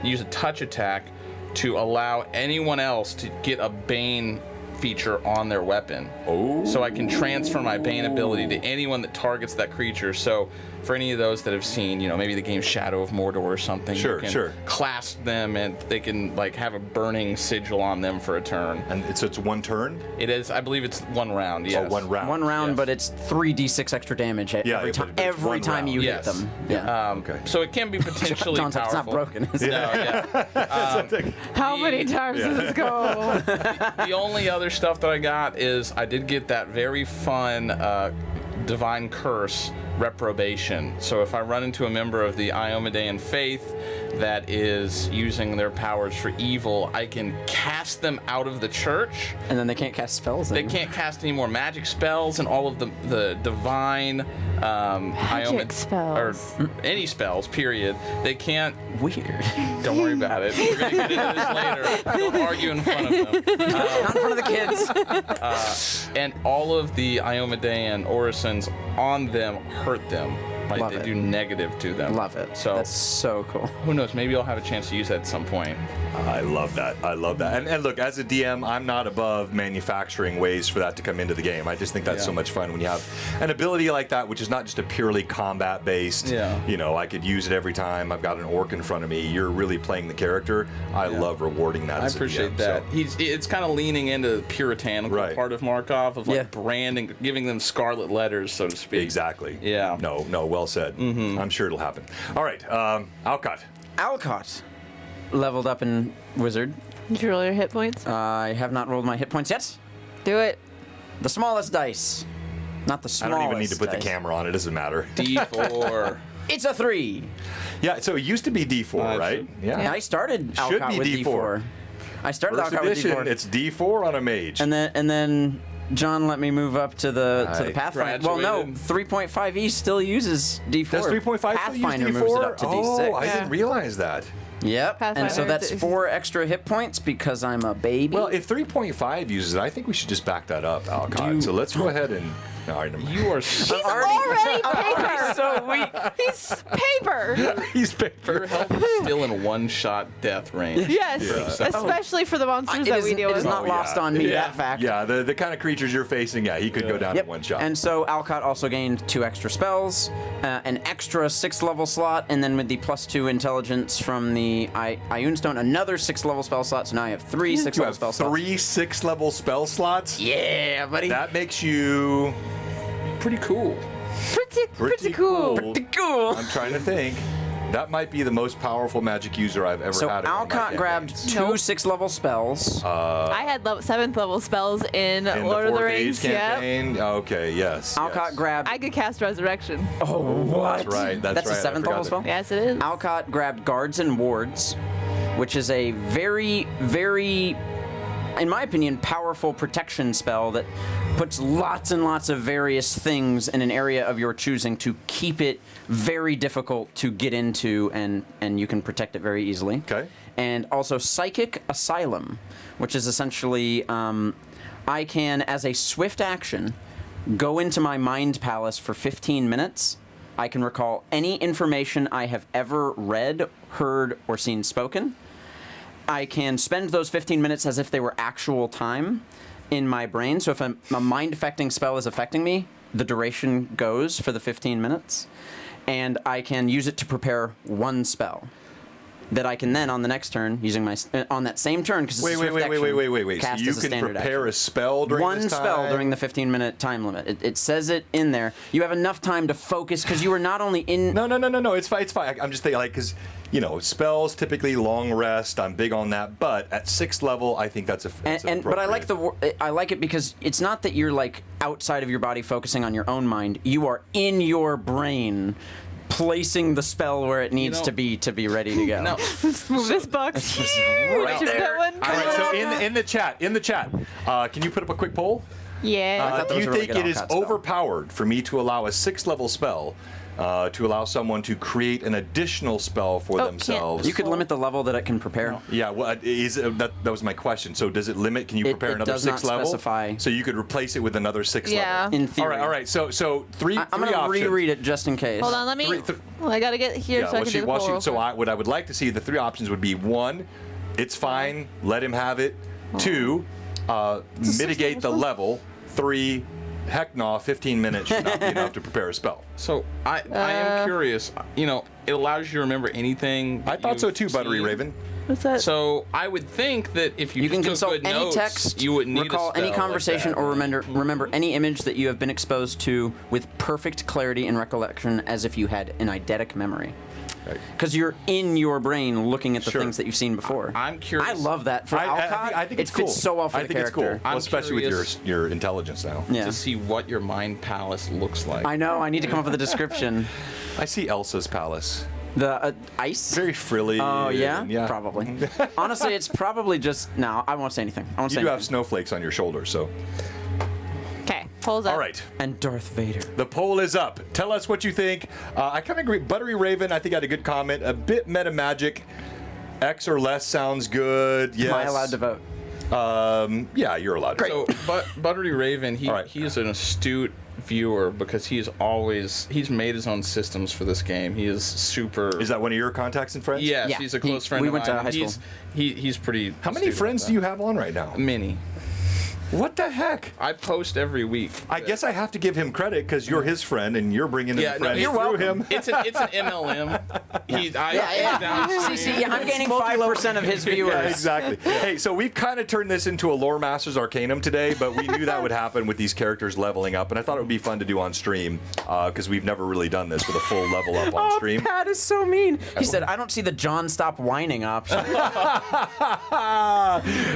use a touch attack to allow anyone else to get a Bane feature on their weapon. Oh. So I can transfer my Bane ability to anyone that targets that creature. So for any of those that have seen, maybe the game Shadow of Mordor or something, Sure, you can sure. clasp them and they can have a burning sigil on them for a turn. And it's 1 turn? It is, I believe it's 1 round. Yes. Oh, 1 round. One round, Yes. but it's 3d6 extra damage Yeah, every but time. it's Every one time round. you Yes. hit them. Yeah. Okay. So it can be potentially John's like, it's not powerful. broken, is it? No, yeah. How many times does this go? The only other stuff that I got is I did get that very fun Divine Curse Reprobation. So if I run into a member of the Iomedean faith that is using their powers for evil, I can cast them out of the church. And then they can't cast spells. They anymore. can't cast any more magic spells, and all of the divine Magic spells. or any spells. Period. They can't. Weird. Don't worry about it. We're gonna get into this later. Don't argue in front of them. Not in front of the kids. And all of the Iomedean orisons on them hurt them. Like Love they it. do negative to them. Love it. So That's so cool. who knows? Maybe I'll have a chance to use that at some point. I love that. I love that. And look, as a DM, I'm not above manufacturing ways for that to come into the game. I just think that's so much fun when you have an ability like that, which is not just a purely combat-based, Yeah. I could use it every time I've got an orc in front of me. You're really playing the character. I love rewarding that I as a appreciate DM, that. so. It's kind of leaning into the puritanical Right. part of Markov of Yeah. branding, giving them scarlet letters, so to speak. Exactly. Yeah. No, well said. I'm sure it'll happen. All right, Alcott. Alcott leveled up in Wizard. Did you roll your hit points? I have not rolled my hit points yet. Do it. The smallest dice. Not the I smallest don't even need to put dice. the camera on. It doesn't matter. D4. It's a 3. Yeah, so it used to be D4, right? Yeah. I started Should Alcott be with D4. D4. I started First Alcott with edition, D4. it's D4 on a mage. And then John let me move up to the I Pathfinder. Well, no, graduated. 3.5e still uses D4. Does 3.5 still use Pathfinder D4? moves it up to D6. Oh, I didn't realize that. Yep. And so Pathfinder that's is- 4 extra hit points because I'm a baby. Well, if 3.5 uses it, I think we should just back that up, Alcott. So let's go ahead and All right, never mind. You are He's already paper. so weak. He's paper. He's Your paper. health is still in one-shot death range. Yes, Yeah. especially for the monsters that we deal It is with. not Oh, lost yeah. on me, Yeah. that fact. Yeah, the kind of creatures you're facing, yeah, he could go down in one shot. And so Alcott also gained 2 extra spells, an extra 6th level slot, and then with the +2 intelligence from the Ioun Stone, another 6th level spell slot. So now I have 3 6th you level have spell slots. 3 6th-level spell slots? Yeah, buddy. That makes you Pretty cool. Pretty cool. Pretty cool. I'm trying to think. That might be the most powerful magic user I've ever So had. in one of my Alcott grabbed campaigns. 2 6th level spells. I had 7th level spells in In Lord of the 4th Rings. Age Yep. campaign? Okay, yes. Alcott yes. grabbed. I could cast Resurrection. Oh, what? That's right. That's a right. I 7th forgot level that. spell? Yes, it is. Alcott grabbed Guards and Wards, which is a very, very, in my opinion, powerful protection spell that puts lots and lots of various things in an area of your choosing to keep it very difficult to get into, and you can protect it very easily. Okay. And also Psychic Asylum, which is essentially I can, as a swift action, go into my mind palace for 15 minutes. I can recall any information I have ever read, heard, or seen spoken. I can spend those 15 minutes as if they were actual time in my brain. So if a mind-affecting spell is affecting me, the duration goes for the 15 minutes. And I can use it to prepare 1 spell that I can then, on the next turn, using my on that same turn, because it's a swift action, Wait. So cast you as a can standard prepare action. a spell during One this time? spell during the 15-minute time limit. It says it in there. You have enough time to focus, because you are not only in... No. It's fine. It's fine. I'm just thinking, like, because, spells typically long rest. I'm big on that. But at 6th level, I think that's But I like I like it because it's not that you're like outside of your body focusing on your own mind. You are in your brain, placing the spell where it needs to be ready to go. No. Let's move this box. right Should there. that one All right, come so up? in the chat, can you put up a quick poll? Yeah. thought that Do was you a really think good it is Alcott spell. overpowered for me to allow a 6th level spell to allow someone to create an additional spell for can't- themselves? You could limit the level that it can prepare. Yeah, well, that was my question. So does it limit? Can you It- prepare it another does not 6th level? specify. So you could replace it with another 6th Yeah. level. In theory. All right. So three I'm three gonna options. reread it just in case. Hold on, let me. Well, I gotta get here so I can do the poll real so quick. what I would like to see, the 3 options would be: 1, it's fine, let him have it; 2, mitigate the level; 3, heck no, 15 minutes should not be enough to prepare a spell. So I am curious. It allows you to remember anything. I thought so too, you've Buttery seen. Raven. What's that? So I would think that if you, You can just took consult good any notes, text, you wouldn't need recall a spell any conversation, like that. or remember any image that you have been exposed to with perfect clarity and recollection, as if you had an eidetic memory. Right. Because you're in your brain looking at the Sure. things that you've seen before. I'm curious. I love that for Alcott. I think it's it fits cool. so well for I the think character. it's cool, well, I'm especially with curious. your intelligence now. Yeah. to see what your mind palace looks like. I know. I need to come up with a description. I see Elsa's palace. The ice. Very frilly. Oh yeah? and- Probably. Honestly, it's probably just no. I won't say anything. I won't You say do have anything. snowflakes on your shoulders, so. Okay, polls up. All right. And Darth Vader. The poll is up. Tell us what you think. I kind of agree. Buttery Raven, I think, had a good comment. A bit meta magic. X or less sounds good. Yes. Am I allowed to vote? Yeah, you're allowed to. So, but Buttery Raven, All right. he is an astute viewer because he's made his own systems for this game. He is super. Is that one of your contacts and friends? Yes, Yeah. he's a close friend. We of went to mine. high school. He's pretty. How many astute friends about do you have on right now? that. Many. What the heck? I post every week. I guess I have to give him credit because you're his friend and you're bringing in Yeah, no, friends you're through welcome. him. It's an MLM. See, I'm gaining 5% of his viewers. Yeah, exactly. Hey, so we've kind of turned this into a Lore Masters Arcanum today, but we knew that would happen with these characters leveling up, and I thought it would be fun to do on stream because we've never really done this with a full level up on stream. Pat is so mean. He said, I don't see the John stop whining option.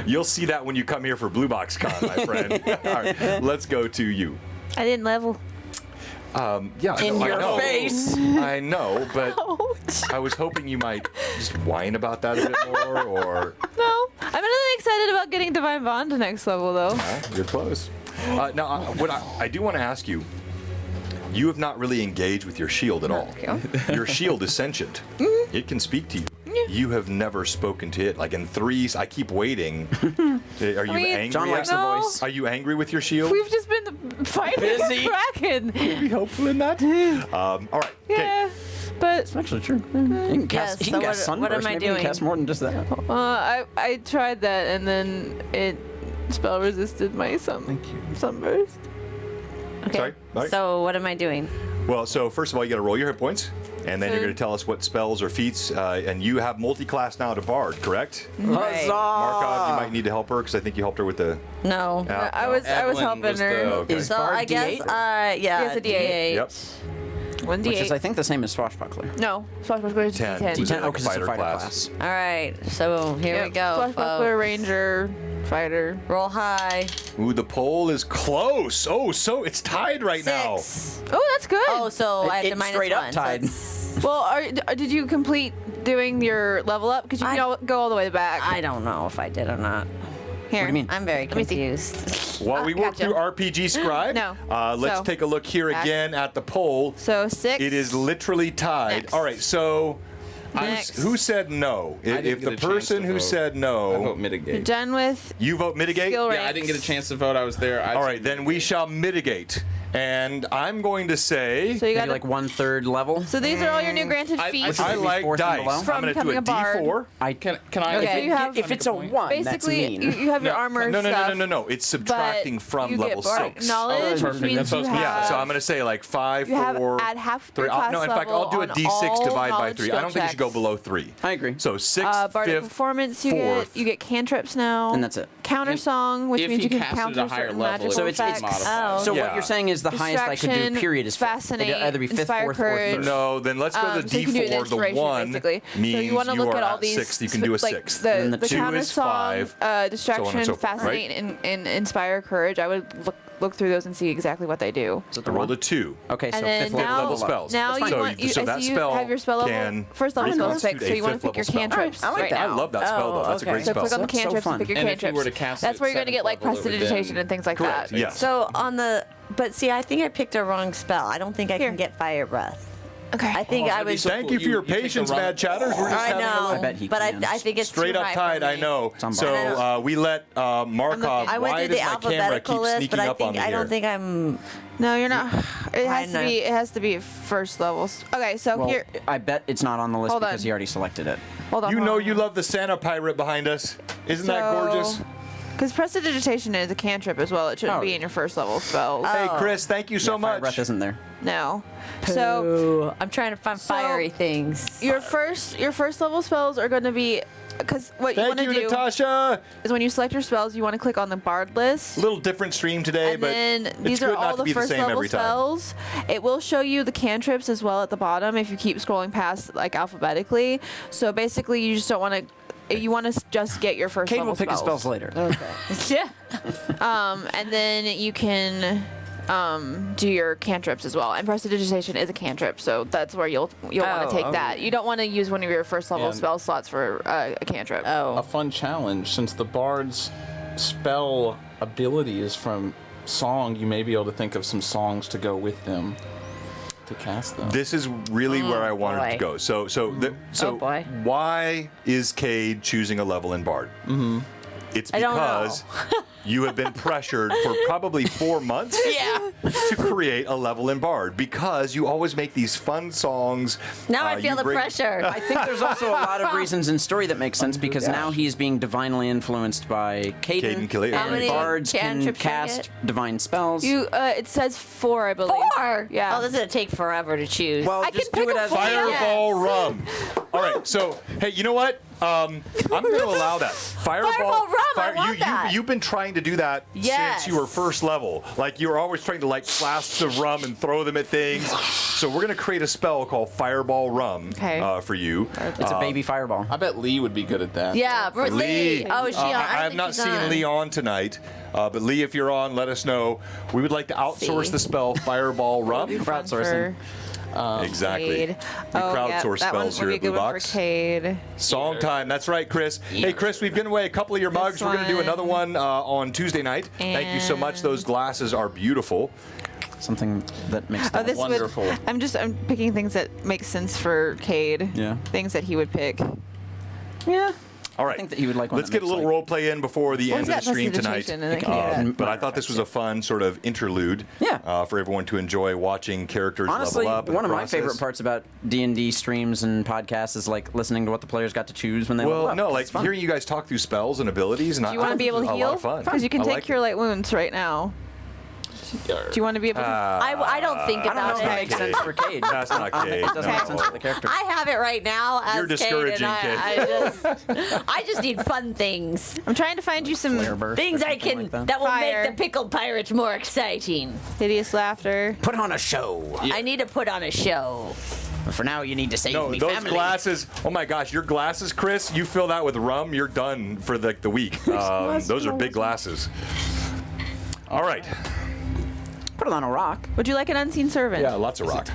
You'll see that when you come here for BlueBoxCon, my friend. All right, let's go to you. I didn't level. Yeah, In I your know. face. I know, but Ouch. I was hoping you might just whine about that a bit more, or No. I'm really excited about getting Divine Bond to next level, though. you're close. Now, what I do want to ask you, you have not really engaged with your shield at all. Okay. Your shield is sentient. It can speak to you. You have never spoken to it. Like in threes, I keep waiting. Are you mean, angry? John likes the No. voice. Are you angry with your shield? We've just been fighting Busy. a kraken. Be hopeful in that. All right. Okay. Yeah, but It's actually true. You can cast, Yes, you can so cast what am Sunburst. I Maybe you can doing? cast more than just that. I tried that and then it spell resisted my sunburst. Okay. Sorry? All right. So what am I doing? Well, so first of all, you got to roll your hit points, and then you're going to tell us what spells or feats, and you have multi-class now to Bard, correct? Right. Markov, you might need to help her because I think you helped her with the. No. I was Evelyn helping was her. the- Okay. Is So Bard I guess, D8? yeah, Yes, a D8. Yep. 1d8. Which is, I think, the same as Swashbuckler. No, Swashbuckler is 10. D10. Was it D10. like Oh, because it's a fighter class. All right. So here we go. Swashbuckler, folks. ranger, fighter. Roll high. Ooh, the poll is close. Oh, so it's tied right now. 6. Oh, that's good. Oh, so I have to It's minus straight up 1. tied. So Well, did you complete doing your level up? Because you can go all the way back. I don't know if I did or not. Here. What do you mean? I'm very Let me see. confused. While we work Gotcha. through RPG Scribe, No. let's So, take a look here back. again at the poll. So 6. It is literally tied. Next. All right, so Next. who said no? didn't If get the a chance person to who vote. said I no, vote mitigate. Done with you vote mitigate. skill ranks. Yeah, I didn't get a chance to vote. I was there. All right, then we shall mitigate. And I'm going to say So you got Maybe like 1/3 level. So these are all your new granted I- feats. I Maybe like fourth and below? dice. From I'm going to do becoming a a bard. D4. Can I? Okay, so you have- if it's a 1, that's Basically, mean. you have your armor No, stuff. no. It's but subtracting from you level get bardic 6. knowledge, Oh, which perfect. means That's what I was you gonna have, Yeah, so I'm going to say like 5, you have 4, add half 3. your class No, in fact, I'll do a level D6 on divide by all 3. I knowledge don't think you should go checks. below 3. I agree. So 6th, Bardic 5th, performance, you 4th. get cantrips now. And that's it. Counter If- song, which if means you you can cast it at counter a higher certain level, magical So it's effects. modified. So Yeah. what you're saying is the highest I could do, Distraction, period, is 5th. fascinate, It'd either be 5th, inspire 4th, or courage. 3rd. No, then let's go to So you can do an D4. The inspiration, 1 basically. means So you want to you look are at all at these 6th. You can do a like 6th. the And the 2 counter is song, 5, so on and distraction, so forth, right? fascinate, and inspire courage. I would look through those and see exactly what they do. Is it I the rolled a one? 2. Okay, so And then 5th now- level level spells. Now That's you fine. want So I that see you spell have your spell level, can first level spells reconstitute picked, so a you want to fifth pick your level spell. cantrips I like right that. I now. love that spell, though. That's a great So spell. click on the That's so cantrips fun. and pick your And if you cantrips. were to cast it That's where at you're going to get like 7th level, it would prestidigitation then- and things like Correct, that. yes. So on the, but see, I think I picked a wrong spell. I don't think I Here. can get fire breath. Okay. I think I that'd be was. so Thank cool. you for your You take the patience, run- Mad Chatters. We're just I having a know, little I bet he but can. I think it's straight too up high tied. for I me. know. It's on So Bard. we let Markov. I went Why through does the my camera keep alphabetical list, sneaking but I up on think me I here? don't think I'm. No, you're not. It has to enough. be. It has to be first levels. Okay, so Well, here. I bet it's not on the list Hold because on. he already selected it. Hold on. You know you love the Santa pirate behind us. Isn't that gorgeous? Because prestidigitation is a cantrip as well. It shouldn't Oh. be in your first level spells. Hey, Chris, thank you so Yeah, Fire much. Breath isn't there. No. So So I'm trying to find fiery things. your first level spells are going to be because what you Thank want to you, do Natasha. is when you select your spells, you want to click on the bard list. A little different stream today, And but then it's these good are not all to the be the first same level every time. spells. It will show you the cantrips as well at the bottom if you keep scrolling past like alphabetically. So basically, you just don't want to. You want to just get your first Kate level will pick his spells later. Yeah. and then you can do your cantrips as well. And prestidigitation is a cantrip, so that's where you'll want Oh, to take okay. that. You don't want to use one of your first level And- spell slots for a cantrip. Oh. A fun challenge, since the bard's spell ability is from song, you may be able to think of some songs to go with them to cast them. This is really where I wanted boy. to go. So boy. why is Cade choosing a level in Bard? Mm-hmm. It's I don't because you have been pressured for probably 4 months Yeah. to create a level in Bard because you always make these fun songs. Now I you feel the bring- pressure. I think there's also a lot of reasons in story that make sense because now he's being divinely influenced by Caden Caden. Killian. How many Bards can cantrips do I cast get? divine spells. You it says 4, I believe. 4. Yeah. Oh, this is gonna take forever to choose. well, I just can do pick it a as fire- Fireball rum. All right, so hey, you know what? I'm going to allow that. Fireball Fireball rum, I want that. You've been trying to do that Yes. since you were first level. Like you were always trying to like flasks of rum and throw them at things. So we're going to create a spell called Fireball Rum Okay. for you. it's a baby fireball. I bet Lee would be good at that. yeah, Lee. Oh, is she on? I don't have think not she's seen on. Lee on tonight, but Lee, if you're on, let us know. We would like to outsource See. the spell Fireball Rum. Crowdsourcing. Exactly. Cade. We Oh, yeah, crowdsource that one spells would here be at a good one for BlueBox. Cade. Song time. That's right, Chris. Hey, Chris, we've given away a couple of your mugs. We're going to do one. another one on Tuesday night. Thank you so much. Those glasses are beautiful. Something that makes Oh, that this Wonderful. would. I'm picking things that make sense for Cade. Yeah. Things that he would pick. Yeah. All right. I think that he would like one Let's that get a makes, little like- role play in before the end of the he's got stream tonight. prestidigitation, and it can do that. But I thought this was a fun sort of interlude Yeah. for everyone to enjoy watching characters Honestly, level up. in one the of my process. favorite parts about D&D streams and podcasts is like listening to what the players got to choose when they level Well, up. no, 'cause like it's fun. hearing you guys talk through spells and abilities, and Do you want to be able to a lot heal? of fun. Because you can I take like Cure it. Light Wounds right now. Do you want to be able to? I don't think I don't know about if that it. makes sense for Cade. That's not Cade. It doesn't make sense no. for the character. I have it right now. As You're discouraging, Cade, and I just need fun things. I'm trying to find you some Flare burst Things or I something can like that will Fire. make the pickled pirates more exciting. hideous laughter. Put on a show. I need to put on a show. For now, you need to save No, me those family. glasses. Oh my gosh, your glasses, Chris. You fill that with rum, you're done for the week. Those are big glasses. All right. Put it on a rock. Would you like an unseen servant? Yeah, lots of rock.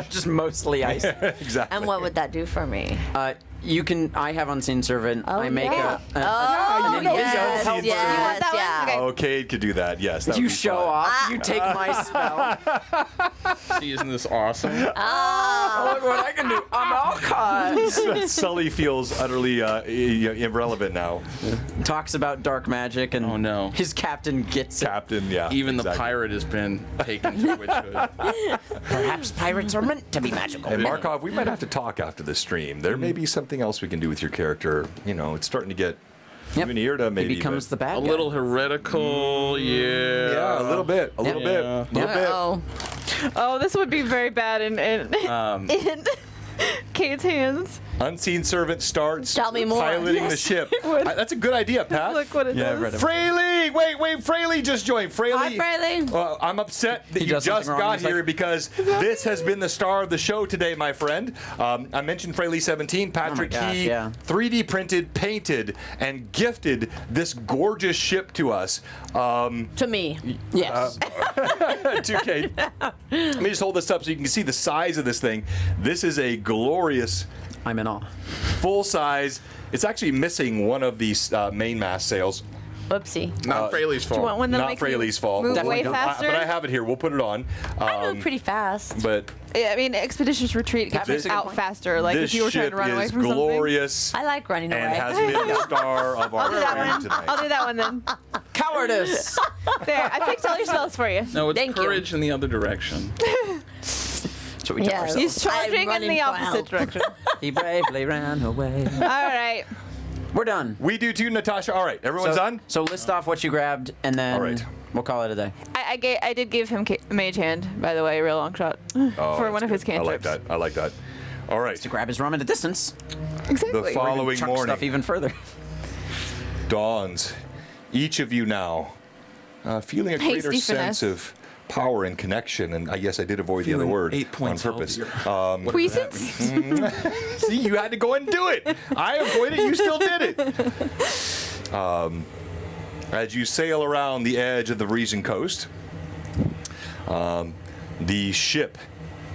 Just mostly ice. Exactly. And what would that do for me? You can. I have unseen servant. Oh, I make yeah. a. Oh, you know yes, Unseen yes, You want that one? yeah. Okay. Oh, Cade could do that. Yes. That would You be show fun. off. You take my spell. Isn't this awesome? Look what I can do. I'm all caught. Sully feels utterly irrelevant now. Talks about dark magic and Oh, no. his captain gets it. Captain, yeah. Even the exactly. pirate has been taken to witchhood. Perhaps pirates are meant to be magical. And Markov, we might have to talk after the stream. There may be something else we can do with your character. You know, it's starting to get Yep. even Irda maybe. He becomes but- the bad A guy. little heretical, yeah. Yeah, a little bit. A little bit. Yeah. A little bit. Oh, Oh, this would be very bad in in Kate's hands. Unseen servant starts Tell me more. piloting the Yes. ship. would. That's a good idea, Pat. Look what it Yeah, I've does. read it. Fraley! Wait, Fraley just joined. Fraley. Hi, Fraley. Well, I'm upset that He you does just something wrong, got he's like- here because this has been the star of the show today, my friend. I mentioned Fraley 17. Patrick gosh, Key yeah. 3D printed, painted, and gifted this gorgeous ship to us. to me. Yes. 2K. Let me just hold this up so you can see the size of this thing. This is a glorious I'm in awe. full size. It's actually missing one of these main mast sails. Whoopsie. Not Fraley's Do you want fault. one that Not makes Fraley's you fault. move Definitely way don't. faster? But I have it here. We'll put it on. I move pretty fast. But Yeah, I mean, Expeditious Retreat gets makes a good out point. faster. Like this if you were trying ship to run away is from something. glorious I like running and away. has been the star of our I'll do that stream one. tonight. I'll do that one then. Cowardice. There, I picked all your spells for you. No, it's Thank you. courage in the other direction. That's what we tell Yes. ourselves. He's charging in running the for opposite help. direction. He bravely ran away. All right. We're done. We do too, Natasha. All right, everyone's done? So list off what you grabbed, and then All right. we'll call it a day. I did give him Mage Hand, by the way, real long shot. Oh, for that's one of his good. cantrips. I like that. All right. To grab his rum at a distance. Exactly. The following Chuck morning stuff even further. dawns. Each of you now feeling a greater Hasty sense finesse. of power and connection. And yes, I did avoid the other Feeling word 8 points on purpose. healthier. Puissance? See, you had to go and do it. I avoided it. You still did it. As you sail around the edge of the Parisian coast, the ship,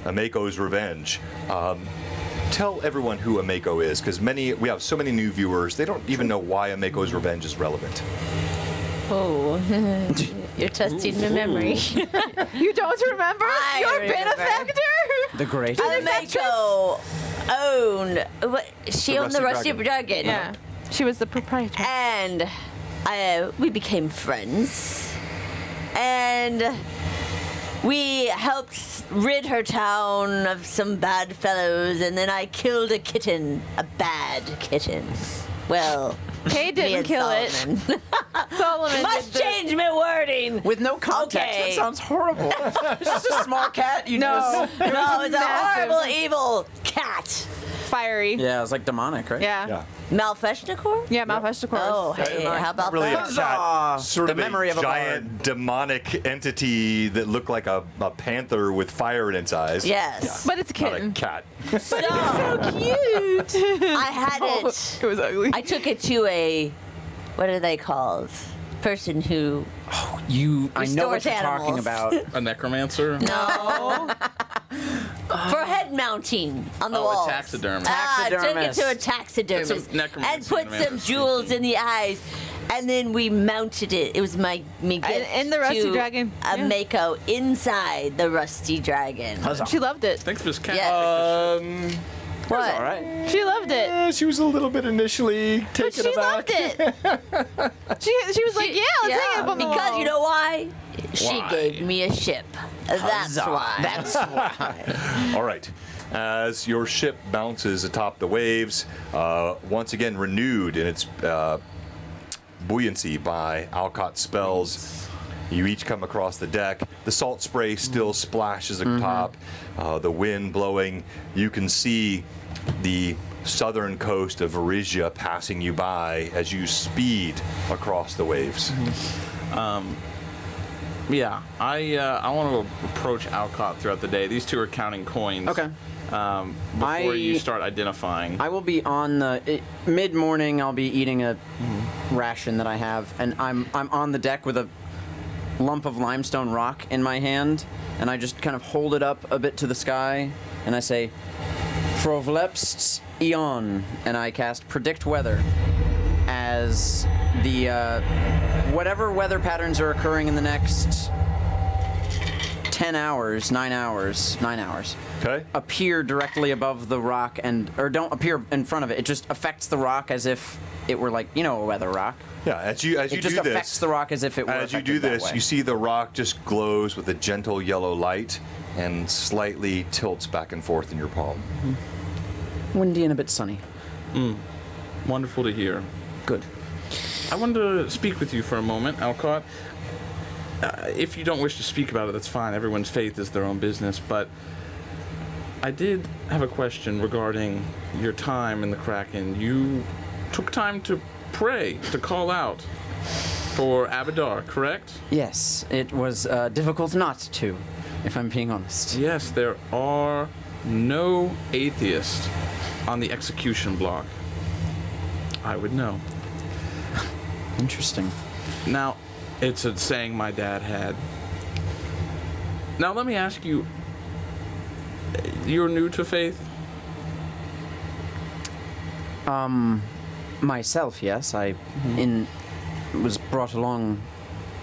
Amako's Revenge. Tell everyone who Amako is, because we have so many new viewers, they don't even know why Amako's Revenge is relevant. Oh, you're testing my memory. You don't remember? I Your remember. benefactor? The great. Mako owned. She owned the Rusty Rusty Dragon. Dragon. Yeah. She was the proprietor. And we became friends. And we helped rid her town of some bad fellows. And then I killed a kitten. A bad kitten. Well, Kay me didn't and kill Solomon. it. Solomon Must did the- change my wording. With no context. Okay. That sounds horrible. It's just a small cat. You No. just. No, it's a massive. horrible, evil cat. Fiery. Yeah, it's like demonic, right? Yeah. Malfeshnikor? Yeah, Malfesticor. Oh, hey, how about Really a that? cat, sort The of memory a of a giant demonic entity that looked like a panther with fire in its eyes. Yes. But it's a Not a kitten. cat. So, Cute. I had it. It was ugly. I took it to a, what are they called? Person who, I know what Restores you're talking animals. about. A necromancer? no, for head mounting on the Oh, a walls. taxidermist. I took it Taxidermist. to a taxidermist That's a necromancy and put in a some man's jewels scene. in the eyes, and then we mounted it. It was me gift and the Rusty to Dragon, a yeah. Mako inside the Rusty Dragon. She loved it. Thanks for this cat. Yes. What? All right. She loved it. She was a little bit initially But taken she aback. loved it. she was like, yeah, let's hang it up on the Because wall. you know why? She Why? gave me a ship. That's why. That's why. All right. As your ship bounces atop the waves, once again renewed in its buoyancy by Alcott's spells, you each come across the deck. The salt spray still splashes atop, the wind blowing. You can see the southern coast of Varisia passing you by as you speed across the waves. Yeah, I want to approach Alcott throughout the day. These two are counting coins. Okay. Before you start identifying. I will be on the mid-morning. I'll be eating a ration that I have, and I'm on the deck with a lump of limestone rock in my hand, and I just kind of hold it up a bit to the sky, and I say, Provlepsts Eon, and I cast Predict Weather as the whatever weather patterns are occurring in the next 9 hours, Okay? appear directly above the rock or don't appear in front of it. It just affects the rock as if it were like, a weather rock. Yeah, as you It do just affects this, the rock as if it were as you do affected that this, way. you see the rock just glows with a gentle yellow light and slightly tilts back and forth in your palm. Windy and a bit sunny. Wonderful to hear. Good. I wanted to speak with you for a moment, Alcott. If you don't wish to speak about it, that's fine. Everyone's faith is their own business. But I did have a question regarding your time in the Kraken. You took time to pray, to call out for Abadar, correct? Yes, it was difficult not to, if I'm being honest. Yes, there are no atheists on the execution block. I would know. Interesting. Now, it's a saying my dad had. Now, let me ask you, you're new to faith? Myself, yes. I was brought along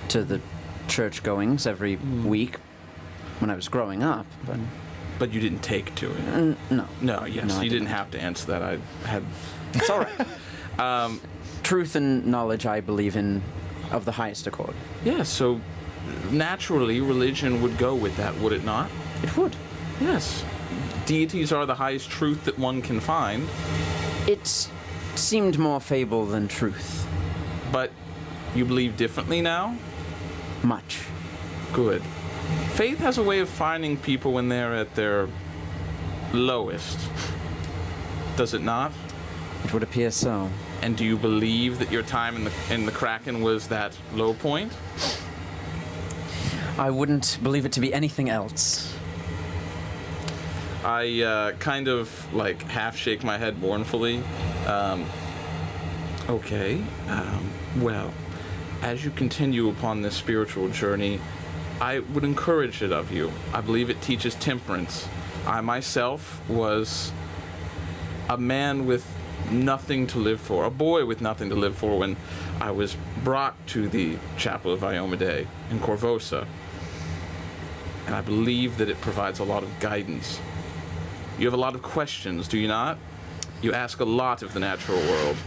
to the church goings every week when I was growing up, but But you didn't take to it. no. No, yes, No, I you didn't didn't. have to answer that. I had. It's all right. Truth and knowledge I believe in of the highest accord. Yeah, so naturally religion would go with that, would it not? It would. Yes. Deities are the highest truth that one can find, It seemed more fable than truth. but you believe differently now? Much. Good. Faith has a way of finding people when they're at their lowest. Does it not? It would appear so. And do you believe that your time in the Kraken was that low point? I wouldn't believe it to be anything else. I kind of like half shake my head mournfully. Okay. Well, as you continue upon this spiritual journey, I would encourage it of you. I believe it teaches temperance. I myself was a man with nothing to live for, a boy with nothing to live for when I was brought to the Chapel of Iomade in Corvosa. And I believe that it provides a lot of guidance. You have a lot of questions, do you not? You ask a lot of the natural world.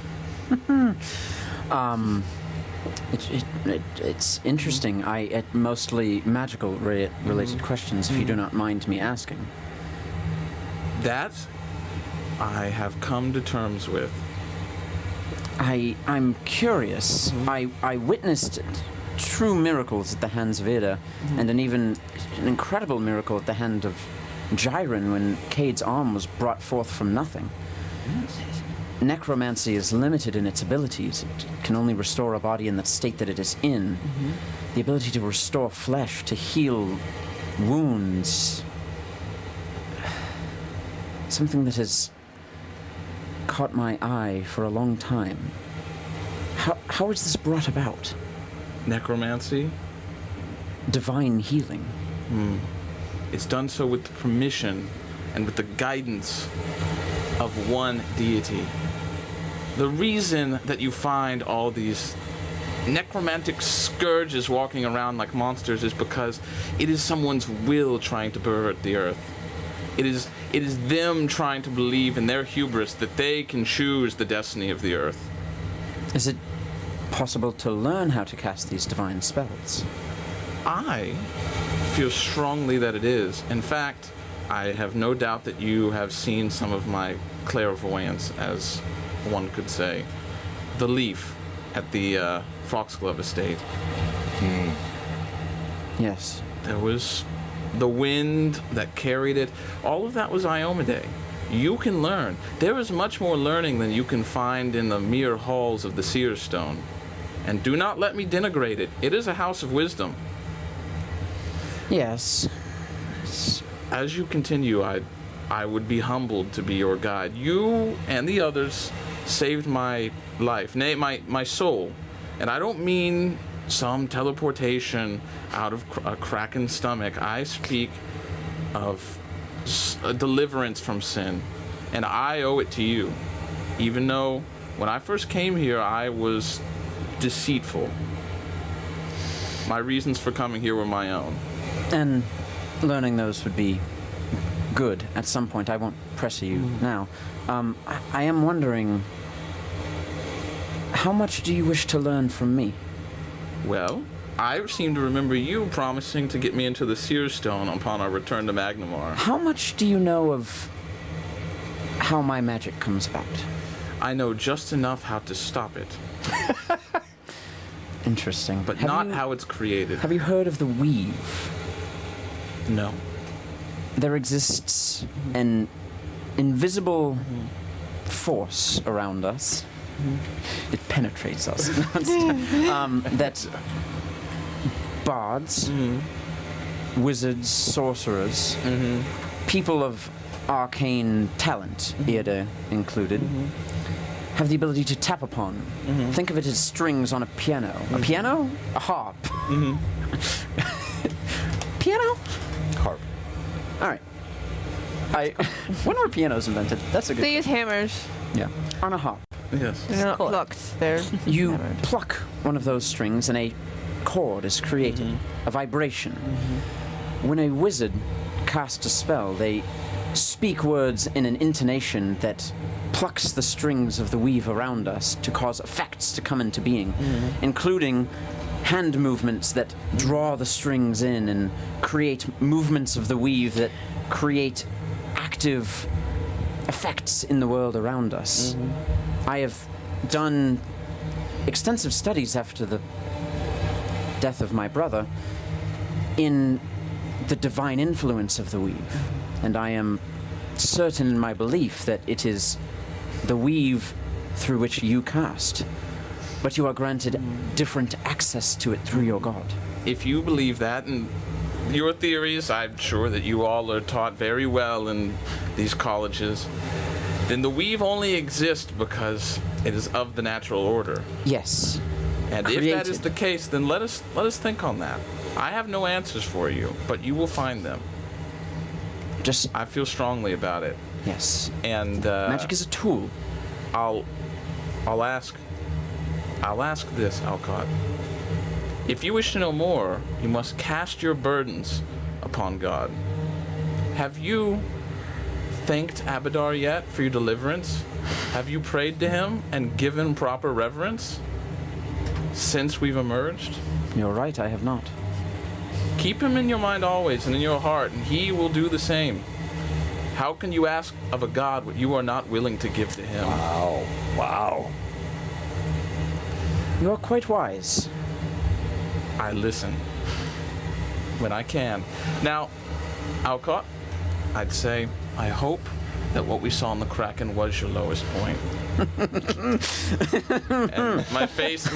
It's interesting. I at mostly magical related questions, if you do not mind me asking. That I have come to terms with. I'm curious. I witnessed true miracles at the hands of Ida, and an incredible miracle at the hand of Gyron when Cade's arm was brought forth from nothing. Yes. Necromancy is limited in its abilities. It can only restore a body in the state that it is in. The ability to restore flesh, to heal wounds. Something that has caught my eye for a long time. How is this brought about? Necromancy? Divine healing. It's done so with the permission and with the guidance of one deity. The reason that you find all these necromantic scourges walking around like monsters is because it is someone's will trying to pervert the earth. It is them trying to believe in their hubris that they can choose the destiny of the earth. Is it possible to learn how to cast these divine spells? I feel strongly that it is. In fact, I have no doubt that you have seen some of my clairvoyance, as one could say. The leaf at the Foxglove estate. Yes. There was the wind that carried it. All of that was Iomade. You can learn. There is much more learning than you can find in the mere halls of the Seer Stone. And do not let me denigrate it. It is a house of wisdom. Yes. As you continue, I would be humbled to be your guide. You and the others saved my life, nay, my soul. And I don't mean some teleportation out of a kraken's stomach. I speak of a deliverance from sin. And I owe it to you. Even though when I first came here, I was deceitful. My reasons for coming here were my own. And learning those would be good at some point. I won't pressure you now. I am wondering, how much do you wish to learn from me? Well, I seem to remember you promising to get me into the Seer Stone upon our return to Magnamar. How much do you know of how my magic comes about? I know just enough how to stop it, Interesting. but Have not you- how it's created. Have you heard of the weave? No. There exists an invisible force around us. It penetrates us. That bards, wizards, sorcerers, people of arcane talent, Ida included, have the ability to tap upon. Think of it as strings on a piano. A piano? A harp. Piano? Harp. All right. When were pianos invented? That's a good. They use hammers. Yeah. On a harp. Yes. They're not plucked. They're You hammered. pluck one of those strings and a chord is created, a vibration. When a wizard casts a spell, they speak words in an intonation that plucks the strings of the weave around us to cause effects to come into being, including hand movements that draw the strings in and create movements of the weave that create active effects in the world around us. I have done extensive studies after the death of my brother in the divine influence of the weave, and I am certain in my belief that it is the weave through which you cast, but you are granted different access to it through your god. If you believe that, and your theories, I'm sure that you all are taught very well in these colleges, then the weave only exists because it is of the natural order. Yes. And if that is Created. the case, then let us think on that. I have no answers for you, but you will find them. Just I feel strongly about it. yes. And Magic is a tool. I'll ask this, Alcott. If you wish to know more, you must cast your burdens upon God. Have you thanked Abadar yet for your deliverance? Have you prayed to him and given proper reverence since we've emerged? You're right, I have not. Keep him in your mind always and in your heart, and he will do the same. How can you ask of a God what you are not willing to give to him? Wow. Wow. You are quite wise. I listen when I can. Now, Alcott, I'd say I hope that what we saw in the Kraken was your lowest point. And my face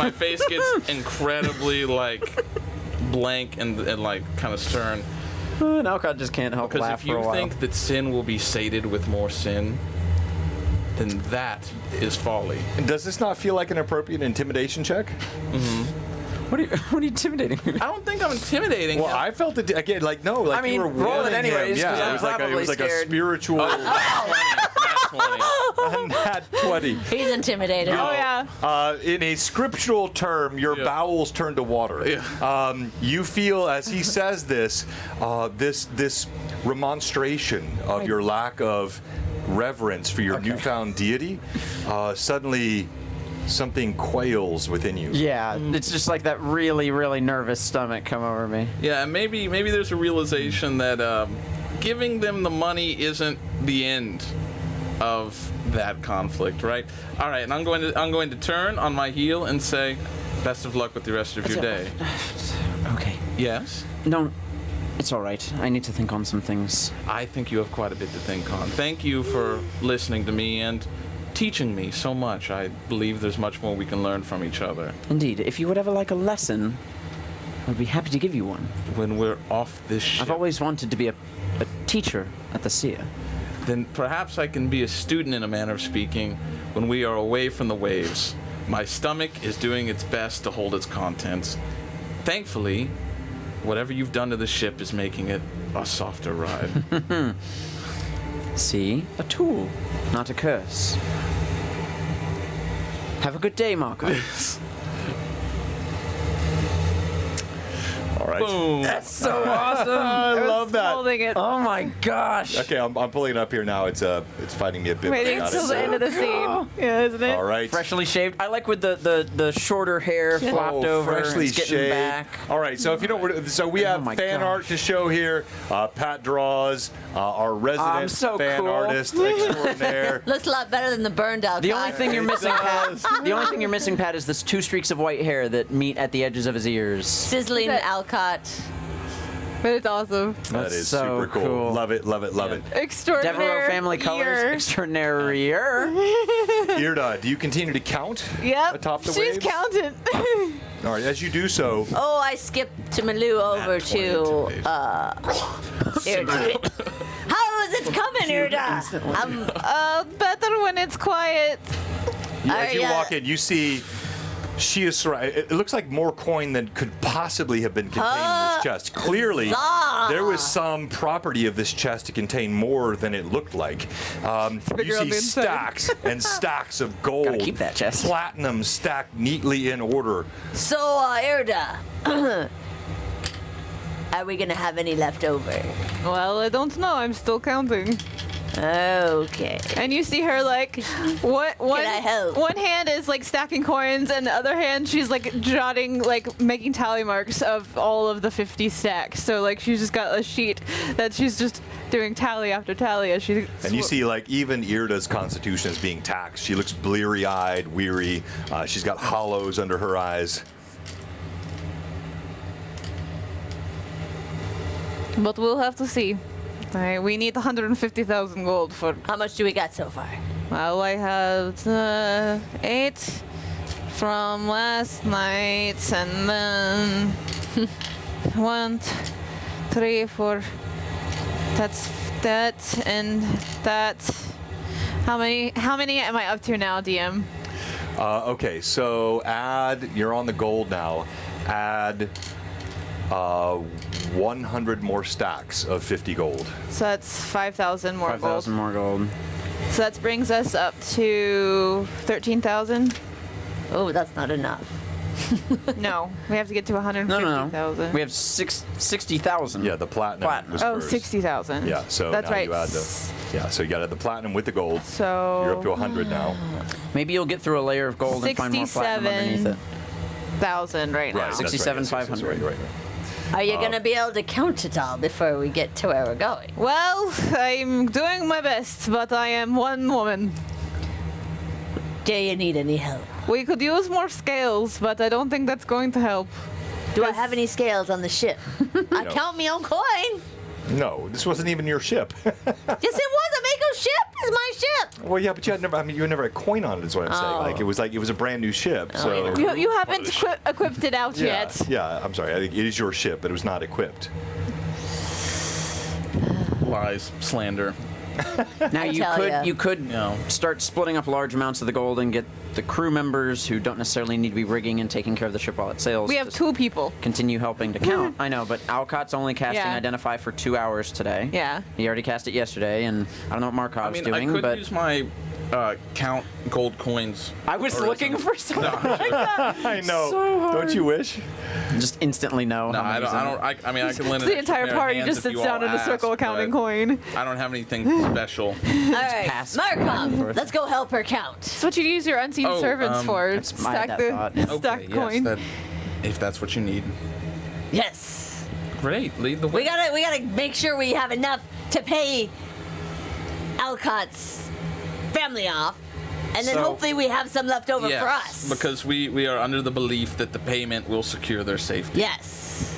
gets incredibly like blank and like kind of stern. And Alcott just can't help Because laugh if for a you while. think that sin will be sated with more sin, then that is folly. Does this not feel like an appropriate intimidation check? What are you intimidating me? I don't think I'm intimidating Well, him. I felt it again. Like no, like I mean, you were roll it warning anyways, him. 'cause Yeah, I'm it was like probably a scared. spiritual. Nat 20. Nat 20. He's intimidated. Oh yeah. In a scriptural term, your bowels turn to water. Yeah. You feel, as he says this, this remonstration of your lack of reverence for your newfound deity. Suddenly, something quails within you. Yeah, it's just like that really, really nervous stomach come over me. Yeah, and maybe there's a realization that giving them the money isn't the end of that conflict, right? All right, and I'm going to turn on my heel and say, best of luck with the rest of your day. Okay. Yes? No, it's all right. I need to think on some things. I think you have quite a bit to think on. Thank you for listening to me and teaching me so much. I believe there's much more we can learn from each other. Indeed, if you would ever like a lesson, I'd be happy to give you one. When we're off this ship, I've always wanted to be a teacher at the Sea. then perhaps I can be a student in a manner of speaking when we are away from the waves. My stomach is doing its best to hold its contents. Thankfully, whatever you've done to the ship is making it a softer ride. See? A tool, not a curse. Have a good day, Markov. All right. Boom. That's so awesome. I love that. Holding it. Oh my gosh. Okay, I'm pulling it up here now. It's finding me a bit. Waiting chaotic, until the so- end of the scene. Yeah, isn't it? All right. Freshly shaved. I like with the shorter hair flopped over. Freshly it's getting shaved. back. All right, so if you don't, so we have my fan gosh. art to show here. Pat draws our resident so fan cool. artist extraordinaire. Looks a lot better than the burned out. The only thing you're missing, Pat. does. The only thing you're missing, Pat, is this 2 streaks of white hair that meet at the edges of his ears. sizzling That- Alcott. But it's awesome. That That's is so super cool. cool. Love it, love it, love Extraordinary. Devereaux family colors, year. extraordinary. it. Irda, do you continue to count Yep. atop the She's waves? counting. All right, as you do so, Oh, I skipped to Malou over to Irda. How is it coming, Irda? Better when it's quiet. as you yeah. walk in, you see she is surrounded. It looks like more coin than could possibly have been contained in this chest. Clearly, there was some property of this chest to contain more than it looked like. You bigger on see the inside. stacks and stacks of gold, Gotta keep that chest. platinum stacked neatly in order. So, Irda, are we gonna have any left over? Well, I don't know. I'm still counting. Okay. And you see her like, what? One I help? One hand is like stacking coins, and the other hand she's like jotting, like making tally marks of all of the 50 stacks. So like she's just got a sheet that she's just doing tally after tally as she. And you see, like, even Irda's constitution is being taxed. She looks bleary-eyed, weary. She's got hollows under her eyes. But we'll have to see. We need 150,000 gold for. How much do we got so far? Well, I have 8 from last night, and then 1, 3, 4. That's that and that. How many am I up to now, DM? Okay, so you're on the gold now. Add 100 more stacks of 50 gold. So that's 5,000 more 5,000 gold. more gold. So that brings us up to 13,000. Oh, that's not enough. No, we have to get to No, 150,000. We have 60,000. Yeah, the platinum. Platinum. Was Oh, first. 60,000. Yeah, so that's now right. you add so you got to add the platinum with the gold. So You're up to 100 now. Maybe you'll get through a layer of gold and find more platinum underneath it. 1,000 right now. Right, that's right, 67, yes, yes, yes, 500. right. Are you gonna be able to count it all before we get to where we're going? Well, I'm doing my best, but I am one woman. Do you need any help? We could use more scales, but I don't think that's going to help. Do I have any scales on the ship? I No. count my own coin. No, this wasn't even your ship. Yes, it was a Mako ship. It's my ship. Well, yeah, but you never had a coin on it. Is what I'm saying. Like it was a brand new ship. So You haven't equipped it out yet. Yeah, I'm sorry. I think it is your ship, but it was not equipped. Lies, slander. Now I tell ya. you could No. start splitting up large amounts of the gold and get the crew members who don't necessarily need to be rigging and taking care of the ship while it sails. We have just 2 people. continue helping to count. I know, but Alcott's only casting Yeah. Identify for 2 hours today. Yeah. He already cast it yesterday, and I don't know what I Markov's mean, doing, I could but use my count gold coins. I was or looking something. for something like that. I know. So hard. Don't you wish? Just instantly know. No, how I many don't. I mean, I can lend an The extra entire pair of party hands just if sits you down all in a circle ask, counting but coin. I don't have anything special. All right, pass. Markov, let's go help her count. That's what you use your unseen Oh, servants for. That's my Stack that the thought. stack Okay, coin. yes, if that's what you need. Yes. Great, lead the way. We gotta make sure we have enough to pay Alcott's family off, and then So- hopefully we have some left over Yes, for us. because we are under the belief that the payment will secure their safety. Yes,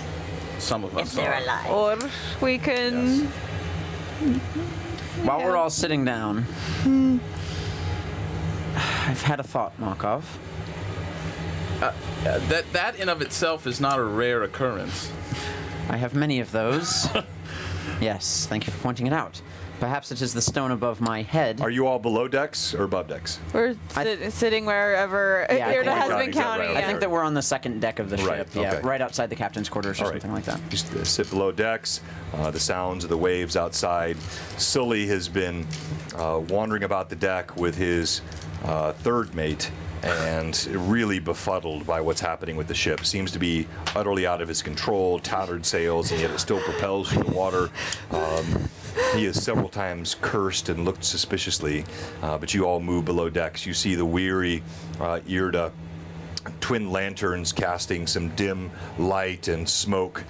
Some of if us they're are. alive. Or we can. While we're Yeah. all sitting down, I've had a thought, Markov. That in of itself is not a rare occurrence. I have many of those. Yes, thank you for pointing it out. Perhaps it is the stone above my head. Are you all below decks or above decks? We're sitting wherever Yeah, I Irna think has we're been counting, is that counting. right? I yeah. think that we're on the second deck of the Right, ship. Yeah, okay. right outside the captain's quarters or All right. something like that. Just sit below decks. The sounds of the waves outside. Sully has been wandering about the deck with his third mate and really befuddled by what's happening with the ship. Seems to be utterly out of his control, tattered sails, and yet it still propels through the water. He has several times cursed and looked suspiciously, but you all move below decks. You see the weary Irda twin lanterns casting some dim light and smoke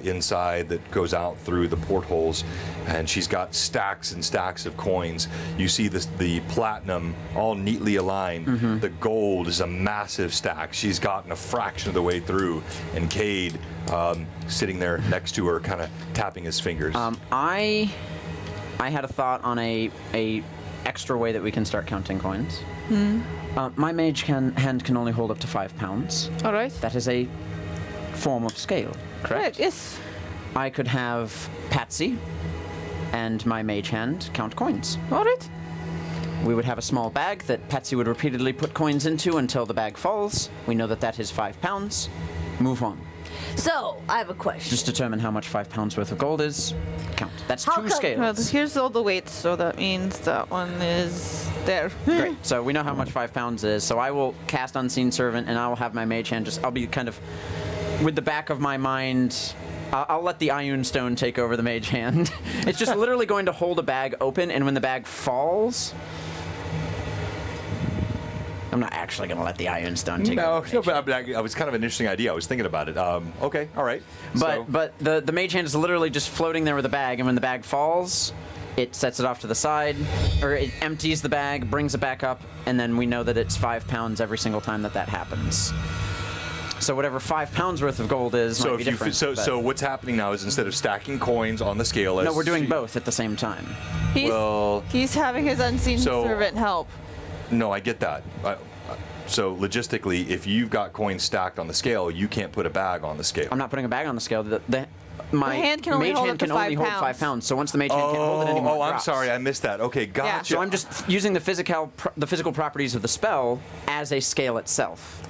inside that goes out through the portholes, and she's got stacks and stacks of coins. You see the platinum all neatly aligned. The gold is a massive stack. She's gotten a fraction of the way through, and Cade sitting there next to her, kind of tapping his fingers. I had a thought on a extra way that we can start counting coins. My mage hand can only hold up to 5 pounds. All right. That is a form of scale, correct? Right, yes. I could have Patsy and my mage hand count coins. All right. We would have a small bag that Patsy would repeatedly put coins into until the bag falls. We know that that is 5 pounds. Move on. So I have a question. Just determine how much 5 pounds worth of gold is. Count. That's How 2 come- scales. Well, here's all the weights, so that means that one is there. Great. So we know how much 5 pounds is. So I will cast Unseen Servant, and I will have my mage hand I'll be kind of, with the back of my mind, I'll let the Ioun Stone take over the mage hand. It's just literally going to hold a bag open, and when the bag falls, I'm not actually going to let the Ioun Stone take over. No, but it was kind of an interesting idea. I was thinking about it. Okay, all right. But the mage hand is literally just floating there with the bag, and when the bag falls, it sets it off to the side, or it empties the bag, brings it back up, and then we know that it's 5 pounds every single time that happens. So whatever 5 pounds worth of gold is might be different. So what's happening now is instead of stacking coins on the scale, No, we're doing both at the same time. He's having his unseen So- servant help. No, I get that. So logistically, if you've got coins stacked on the scale, you can't put a bag on the scale. I'm not putting a bag on the scale. My hand can only mage hold hand up to can only 5 hold pounds. 5 pounds. So once the mage hand can't hold it anymore, it I'm drops. sorry, I missed that. Okay, gotcha. So I'm just using the physical properties of the spell as a scale itself.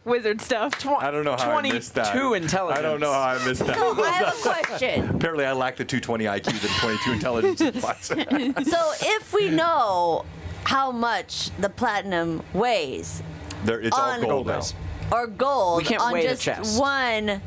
Wizard stuff. I don't know how I missed that. 22 intelligence. I don't know how I missed that. So I have a question. Apparently, I lack the 220 IQ and 22 intelligence in class. So if we know how much the platinum weighs, It's all On- gold now. Gold is. or gold We can't on weigh the just chest. one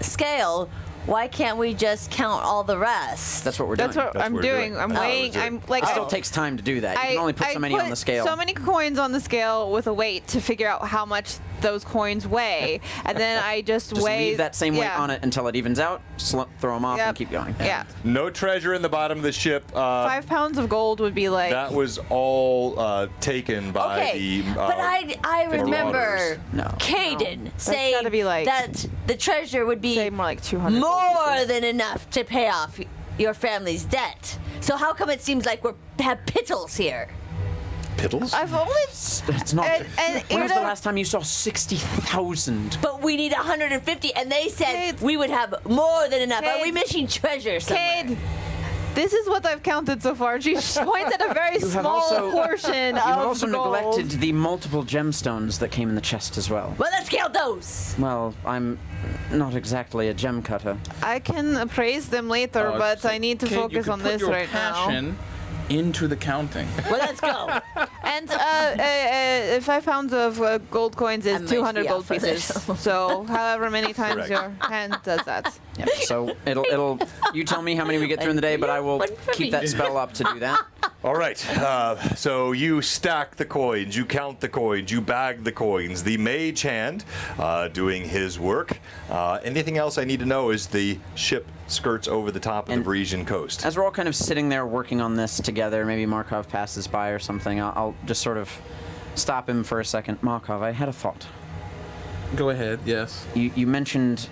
scale, why can't we just count all the rest? That's what we're That's doing. what That's I'm what we're doing. doing. I'm Oh, weighing. is it? I'm like. It still takes time to do that. You can only put so many on the scale. So many coins on the scale with a weight to figure out how much those coins weigh, and then I just weigh. leave that same weight yeah. on it until it evens out, throw them off, Yep. and keep going. Yeah. No treasure in the bottom of the ship. 5 pounds of gold would be like. That was all taken by Okay, the. but I remember Marauders. No. Caden saying gotta be like- that the treasure would be say more like 200. gold more pieces. than enough to pay off your family's debt. So how come it seems like we have pittles here? Piddles? I've only. It's not. And when was the Irda- last time you saw 60,000? But we need 150, and they said Cade. we would have more than enough. Are we Cade. missing treasure somewhere? Cade, This is what I've counted so far. She points at a very small portion You've of also gold. neglected the multiple gemstones that came in the chest as well. Well, let's count those. Well, I'm not exactly a gem cutter. I can appraise them later, but I need to Kate, you focus could on put this your right now. passion into the counting. Well, let's go. And 5 pounds of gold coins I is might 200 be gold out for pieces. this. So however many times Correct. your hand does that. Yep. So it'll. You tell me how many we get through in the day, but I will keep that spell up to do that. All right. So you stack the coins, you count the coins, you bag the coins. The mage hand doing his work. Anything else I need to know is the ship skirts over the top of the Varisian coast. As we're all kind of sitting there working on this together, maybe Markov passes by or something. I'll just sort of stop him for a second. Markov, I had a thought. Go ahead. Yes. You mentioned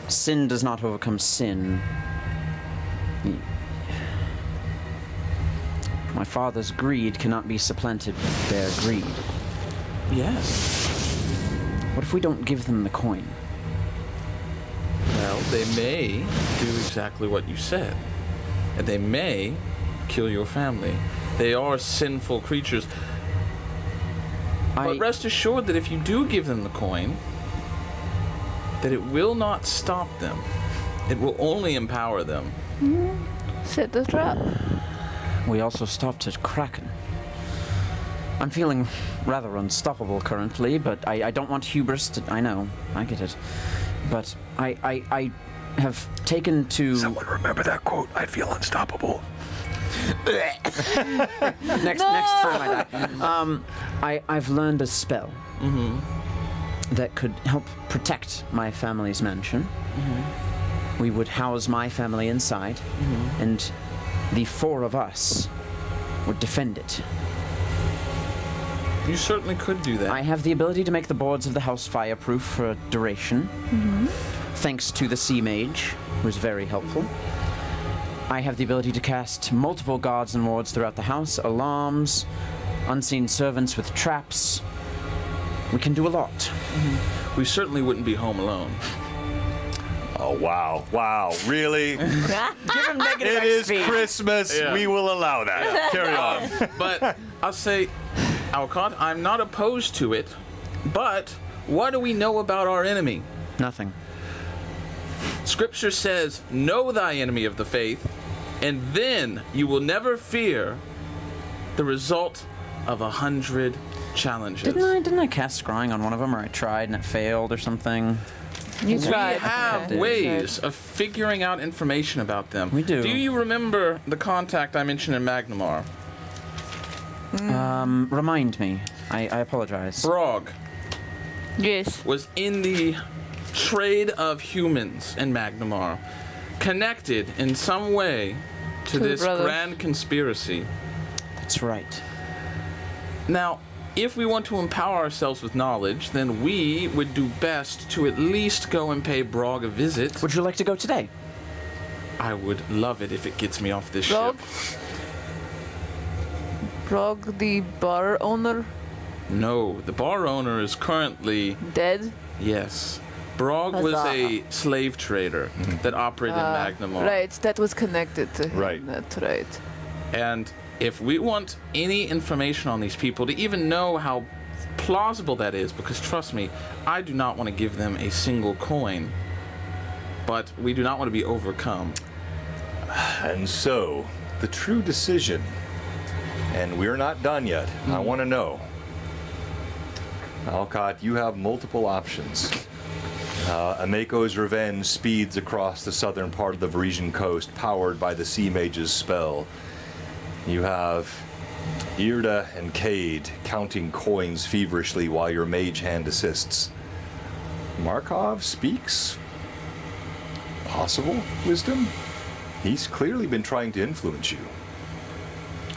sin does not overcome sin. My father's greed cannot be supplanted with their greed. Yes. What if we don't give them the coin? Well, they may do exactly what you said, and they may kill your family. They are sinful creatures. But rest assured that if you do give them the coin, that it will not stop them. It will only empower them. Set the trap. We also stopped at Kraken. I'm feeling rather unstoppable currently, but I don't want hubris to... I know, I get it. But I have taken to... Someone remember that quote, I feel unstoppable. Next time I die. I've learned a spell that could help protect my family's mansion. We would house my family inside, and the 4 of us would defend it. You certainly could do that. I have the ability to make the boards of the house fireproof for a duration, thanks to the sea mage, who is very helpful. I have the ability to cast multiple guards and wards throughout the house, alarms, unseen servants with traps. We can do a lot. We certainly wouldn't be home alone. Oh, wow. Wow. Really? Give him negative It is XP. Christmas. Yeah. We will allow that. Carry on. But I'll say, Alcott, I'm not opposed to it, but what do we know about our enemy? Nothing. Scripture says, know thy enemy of the faith, and then you will never fear the result of 100 challenges. Didn't I cast scrying on one of them, or I tried and it failed or something? You We tried. have Okay. ways of figuring out information about them. We do. Do you remember the contact I mentioned in Magnamar? Remind me. I apologize. Brog Yes. was in the trade of humans in Magnamar, connected in some way to the this brothers. grand conspiracy. That's right. Now, if we want to empower ourselves with knowledge, then we would do best to at least go and pay Brog a visit. Would you like to go today? I would love it if it gets me off this Brog? ship. Brog, the bar owner, No, the bar owner is currently, dead. yes. Brog was a slave trader that operated in Magnamar. Right, that was connected to him. Right. That's right. And if we want any information on these people, to even know how plausible that is, because trust me, I do not want to give them a single coin, but we do not want to be overcome. And so, the true decision, and we're not done yet. I want to know. Alcott, you have multiple options. Ameko's revenge speeds across the southern part of the Varisian coast, powered by the Sea Mage's spell. You have Irda and Cade counting coins feverishly while your mage hand assists. Markov speaks possible wisdom. He's clearly been trying to influence you.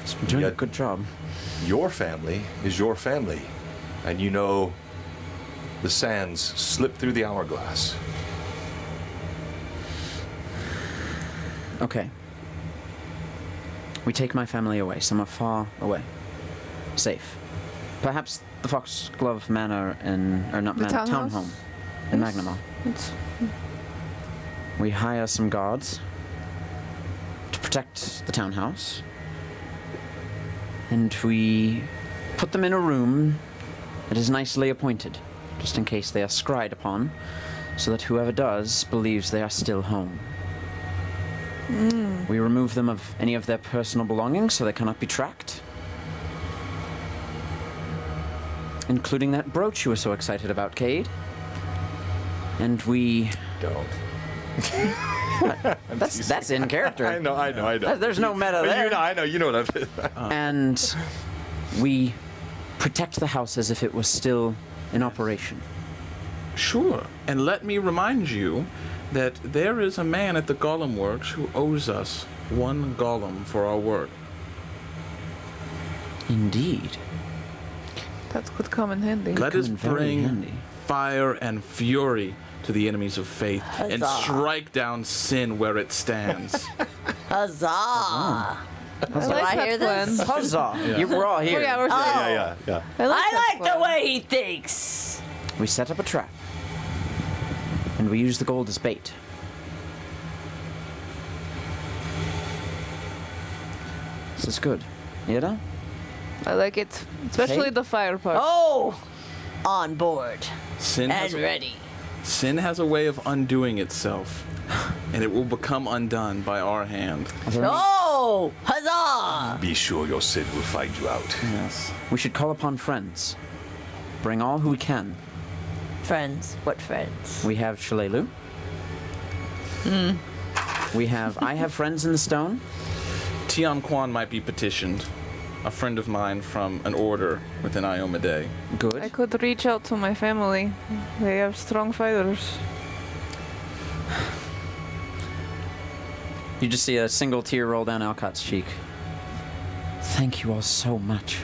He's been doing a Yet- good job. Your family is your family, and you know the sands slip through the hourglass. Okay. We take my family away, somewhere far away. Safe. Perhaps the Foxglove Manor in... or not The Manor, townhouse? Townhome in Yes. Magnamar. It's We hire some guards to protect the townhouse. And we put them in a room that is nicely appointed, just in case they are scryed upon, so that whoever does believes they are still home. We remove them of any of their personal belongings so they cannot be tracked, including that brooch you were so excited about, Cade. And we... Don't. That's in character. I know. There's no meta there. You know what I'm. And we protect the house as if it was still in operation. Sure. And let me remind you that there is a man at the Golem Works who owes us 1 golem for our work. Indeed. That could come in handy. Let us come in very bring handy. fire and fury to the enemies of faith and Huzzah. strike down sin where it stands. Huzzah! I Do like I that hear plan. this? Huzzah! We're all here. Oh, yeah, we're Yeah. I like, I that like the plan. way he thinks. We set up a trap. And we use the gold as bait. This is good. Ida? I like it, especially Okay. the fire part. Oh, on board Sin has, and ready. sin has a way of undoing itself, and it will become undone by our hand. Are there any- Oh, huzzah! Be sure your sin will find you out. Yes. We should call upon friends. Bring all who we can. Friends, what friends? We have Shalelu. I have friends in the stone. Tiam Kwan might be petitioned, a friend of mine from an order within Iomade. I Good. could reach out to my family. They have strong fighters. You just see a single tear roll down Alcott's cheek. Thank you all so much.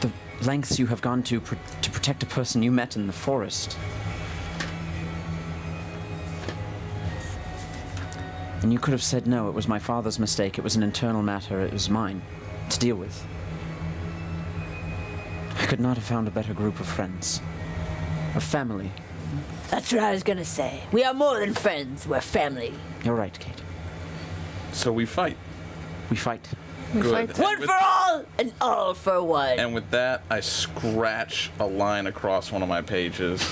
The lengths you have gone to protect a person you met in the forest. And you could have said no, it was my father's mistake, it was an internal matter, it was mine to deal with. I could not have found a better group of friends. A family. That's what I was gonna say. We are more than friends, we're family. You're right, Kate. So we fight. We fight. We Good. fight. One for all and all for one. And with that, I scratch a line across one of my pages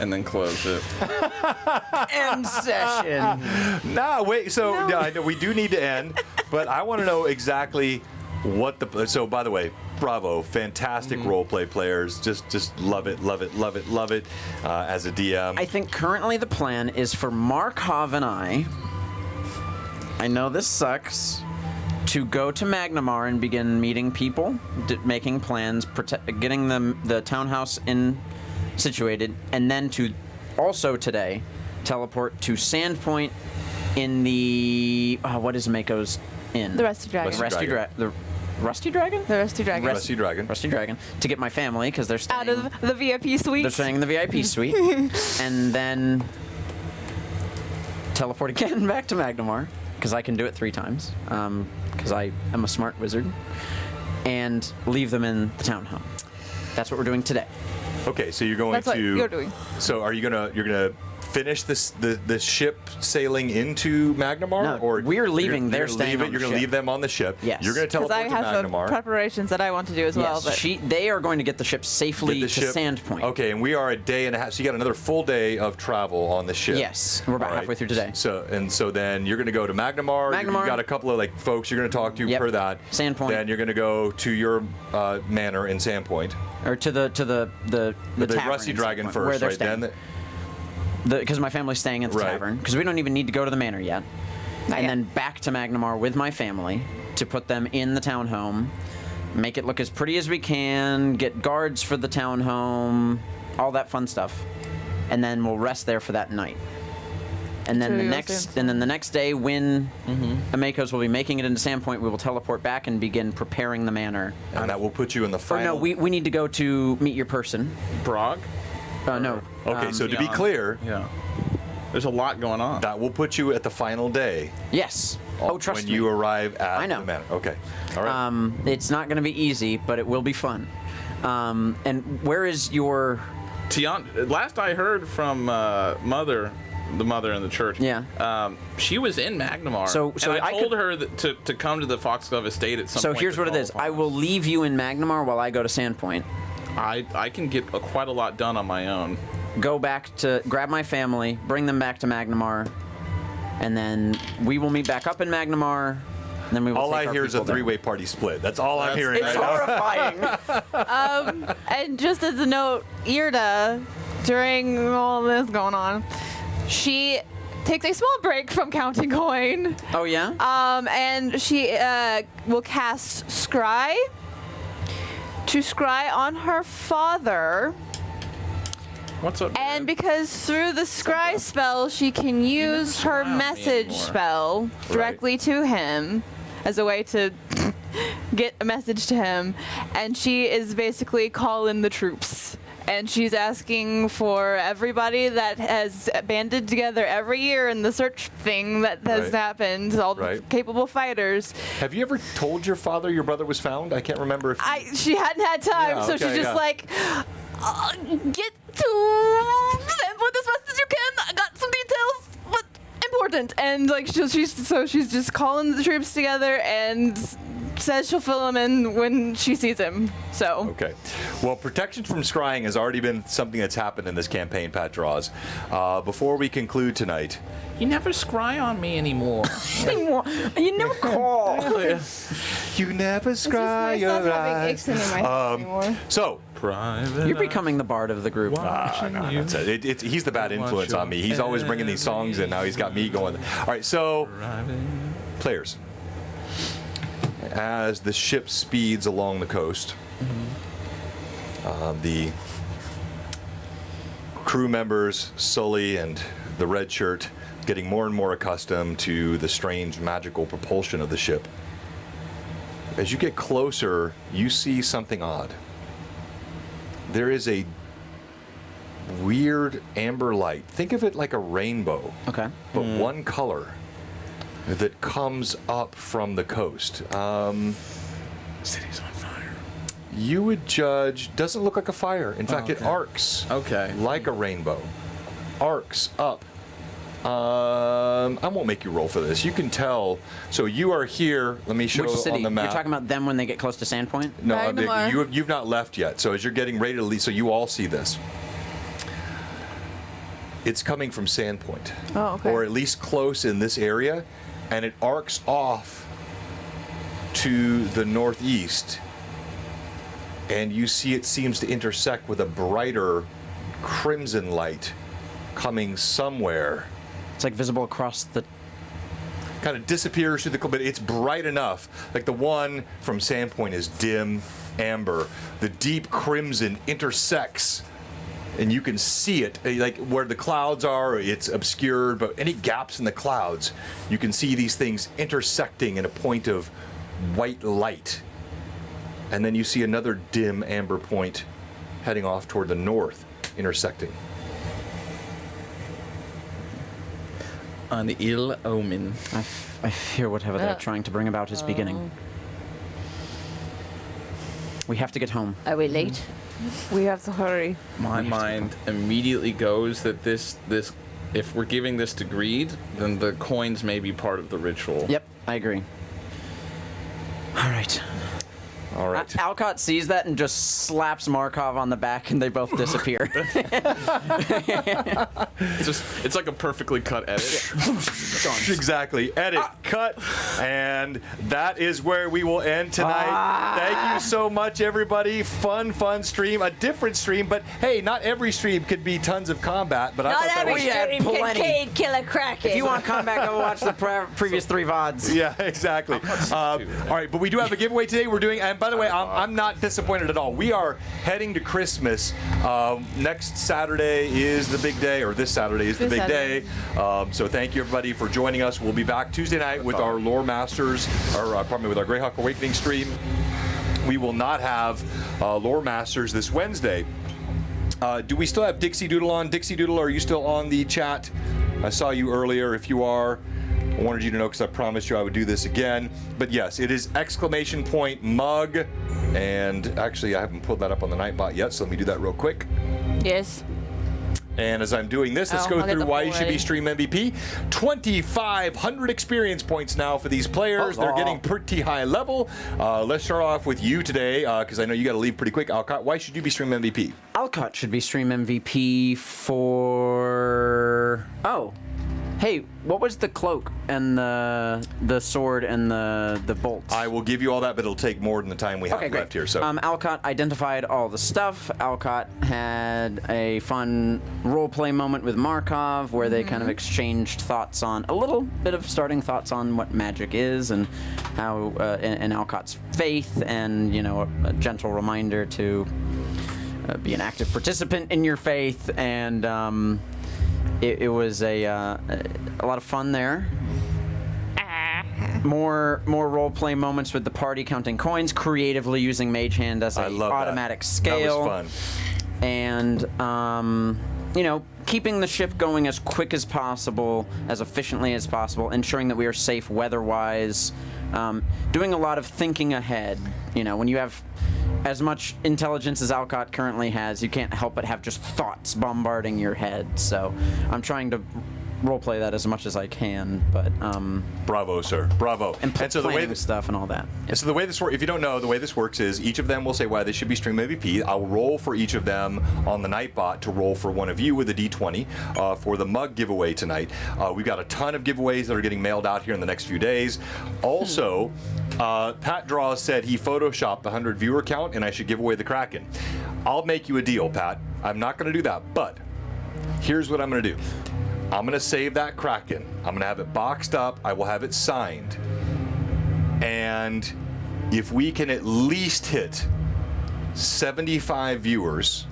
and then close it. End session. No, wait. So yeah, I know we do need to end, but I want to know exactly what the. So by the way, bravo, fantastic role play players. Just love it. As a DM, I think currently the plan is for Markov and I know this sucks, to go to Magnamar and begin meeting people, making plans, getting them the townhouse situated, and then to also today teleport to Sandpoint in the what is Mako's inn? The Rusty Dragon. Rusty Dragon. The Rusty Dragon? The Rusty Dragon. Rusty Dragon. Rusty Dragon, to get my family because they're staying Out of the VIP suite. they're staying in the VIP suite, and then teleport again back to Magnamar because I can do it 3 times because I am a smart wizard, and leave them in the town home. That's what we're doing today. Okay, so you're going That's to. what you're doing. So are you're gonna finish the ship sailing into Magnamar, No, or we're leaving, You're they're gonna staying leave it, on You're the gonna ship. leave them on the ship. Yes. You're gonna Because teleport I to have some Magnamar. preparations that I want to do as well. But They are going to get the ship safely Get to the ship- Sandpoint. Okay, and we are a day and a half. So you got another full day of travel on the ship. Yes, we're about All right. halfway through today. So then you're gonna go to Magnamar. Magnamar. You got a couple of folks you're gonna talk to Yep. for that. Sandpoint. Then you're gonna go to your manor in Sandpoint. Or to the The tavern Rusty in Dragon Sandpoint, first, where they're right? staying. Then Because my family's staying at the Right. tavern. Because we don't even need to go to the manor yet. Not And yet. then back to Magnamar with my family to put them in the townhome, make it look as pretty as we can, get guards for the townhome, all that fun stuff, and then we'll rest there for that night. And then So the you'll next, stay and then the next day, when Amakos will be making it into Sandpoint, we will teleport back and begin preparing the manor. and that will put you in the Or final. no, we need to go to meet your person. Brog? No. Okay, so to be Beyond. clear, Yeah. There's a lot going on. that will put you at the final day. Yes. Oh, trust when me. you arrive at I know. the manor. Okay. All right. It's not going to be easy, but it will be fun. And where is your? Last I heard from Mother the mother in the church. Yeah. She was in Magnamar. So and I I told could- her that to come to the Foxglove Estate at some So point. here's to what it call is. upon I will us. leave you in Magnamar while I go to Sandpoint. I can get quite a lot done on my own. Go back to grab my family, bring them back to Magnamar, and then we will meet back up in Magnamar. And then we will All take I our hear is a people there. three-way party split. That's all I'm hearing. It's right now. horrifying. And just as a note, Irda, during all this going on, she takes a small break from counting coin. Oh yeah. And she will cast Scry to scry on her father. What's up? And man? because through the scry spell, she can use her scry on me message anymore. spell directly to him as a way to get a message to him. And she is basically calling the troops. And she's asking for everybody that has banded together every year in the search thing that has Right. happened, all the Right. capable fighters. Have you ever told your father your brother was found? I can't remember if. She hadn't had time, Yeah, so okay, she's just yeah. like, get to send with as fast as you can. I got some details, but important. And like she's just calling the troops together and says she'll fill him in when she sees him. So Okay. Well, protection from scrying has already been something that's happened in this campaign, Pat Draws. Before we conclude tonight, You never scry on me anymore. You never call. you never it's scry your not having eyes. Ixon in my head anymore. So, Private. You're becoming the bard of the group. no, that's it. He's the bad influence on me. He's always bringing these songs in. Now he's got me going. All right, so players, as the ship speeds along the coast, the crew members, Sully and the Red Shirt, getting more and more accustomed to the strange magical propulsion of the ship. As you get closer, you see something odd. There is a weird amber light. Think of it like a rainbow, Okay. but one color that comes up from the coast. City's on fire. You would judge, doesn't look like a fire. In fact, it arcs Okay. like a rainbow. Arcs up. I won't make you roll for this. You can tell. So you are here. Let me show Which city? on the map. You're talking about them when they get close to Sandpoint? No, Magnamar. you've not left yet. So as you're getting ready to leave, so you all see this. It's coming from Sandpoint. Oh, okay. Or at least close in this area, and it arcs off to the northeast, and you see it seems to intersect with a brighter crimson light coming somewhere. It's like visible across the. Kind of disappears through the but it's bright enough. Like the one from Sandpoint is dim amber. The deep crimson intersects, and you can see it. Like where the clouds are, it's obscured, but any gaps in the clouds, you can see these things intersecting in a point of white light. And then you see another dim amber point heading off toward the north, intersecting. An ill omen. I fear whatever they're trying to bring about is beginning. We have to get home. Are we late? We have to hurry. My mind immediately goes that this if we're giving this to greed, then the coins may be part of the ritual. Yep, I agree. All right. All right. Alcott sees that and just slaps Markov on the back, and they both disappear. It's like a perfectly cut edit. Exactly. Edit, cut, and that is where we will end tonight. Thank you so much, everybody. Fun stream. A different stream, but hey, not every stream could be tons of combat. But I Not thought that every was had stream can plenty. kill a kraken. If you want comeback, go watch the previous 3 VODs. Yeah, exactly. All right, but we do have a giveaway today. We're doing, and by the way, I'm not disappointed at all. We are heading to Christmas. Next Saturday is the big day, or this Saturday is the This big Saturday. day. So thank you everybody for joining us. We'll be back Tuesday night with our Lore Masters, or pardon me, with our Greyhawk Awakening stream. We will not have Lore Masters this Wednesday. Do we still have Dixie Doodle on? Dixie Doodle, are you still on the chat? I saw you earlier. If you are, I wanted you to know because I promised you I would do this again. But yes, it is !mug. And actually, I haven't pulled that up on the Nightbot yet, so let me do that real quick. Yes. And as I'm doing this, let's Oh, go I'll get through the why full you should be ready. Stream MVP. 2,500 experience points now for these players. They're getting pretty high level. Let's start off with you today, because I know you got to leave pretty quick. Alcott, why should you be Stream MVP? Alcott should be Stream MVP for... Oh. Hey, what was the cloak and the sword and the bolts? I will give you all that, but it'll take more than the time we have Okay, great. left here. So Alcott identified all the stuff. Alcott had a fun role-play moment with Markov where they kind of exchanged thoughts on a little bit of starting thoughts on what magic is and how and Alcott's faith and a gentle reminder to be an active participant in your faith and. It was a lot of fun there. More role-play moments with the party counting coins, creatively using Mage Hand as I a love automatic that. scale. That was fun. And keeping the ship going as quick as possible, as efficiently as possible, ensuring that we are safe weather-wise, doing a lot of thinking ahead. When you have as much intelligence as Alcott currently has, you can't help but have just thoughts bombarding your head. So I'm trying to roleplay that as much as I can, but Bravo, sir. Bravo. and so the way planning stuff and all that. So the way this works, if you don't know, the way this works is each of them will say why they should be Stream MVP. I'll roll for each of them on the Nightbot to roll for one of you with a D20 for the mug giveaway tonight. We've got a ton of giveaways that are getting mailed out here in the next few days. Also, Pat Draws said he photoshopped the 100 viewer count and I should give away the Kraken. I'll make you a deal, Pat. I'm not going to do that, but here's what I'm going to do. I'm going to save that Kraken. I'm going to have it boxed up. I will have it signed. And if we can at least hit 75 viewers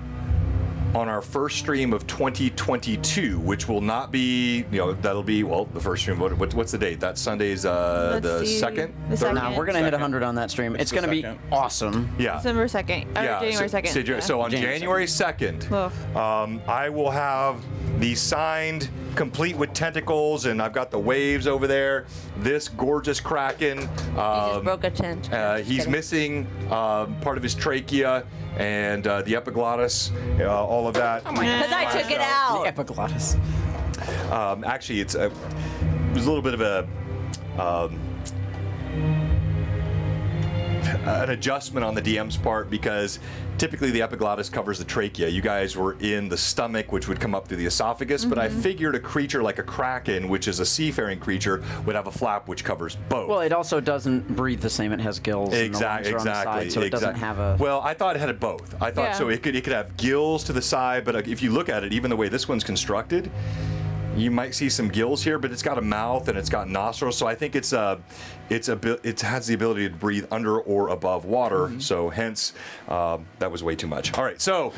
on our first stream of 2022, which will not be, that'll be, the first stream, what's the date? That Sunday's the see. second? The Third? Now we're gonna hit 100 on that stream. It's the gonna be second. awesome. Yeah. December 2nd. Or January 2nd. So on January January 2nd, I will have the signed, complete with tentacles, and I've got the waves over there. This gorgeous Kraken. He just broke a tent. He's Kidding. missing part of his trachea and the epiglottis, all of that. Because I took it out. The epiglottis. Actually, it was a little bit of an adjustment on the DM's part because typically the epiglottis covers the trachea. You guys were in the stomach, which would come up through the esophagus, but I figured a creature like a kraken, which is a seafaring creature, would have a flap which covers both. Well, it also doesn't breathe the same. It has gills. And the lungs are on the side, so it doesn't have a. Well, I thought it had both. I thought Yeah. so. It could have gills to the side, but if you look at it, even the way this one's constructed, you might see some gills here, but it's got a mouth and it's got nostrils, so I think it has the ability to breathe under or above water. So hence, that was way too much. All right, so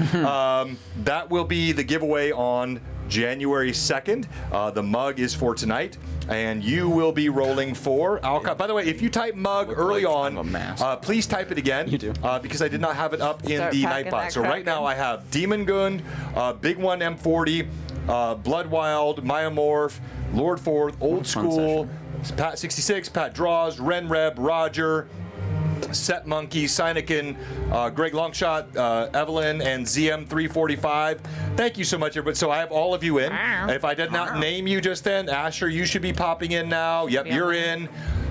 that will be the giveaway on January 2nd. The mug is for tonight, and you will be rolling for Alcott. By the way, if you type mug early like on, a mask. please type it again. You do. Because I did not have it up in Start the packing Nightbot. that So right now I Kraken. have Demon Gun, Big One M40, Bloodwild, Myomorph, Lord Forth, Old fun School, Pat 66, Pat Draws, Ren Reb, Roger, Set Monkey, Sinekin, Greg Longshot, Evelyn, and ZM345. Thank you so much, everybody. So I have all of you in. If I did not name you just then, Asher, you should be popping in now. Yep, you're in.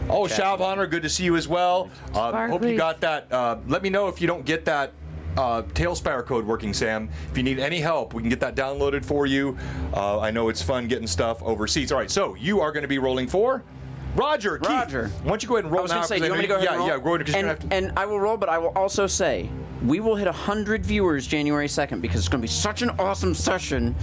Oh, Shalvhunter, good to see you as well. Hope you got that. Let me know if you don't get that Tailspire code working, Sam. If you need any help, we can get that downloaded for you. I know it's fun getting stuff overseas. All right, so you are going to be rolling for Roger. Keith, Roger. why don't you go ahead and roll I was now? gonna say, 'cause do you I want me to know go ahead and roll? Yeah, go ahead, because you're going to have to. And I will roll, but I will also say we will hit 100 viewers January 2nd because it's going to be such an awesome session.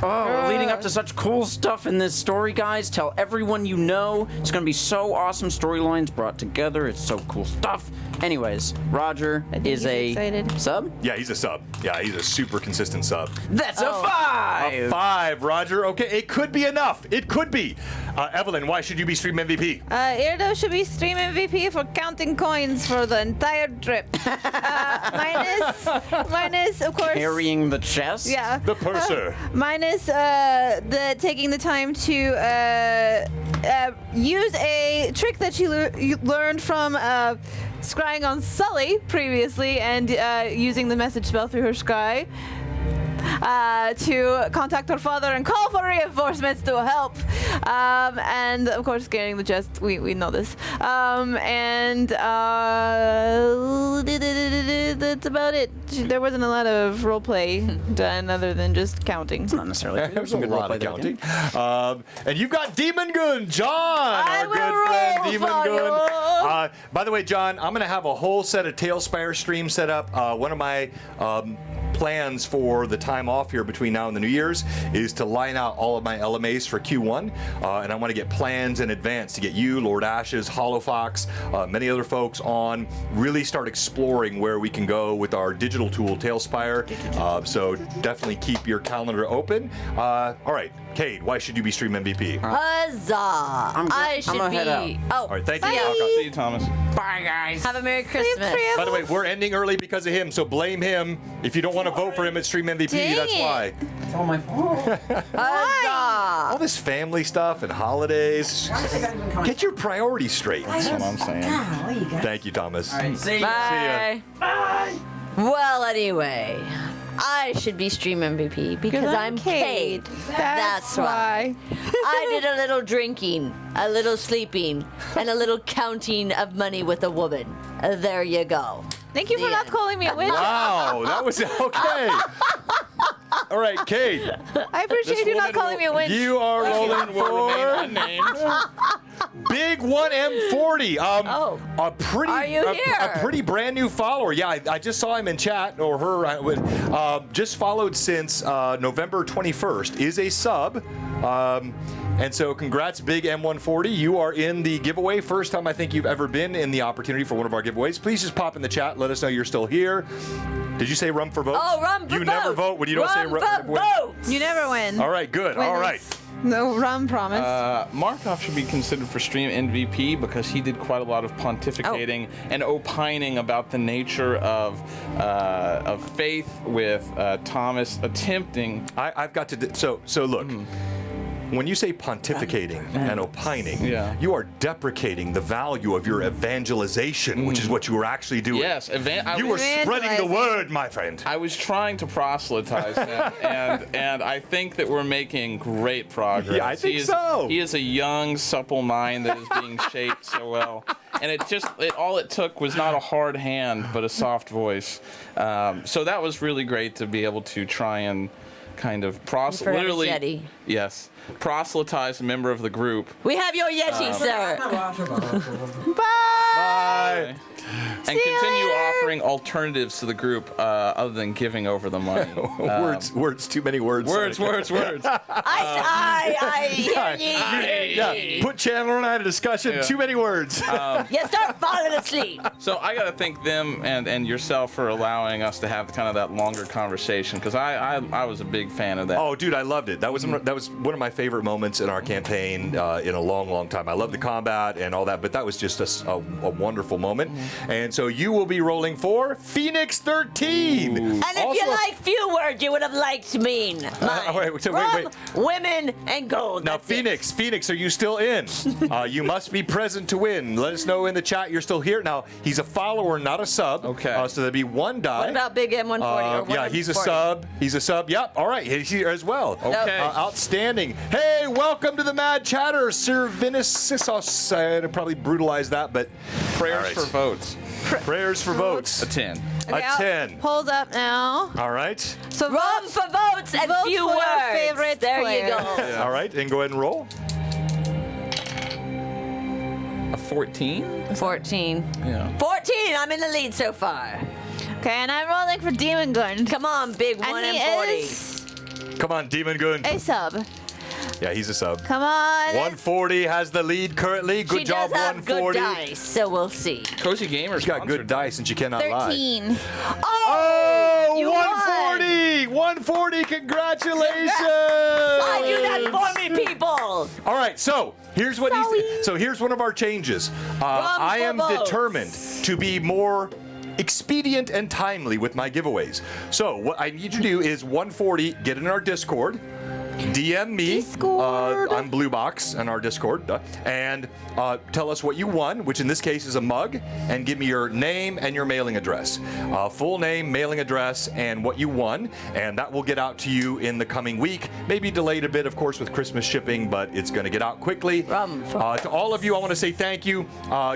Oh, we're leading up to such cool stuff in this story, guys. Tell everyone you know. It's going to be so awesome. Storylines brought together. It's so cool stuff. Anyways, Roger think is he's a excited. sub. Yeah, he's a sub. Yeah, he's a super consistent sub. That's a 5. 5, Roger. Okay, it could be enough. It could be. Evelyn, why should you be Stream MVP? Irdo should be Stream MVP for counting coins for the entire trip. Minus, of course. Carrying the chest. Yeah. The purser. Minus the taking the time to use a trick that you learned from scrying on Sully previously and using the message spell through her scry. to contact her father and call for reinforcements to help. And of course, getting the chest, we know this. That's about it. There wasn't a lot of roleplay done other than just counting. Not necessarily. There's a lot of counting. And you've got Demon Gun, John, I our will good friend, roll Demon for Gun. you. By the way, John, I'm going to have a whole set of Tailspire streams set up. One of my plans for the time off here between now and the New Year's is to line out all of my LMAs for Q1, and I want to get plans in advance to get you, Lord Ashes, Hollow Fox, many other folks on, really start exploring where we can go with our digital tool, Tailspire. So definitely keep your calendar open. All right, Cade, why should you be Stream MVP? Huzzah! I should gonna be. head out. Oh, All right, thank you. See you, Thomas. Bye, guys. have a Merry Christmas. By the way, we're ending early because of him, so blame him. If you don't want to vote for him at Stream MVP, Dang that's it. why. It's all my fault. Huzzah! All this family stuff and holidays. Get your priorities straight. That's what I'm saying. Thank you, Thomas. All right, see ya. Bye. Bye. Well, anyway, I should be Stream MVP because I'm Cade. That's why. I did a little drinking, a little sleeping, and a little counting of money with a woman. There you go. Thank you for The not end. calling me a witch. Wow, that was okay. All right, Kate, I appreciate you not calling me a witch. you are rolling for Unnamed. Big 1M40. Oh. A pretty, Are you here? a pretty brand new follower. Yeah, I just saw him in chat, or her. Just followed since November 21st. Is a sub. And so congrats, Big M140. You are in the giveaway. First time I think you've ever been in the opportunity for one of our giveaways. Please just pop in the chat. Let us know you're still here. Did you say rum for votes? Oh, rum for You never vote when you don't say rum for votes. You never win. All right, good. All right. No rum promise. Markov should be considered for Stream MVP because he did quite a lot of pontificating and opining about the nature of faith with Thomas attempting. I've got to. So look. When you say pontificating and opining, Yeah. you are deprecating the value of your evangelization, which is what you were actually doing. Yes, You were spreading the word, my friend. I was trying to proselytize him, and I think that we're making great progress. Yeah, I think so. He is a young, supple mind that is being shaped so well. And all it took was not a hard hand, but a soft voice. So that was really great to be able to try and kind of forgot his Yeti. Yes, proselytize a member of the group. We have your Yeti, sir. Bye. And continue offering alternatives to the group other than giving over the money. Words, too many words. Words. I hear ye. Yeah, put Chandler and I in a discussion. Yeah. Too many words. You start falling asleep. So I got to thank them and yourself for allowing us to have kind of that longer conversation because I was a big fan of that. Oh, dude, I loved it. That was one of my favorite moments in our campaign in a long, long time. I love the combat and all that, but that was just a wonderful moment. And so you will be rolling for Phoenix 13. And if you like few words, you would have liked me. wait. Rum, women, and gold. Now, That's it. Phoenix, are you still in? You must be present to win. Let us know in the chat you're still here. Now, he's a follower, not a sub. Okay. So there'll be one die. What about Big M140? Yeah, he's a sub. He's a sub. Yep. All right. He's here as well. Okay. Outstanding. Hey, welcome to the Mad Chatter, Sir Vinicius. I probably brutalized that, but Prayers all right. for votes. Prayers for votes. A 10. Okay, a 10. Polls up now. All right. So Rum for votes and vote few for your words. favorite there player. you go. All right. And go ahead and roll. A 14? 14. Yeah. 14. I'm in the lead so far. Okay, and I'm rolling for Demon Gun. Come on, Big 1 And he and 40. is Come on, Demon Gun. a sub. Yeah, he's a sub. Come on. 140 has the lead currently. Good She job, does have 140. good dice, so we'll see. Cozy Gamer She's got good dice and she cannot lie. 13. Oh, You 140! 140, congratulations! I do that for me, people. All right, so here's what here's one of our changes. I for am votes. determined to be more expedient and timely with my giveaways. So what I need you to do is 140, get in our Discord. DM me. Discord. I'm BlueBox on our Discord. And tell us what you won, which in this case is a mug, and give me your name and your mailing address. Full name, mailing address, and what you won. And that will get out to you in the coming week. Maybe delayed a bit, of course, with Christmas shipping, but it's going to get out quickly. To all of you, I want to say thank you.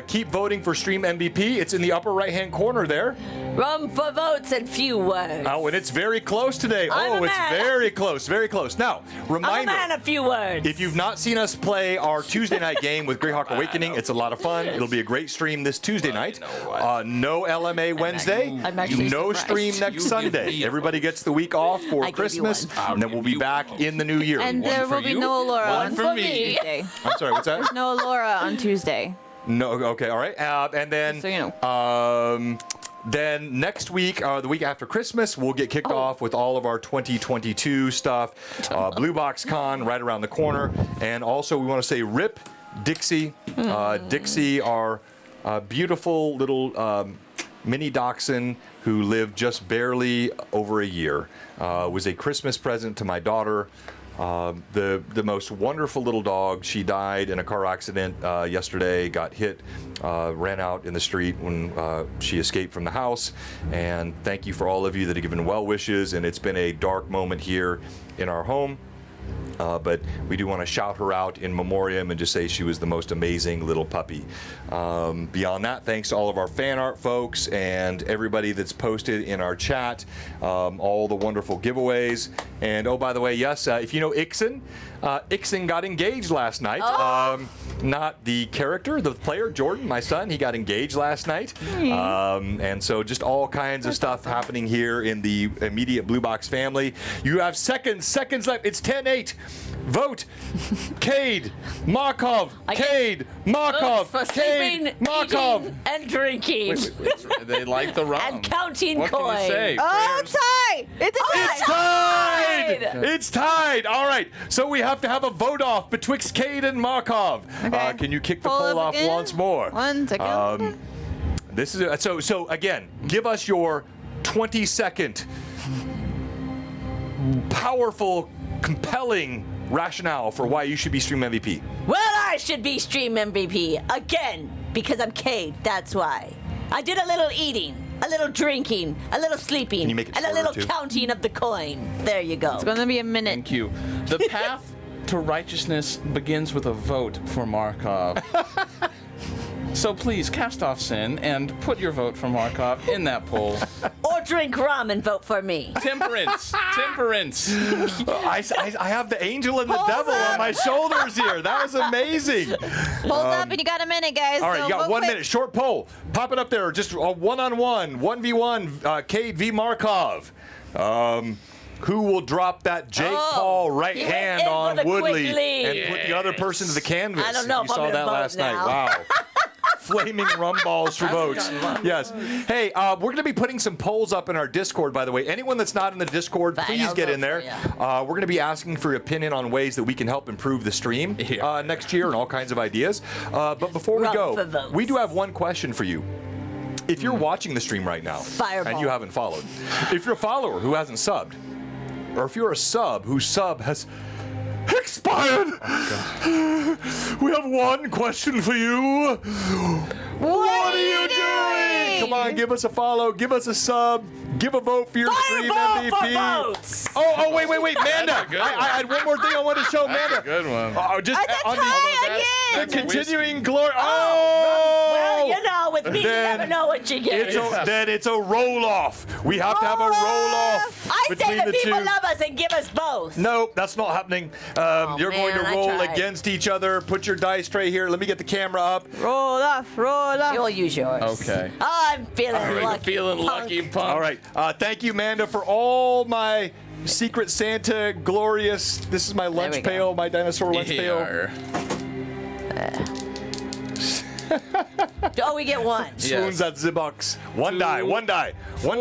Keep voting for Stream MVP. It's in the upper right-hand corner there. Rum for votes and few words. Oh, and it's very close today. It's very close, very close. Now, reminder. I'm a man of few words. If you've not seen us play our Tuesday night game with Greyhawk Awakening, it's a lot of fun. It'll be a great stream this Tuesday night. No LMA Wednesday. I'm actually No surprised. stream next You Sunday. give me Everybody gets the week off for I give you Christmas, one. and then we'll be back in the new year. And One there for will be you, no Laura one on for me. Tuesday. I'm sorry, what's that? No Laura on Tuesday. No, okay, all right. And then, So you know. then next week, the week after Christmas, we'll get kicked off with all of our 2022 stuff. Blue Box Con right around the corner. And also, we want to say RIP Dixie. Dixie, our beautiful little mini dachshund who lived just barely over a year, was a Christmas present to my daughter. The most wonderful little dog. She died in a car accident yesterday, got hit, ran out in the street when she escaped from the house. And thank you for all of you that have given well wishes. And it's been a dark moment here in our home. But we do want to shout her out in memoriam and just say she was the most amazing little puppy. Beyond that, thanks to all of our fan art folks and everybody that's posted in our chat, all the wonderful giveaways. And oh, by the way, yes, if you know Ixon, Ixon got engaged last night. Not the character, the player, Jordan, my son, he got engaged last night. And so just all kinds of stuff happening here in the immediate Blue Box family. You have seconds left. It's 10-8. Vote Cade, Markov, Cade, Markov, For Cade, sleeping, Markov. eating, and drinking. They like the rum. And counting What coin. can you say? Oh, Prayers- tie! It's a tie! It's tied! It's tied! All right, so we have to have a vote off betwixt Cade and Markov. Okay. Can you kick the Pull poll up off again. once more? 1 second. This is so again, give us your 20-second powerful, compelling rationale for why you should be Stream MVP. Well, I should be Stream MVP again because I'm Cade. That's why. I did a little eating, a little drinking, a little sleeping, Can you make it and a shorter, little too? counting of the coin. There you go. It's gonna be a minute. Thank you. The path to righteousness begins with a vote for Markov. So please cast off sin and put your vote for Markov in that poll. Or drink rum and vote for me. Temperance. Temperance. I have the angel and the Hold devil up. on my shoulders here. That was amazing. Hold up, and you got a minute, guys. All right, so you got vote 1 quick. minute. Short poll. Pop it up there. Just a one-on-one, 1v1, Cade v. Markov. Who will drop that Jake Paul right he went hand in on with a quick Woodley lead. and put the other person to the canvas? I don't know You if I'm saw gonna that vote last now. night. Wow. Flaming rum balls for votes. Yes. Hey, we're going to be putting some polls up in our Discord, by the way. Anyone that's not in the Discord, Fine, please I'll get vote in there. for We're going to be asking for your opinion on ways that we can help improve the stream next year and all kinds of ideas. But before we Rum go, for votes. we do have one question for you. If you're watching the stream right now Fireball. and you haven't followed, if you're a follower who hasn't subbed, or if you're a sub whose sub has expired, we have one question for you. What are you doing? Come on, give us a follow, give us a sub, give a vote for your stream Fireball for MVP. votes. Oh, wait, Manda. good I had one more thing I wanted to show, Manda. Good one. Just It's a on tie the again. continuing glory. Well, you know, with me, you Then never know what you get. Then it's a roll-off. We have to have a roll-off I say between that the people two. love us and give us both. No, that's not happening. You're going to man, I roll tried. against each other. Put your dice tray here. Let me get the camera up. Roll off, roll off. You'll use yours. Okay. Oh, I'm feeling lucky. Feeling punk. lucky, punk. All right. Thank you, Manda, for all my Secret Santa glorious. This is my lunch we go. pail, my dinosaur lunch pail. Here. Oh, we get one. Swoons at the box. One die. For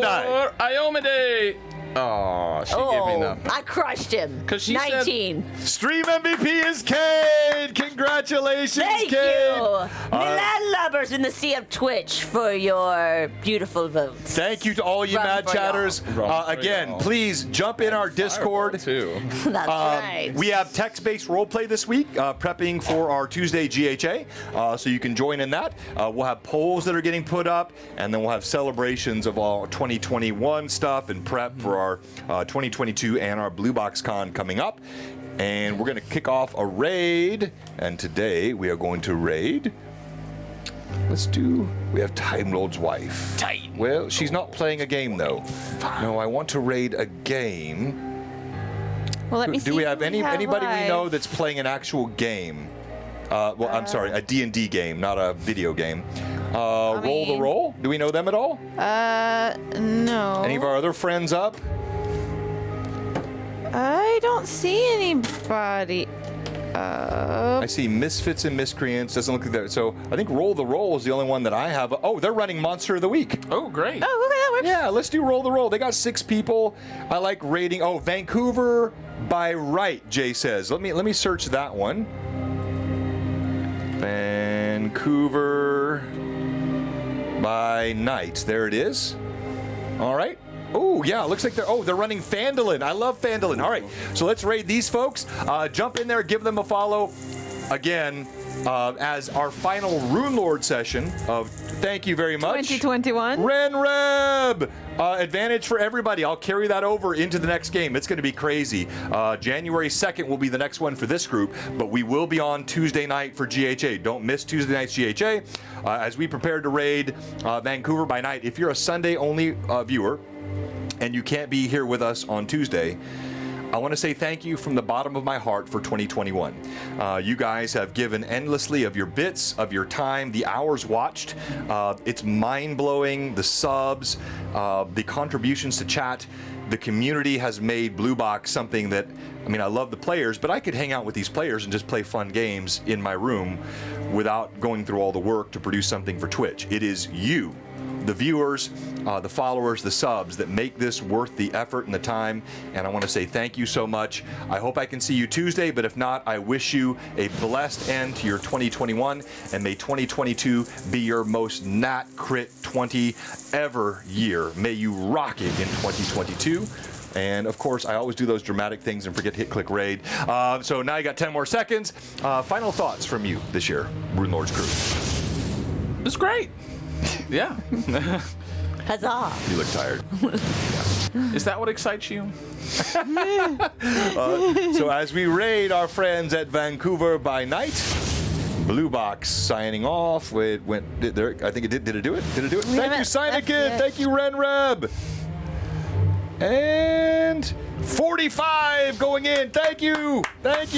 Iomade. Oh, she gave me nothing. I crushed him. 'Cause she said- 19. Stream MVP is Cade. Congratulations, Thank Cade. you, landlubbers in the sea of Twitch, for your beautiful votes. Thank you to all you Run mad for chatters. Run for Again, y'all. please jump in our Discord. Too. That's right. We have text-based roleplay this week, prepping for our Tuesday GHA, so you can join in that. We'll have polls that are getting put up, and then we'll have celebrations of all 2021 stuff and prep for our 2022 and our BlueBoxCon coming up. And we're going to kick off a raid, and today we are going to raid. We have Time Lord's wife. Well, she's not playing a game, though. No, I want to raid a game. Well, let me see. Do we have who anybody we live. know that's playing an actual game? I'm sorry, a D&D game, not a video game. Roll the mean- Roll? Do we know them at all? No. Any of our other friends up? I don't see anybody. I see Misfits and Miscreants. Doesn't look like that. So I think Roll the Roll is the only one that I have. Oh, they're running Monster of the Week. Oh, great. Oh, okay, that works. Yeah, let's do Roll the Roll. They got 6 people. I like rating. Oh, Vancouver by right, Jay says. Let me search that one. Vancouver by night. There it is. All right. Oh, yeah, looks like they're running Phandalin. I love Phandalin. All right, so let's raid these folks. Jump in there, give them a follow. Again, as our final Runelord session of thank you very much. 2021. Renreb! Advantage for everybody. I'll carry that over into the next game. It's going to be crazy. January 2nd will be the next one for this group, but we will be on Tuesday night for GHA. Don't miss Tuesday night's GHA. As we prepare to raid Vancouver by night, if you're a Sunday-only viewer, and you can't be here with us on Tuesday, I want to say thank you from the bottom of my heart for 2021. You guys have given endlessly of your bits, of your time, the hours watched. It's mind-blowing, the subs, the contributions to chat. The community has made Blue Box something that, I mean, I love the players, but I could hang out with these players and just play fun games in my room without going through all the work to produce something for Twitch. It is you, the viewers, the followers, the subs that make this worth the effort and the time, and I want to say thank you so much. I hope I can see you Tuesday, but if not, I wish you a blessed end to your 2021, and may 2022 be your most nat crit 20 ever year. May you rock it in 2022. And of course, I always do those dramatic things and forget to hit click raid. So now you got 10 more seconds. Final thoughts from you this year, Runelords crew. It's great. Yeah. Huzzah. You look tired. Is that what excites you? So as we raid our friends at Vancouver by night, Blue Box signing off. I think it did. Did it do it? Did it do it? Thank you, haven't Sign left Kid. yet. Thank you, Renreb. And 45 going in. Thank you. Thank you.